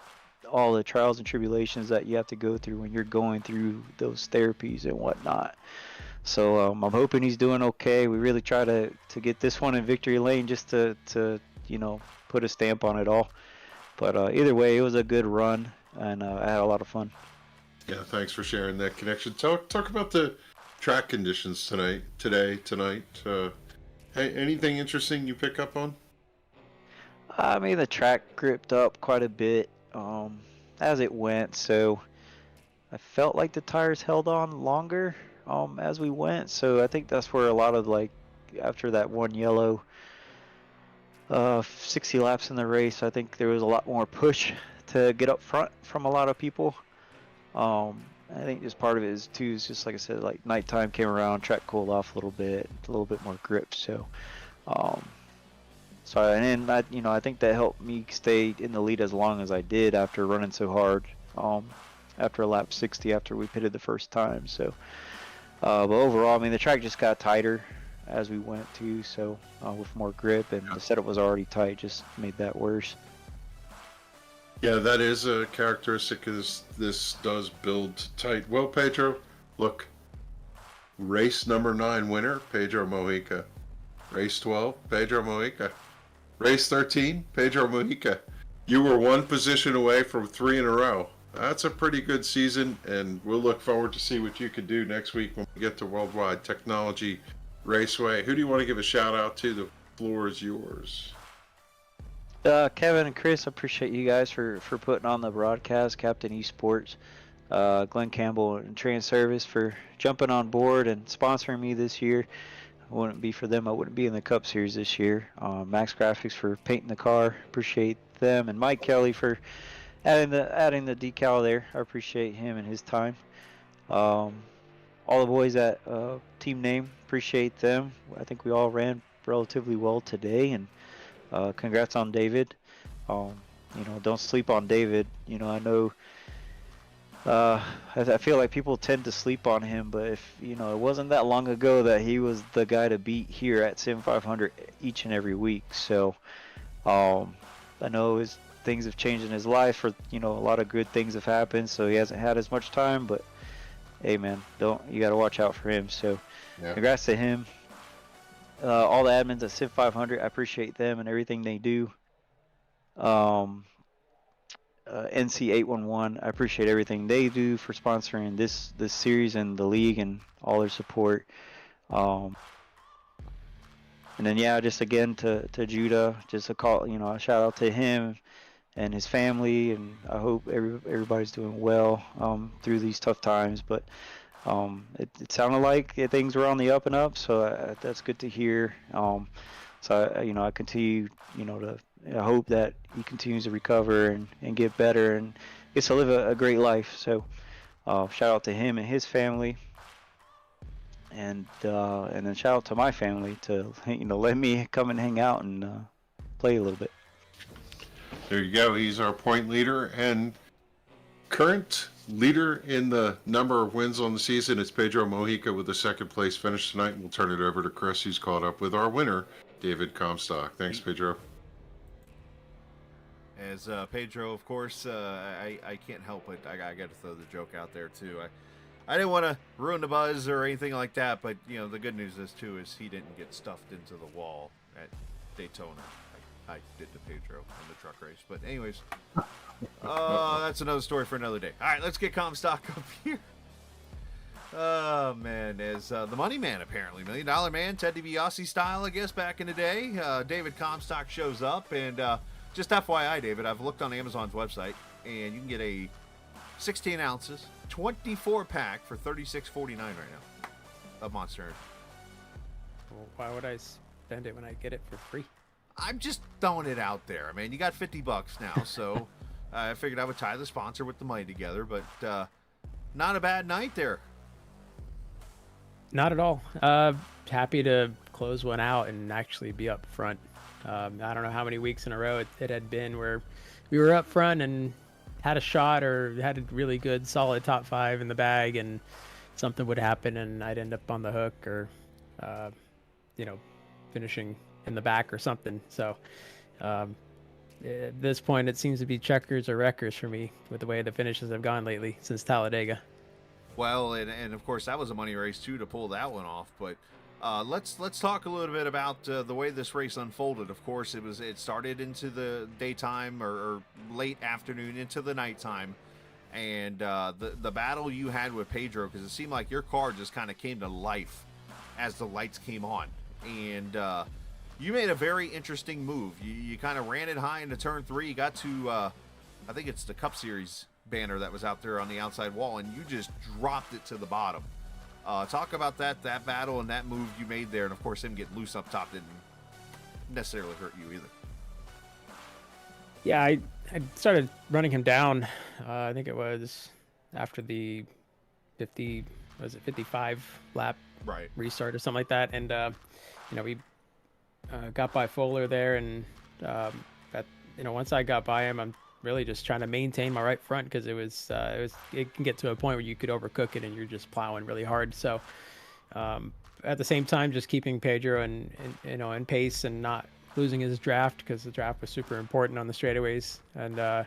all the trials and tribulations that you have to go through when you're going through those therapies and whatnot. So I'm hoping he's doing okay. We really try to get this one in victory lane just to put a stamp on it all. But either way, it was a good run, and I had a lot of fun. Yeah, thanks for sharing that connection. Talk about the track conditions tonight. Hey, anything interesting you pick up on? I mean, the track gripped up quite a bit as it went, so I felt like the tires held on longer as we went. So I think that's where a lot of after that one yellow 60 laps in the race, I think there was a lot more push to get up front from a lot of people. I think just part of it is too, is just like I said, like nighttime came around, track cooled off a little bit more grip. So, and then I think that helped me stay in the lead as long as I did after running so hard. After lap 60, after we pitted the first time. So, but overall, I mean, the track just got tighter as we went too, so with more grip, and the setup was already tight, just made that worse. Yeah, that is a characteristic as this does build tight. Well, Pedro, look, race number 9 winner, Pedro Mojica. Race 12, Pedro Mojica. Race 13, Pedro Mojica. You were 1 position away from 3 in a row. That's a pretty good season, and we'll look forward to see what you can do next week when we get to Worldwide Technology Raceway. Who do you want to give a shout out to? The floor is yours. Kevin and Chris, I appreciate you guys for putting on the broadcast. Captain Esports, Glenn Campbell and Trans Service for jumping on board and sponsoring me this year. It wouldn't be for them, I wouldn't be in the Cup Series this year. Max Graphics for painting the car, appreciate them, and Mike Kelly for adding the decal there. I appreciate him and his time. All the boys at Team Name, appreciate them. I think we all ran relatively well today, and congrats on David. Don't sleep on David. I know I feel like people tend to sleep on him, but if it wasn't that long ago that he was the guy to beat here at Sim500 each and every week. So I know things have changed in his life. For a lot of good things have happened, so he hasn't had as much time. But hey, man, you got to watch out for him. So yeah. Congrats to him. All the admins at Sim500, I appreciate them and everything they do. NC811, I appreciate everything they do for sponsoring this series and the league and all their support. And then just again to Judah, just a call, a shout out to him and his family, and I hope everybody's doing well through these tough times. But it sounded like things were on the up and up, so that's good to hear. So I continue, I hope that he continues to recover and get better and gets to live a great life. So shout out to him and his family, and then shout out to my family to let me come and hang out and play a little bit. There you go. He's our point leader and current leader in the number of wins on the season. It's Pedro Mojica with a 2nd place finish tonight. And we'll turn it over to Chris, who's caught up with our winner, David Comstock. Thanks, Pedro. As Pedro, of course, I can't help it. I got to throw the joke out there, too. I didn't want to ruin the buzz or anything like that, but, the good news is, too, is he didn't get stuffed into the wall at Daytona. I did to Pedro in the truck race. But anyways, that's another story for another day. All right, let's get Comstock up here. Oh, man, as the money man, apparently. $1 Million Man, Ted DiBiase style, I guess, back in the day. David Comstock shows up, and just FYI, David, I've looked on Amazon's website, and you can get a 16 ounces, 24 pack for $36.49 right now of Monster Energy. Well, why would I spend it when I get it for free? I'm just throwing it out there, man. You got $50 now, so I figured I would tie the sponsor with the money together, but not a bad night there. Not at all. Happy to close one out and actually be up front. I don't know how many weeks in a row it had been where we were up front and had a shot or had a really good solid top 5 in the bag, and something would happen and I'd end up on the hook or finishing in the back or something. So at this point it seems to be checkers or wreckers for me with the way the finishes have gone lately since Talladega. Well, and of course that was a money race too to pull that one off, but let's talk a little bit about the way this race unfolded. Of course, it started into the daytime or late afternoon into the nighttime, and the battle you had with Pedro, because it seemed like your car just kind of came to life as the lights came on, and you made a very interesting move. You kind of ran it high into turn 3. You got to I think it's the Cup Series banner that was out there on the outside wall, and you just dropped it to the bottom. Talk about that battle and that move you made there, and of course him getting loose up top didn't necessarily hurt you either. Yeah, I started running him down. I think it was after the 55 lap restart or something like that, and we got by Fuller there, and once I got by him, I'm really just trying to maintain my right front, because it can get to a point where you could overcook it and you're just plowing really hard. So at the same time, just keeping Pedro in pace and not losing his draft, because the draft was super important on the straightaways. And I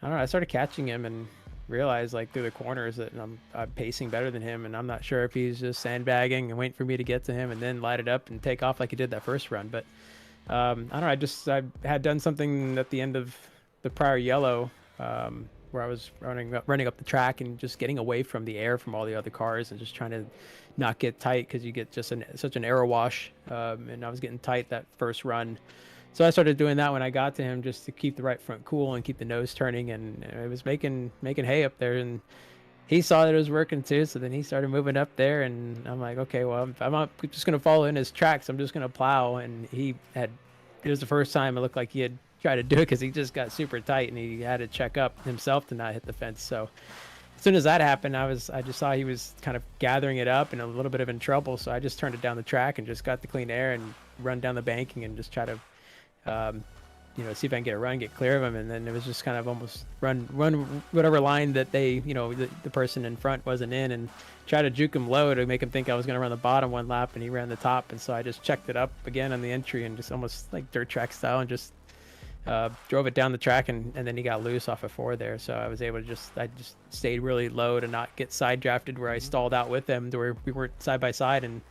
don't know, I started catching him and realized through the corners that I'm pacing better than him, and I'm not sure if he's just sandbagging and waiting for me to get to him and then light it up and take off like he did that first run. But I don't know, I had done something at the end of the prior yellow where I was running up the track and just getting away from the air from all the other cars and just trying to not get tight, because you get just such an air wash, and I was getting tight that first run. So I started doing that when I got to him, just to keep the right front cool and keep the nose turning, and it was making hay up there, and he saw that it was working too. So then he started moving up there, and I'm like, okay, well, I'm not just going to follow in his tracks. I'm just going to plow. And it was the first time it looked like he had tried to do it, because he just got super tight and he had to check up himself to not hit the fence. So as soon as that happened, I just saw he was kind of gathering it up and a little bit of in trouble. So I just turned it down the track and just got the clean air and run down the banking and just try to see if I can get a run, get clear of him. And then it was just kind of almost run whatever line that they, the person in front wasn't in, and try to juke him low to make him think I was going to run the bottom one lap, and he ran the top. And so I just checked it up again on the entry and just almost like dirt track style, and just drove it down the track, and then he got loose off of 4 there. So I was able to I just stayed really low to not get side drafted, where I stalled out with him to where we weren't side by side. And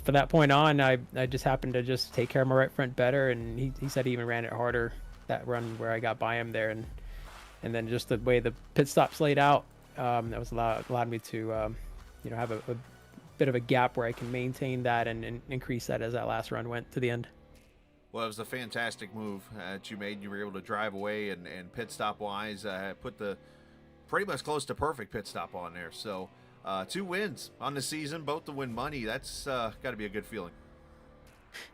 from that point on, I just happened to just take care of my right front better, and he said he even ran it harder that run where I got by him there. And then just the way the pit stops laid out, that was allowed me to have a bit of a gap where I can maintain that and increase that as that last run went to the end. Well, it was a fantastic move that you made. You were able to drive away and pit stop wise, put the pretty much close to perfect pit stop on there. So 2 wins on the season, both to win money. That's got to be a good feeling.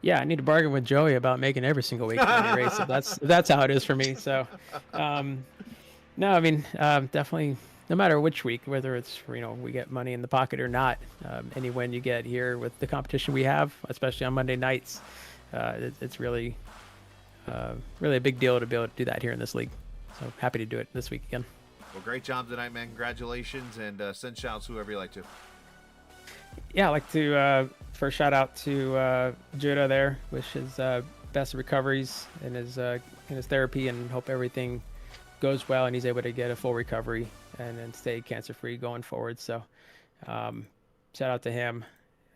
Yeah, I need to bargain with Joey about making every single week money race. If that's how it is for me. So no, I mean, definitely, no matter which week, whether it's we get money in the pocket or not, any win you get here with the competition we have, especially on Monday nights, it's really a big deal to be able to do that here in this league. So happy to do it this week again. Well, great job tonight, man. Congratulations, and send shouts whoever you like to. Yeah, I'd like to first shout out to Judah there. Wish his best recoveries in his therapy, and hope everything goes well and he's able to get a full recovery and stay cancer free going forward. So shout out to him.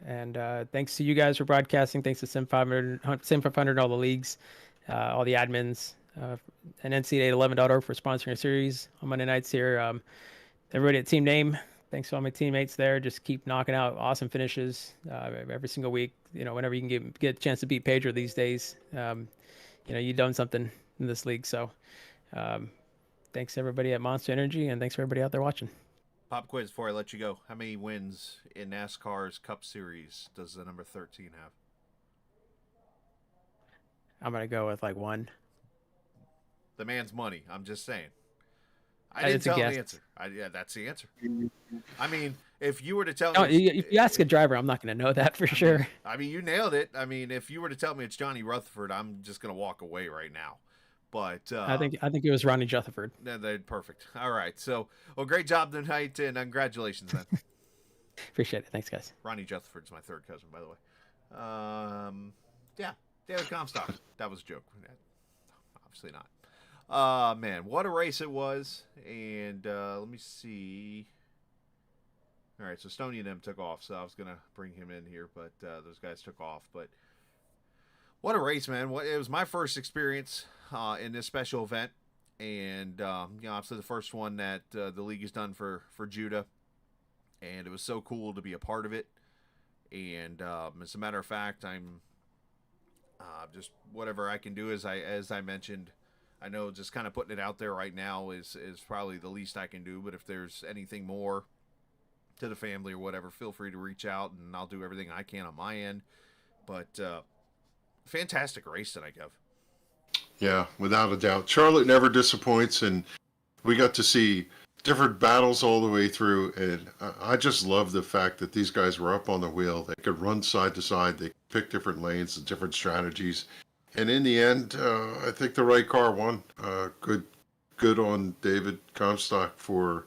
And thanks to you guys for broadcasting. Thanks to Sim500, all the leagues, all the admins, and NC811.org for sponsoring a series on Monday nights here. Everybody at Team Name, thanks to all my teammates there. Just keep knocking out awesome finishes every single week. Whenever you can get a chance to beat Pedro these days, you've done something in this league. So thanks everybody at Monster Energy, and thanks for everybody out there watching. Pop quiz before I let you go. How many wins in NASCAR's Cup Series does the number 13 have? I'm gonna go with like 1. The man's money. I'm just saying. I didn't It's a tell him guess. the answer. Yeah, that's the answer. I mean, if you were to tell No, me, if you ask a driver, I'm not gonna know that for sure. I mean, you nailed it. I mean, if you were to tell me it's Johnny Rutherford, I'm just gonna walk away right now. But I think it was Ronnie Rutherford. Perfect. All right. So, well, great job tonight, and congratulations, man. Appreciate it. Thanks, guys. Ronnie Rutherford's my third cousin, by the way. Yeah, David Comstock. That was a joke. Obviously not. Man, what a race it was. And let me see. All right, so Stoney and them took off, so I was gonna bring him in here, but those guys took off. But what a race, man! It was my first experience in this special event, and obviously the first one that the league has done for Judah, and it was so cool to be a part of it. And as a matter of fact, I'm just whatever I can do, as I mentioned. I know just kind of putting it out there right now is probably the least I can do, but if there's anything more to the family or whatever, feel free to reach out, and I'll do everything I can on my end. But fantastic race tonight, Kev. Yeah, without a doubt. Charlotte never disappoints, and we got to see different battles all the way through, and I just love the fact that these guys were up on the wheel. They could run side to side. They could pick different lanes and different strategies. And in the end, I think the right car won. Good on David Comstock for,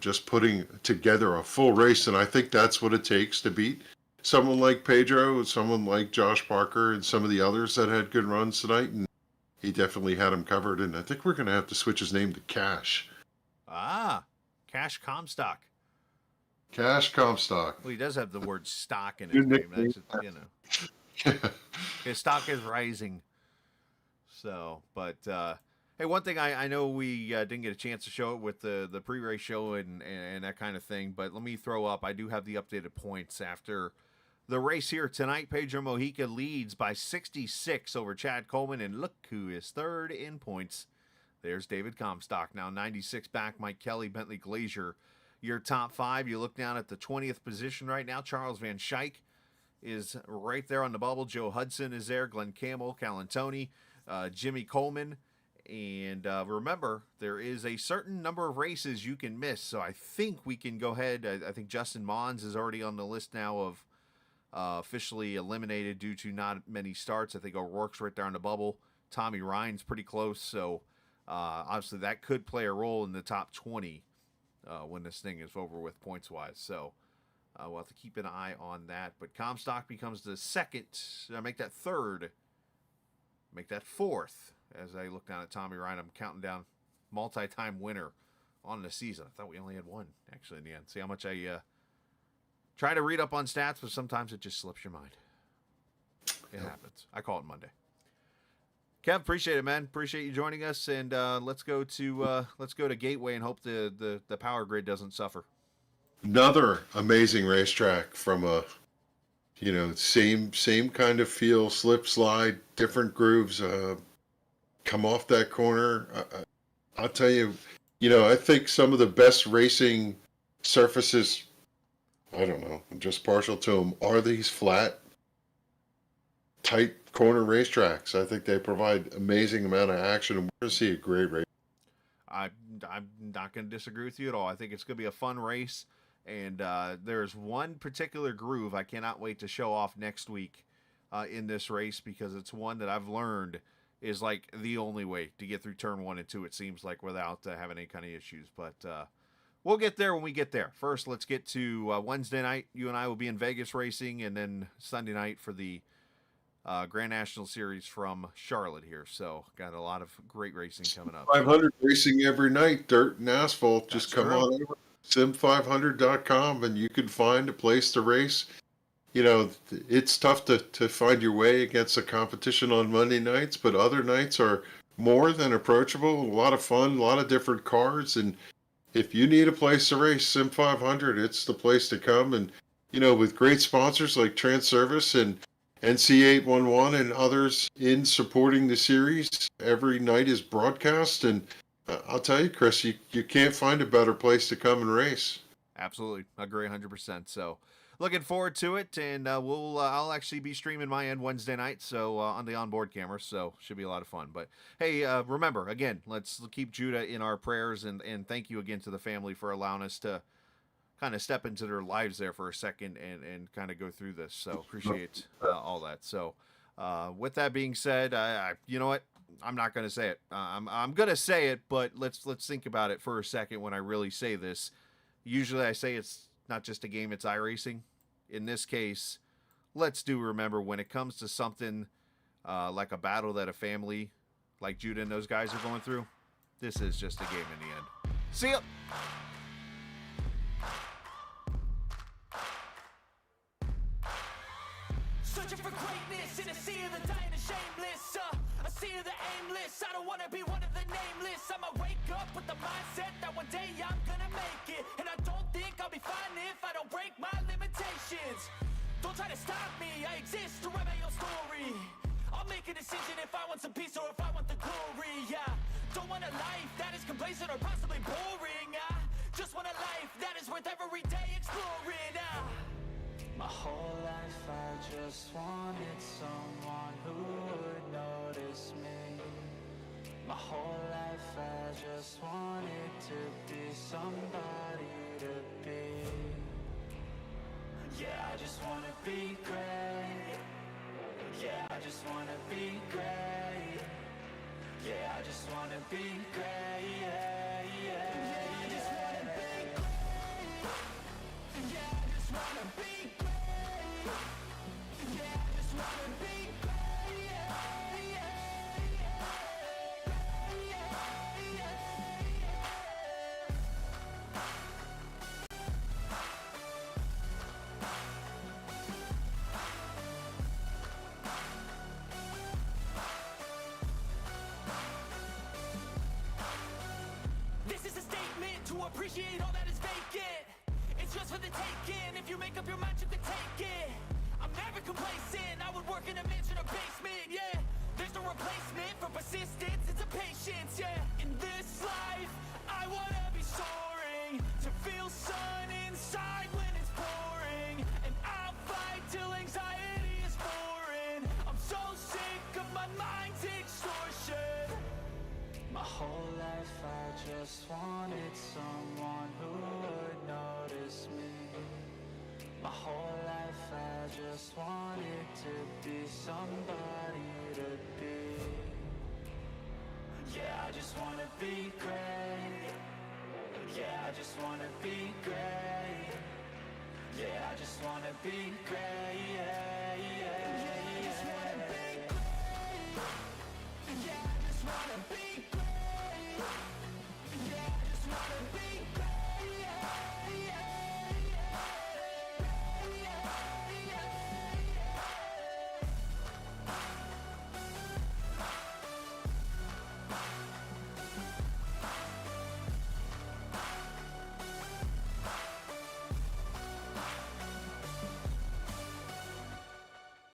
just putting together a full race. And I think that's what it takes to beat someone like Pedro, someone like Josh Parker, and some of the others that had good runs tonight. And he definitely had them covered. And I think we're going to have to switch his name to Cash. Cash Comstock. Cash Comstock. Well, he does have the word stock in his name. That's, his stock is rising. So, but hey, one thing I know we didn't get a chance to show it with the pre-race show and that kind of thing, but let me throw up. I do have the updated points after the race here tonight. Pedro Mojica leads by 66 over Chad Coleman, and look who is third in points. There's David Comstock. Now 96 back, Mike Kelly, Bentley Glazier. Your top 5, you look down at the 20th position right now. Charles Van Schaik is right there on the bubble. Joe Hudson is there. Glenn Campbell, Calantoni, Jimmy Coleman. And remember, there is a certain number of races you can miss. So I think we can go ahead. I think Justin Mons is already on the list now of officially eliminated due to not many starts. I think O'Rourke's right there on the bubble. Tommy Ryan's pretty close. So obviously that could play a role in the top 20 when this thing is over with points-wise. So we'll have to keep an eye on that. But Comstock becomes the second. Make that third. Make that fourth. As I look down at Tommy Ryan, I'm counting down multi-time winner on the season. I thought we only had one, actually, in the end. See how much I try to read up on stats, but sometimes it just slips your mind. It happens. I call it Monday. Kev, appreciate it, man. Appreciate you joining us, and let's go to Gateway and hope the power grid doesn't suffer. Another amazing racetrack from a, same kind of feel, slip, slide, different grooves. Come off that corner. I'll tell you, I think some of the best racing surfaces, I don't know, I'm just partial to them, are these flat, tight corner racetracks. I think they provide amazing amount of action, and we're going to see a great race. I'm not going to disagree with you at all. I think it's going to be a fun race, and there's one particular groove I cannot wait to show off next week in this race, because it's one that I've learned is like the only way to get through turn 1 and 2, it seems like, without having any kind of issues. But we'll get there when we get there. First, let's get to Wednesday night. You and I will be in Vegas racing, and then Sunday night for the Grand National Series from Charlotte here. So got a lot of great racing coming up. 500 racing every night, dirt and asphalt. Just come true. on over to sim500.com and you can find a place to race. It's tough to find your way against the competition on Monday nights, but other nights are more than approachable. A lot of fun, a lot of different cars. And if you need a place to race, Sim500, it's the place to come. And, with great sponsors like Transervice and NC811 and others in supporting the series, every night is broadcast. And I'll tell you, Chris, you can't find a better place to come and race. Absolutely. Agree 100%. So looking forward to it, and I'll actually be streaming my end Wednesday night, so on the onboard camera, so should be a lot of fun. But hey, remember, again, let's keep Judah in our prayers, and thank you again to the family for allowing us to kind of step into their lives there for a second and kind of go through this. So appreciate all that. So with that being said, you know what? I'm not going to say it. I'm going to say it, but let's think about it for a second when I really say this. Usually I say it's not just a game, it's iRacing. In this case, let's remember when it comes to something like a battle that a family like Judah and those guys are going through, this is just a game in the end. See ya! Searching for greatness in a sea of the dying and shameless. A sea of the aimless. I don't wanna be one of the nameless. I'ma wake up with the mindset that one day I'm gonna make it. And I don't think I'll be fine if I don't break my limitations. Don't try to stop me, I exist to write my own story. I'll make a decision if I want some peace or if I want the glory. Yeah, don't want a life that is complacent or possibly boring. I just want a life that is worth every day exploring. My whole life I just wanted someone who would notice me. My whole life I just wanted to be somebody to be. Yeah, I just wanna be great. Yeah, I just wanna be great. Yeah, I just wanna be great. Yeah, yeah. Yeah, I just wanna be great. Yeah, I just wanna be great. Yeah, I just wanna be great. Yeah, yeah, yeah. Yeah, yeah, This is a statement to appreciate all that is vacant. It's just for the taking. If you make up your mind, you can take it. I'm never complacent. I would work in a mansion or basement, yeah. There's no replacement for persistence. It's a patience, yeah. In this life, I wanna be soaring. To feel sun inside when it's pouring. And I'll fight till anxiety is foreign. I'm so sick of my mind's extortion. My whole life I just wanted someone who would notice me. My whole life I just wanted to be somebody to be. Yeah, I just wanna be great. Yeah, I just wanna be great. Yeah, I just wanna be great. Yeah, yeah, yeah. I just wanna be great. Yeah, I just wanna be great.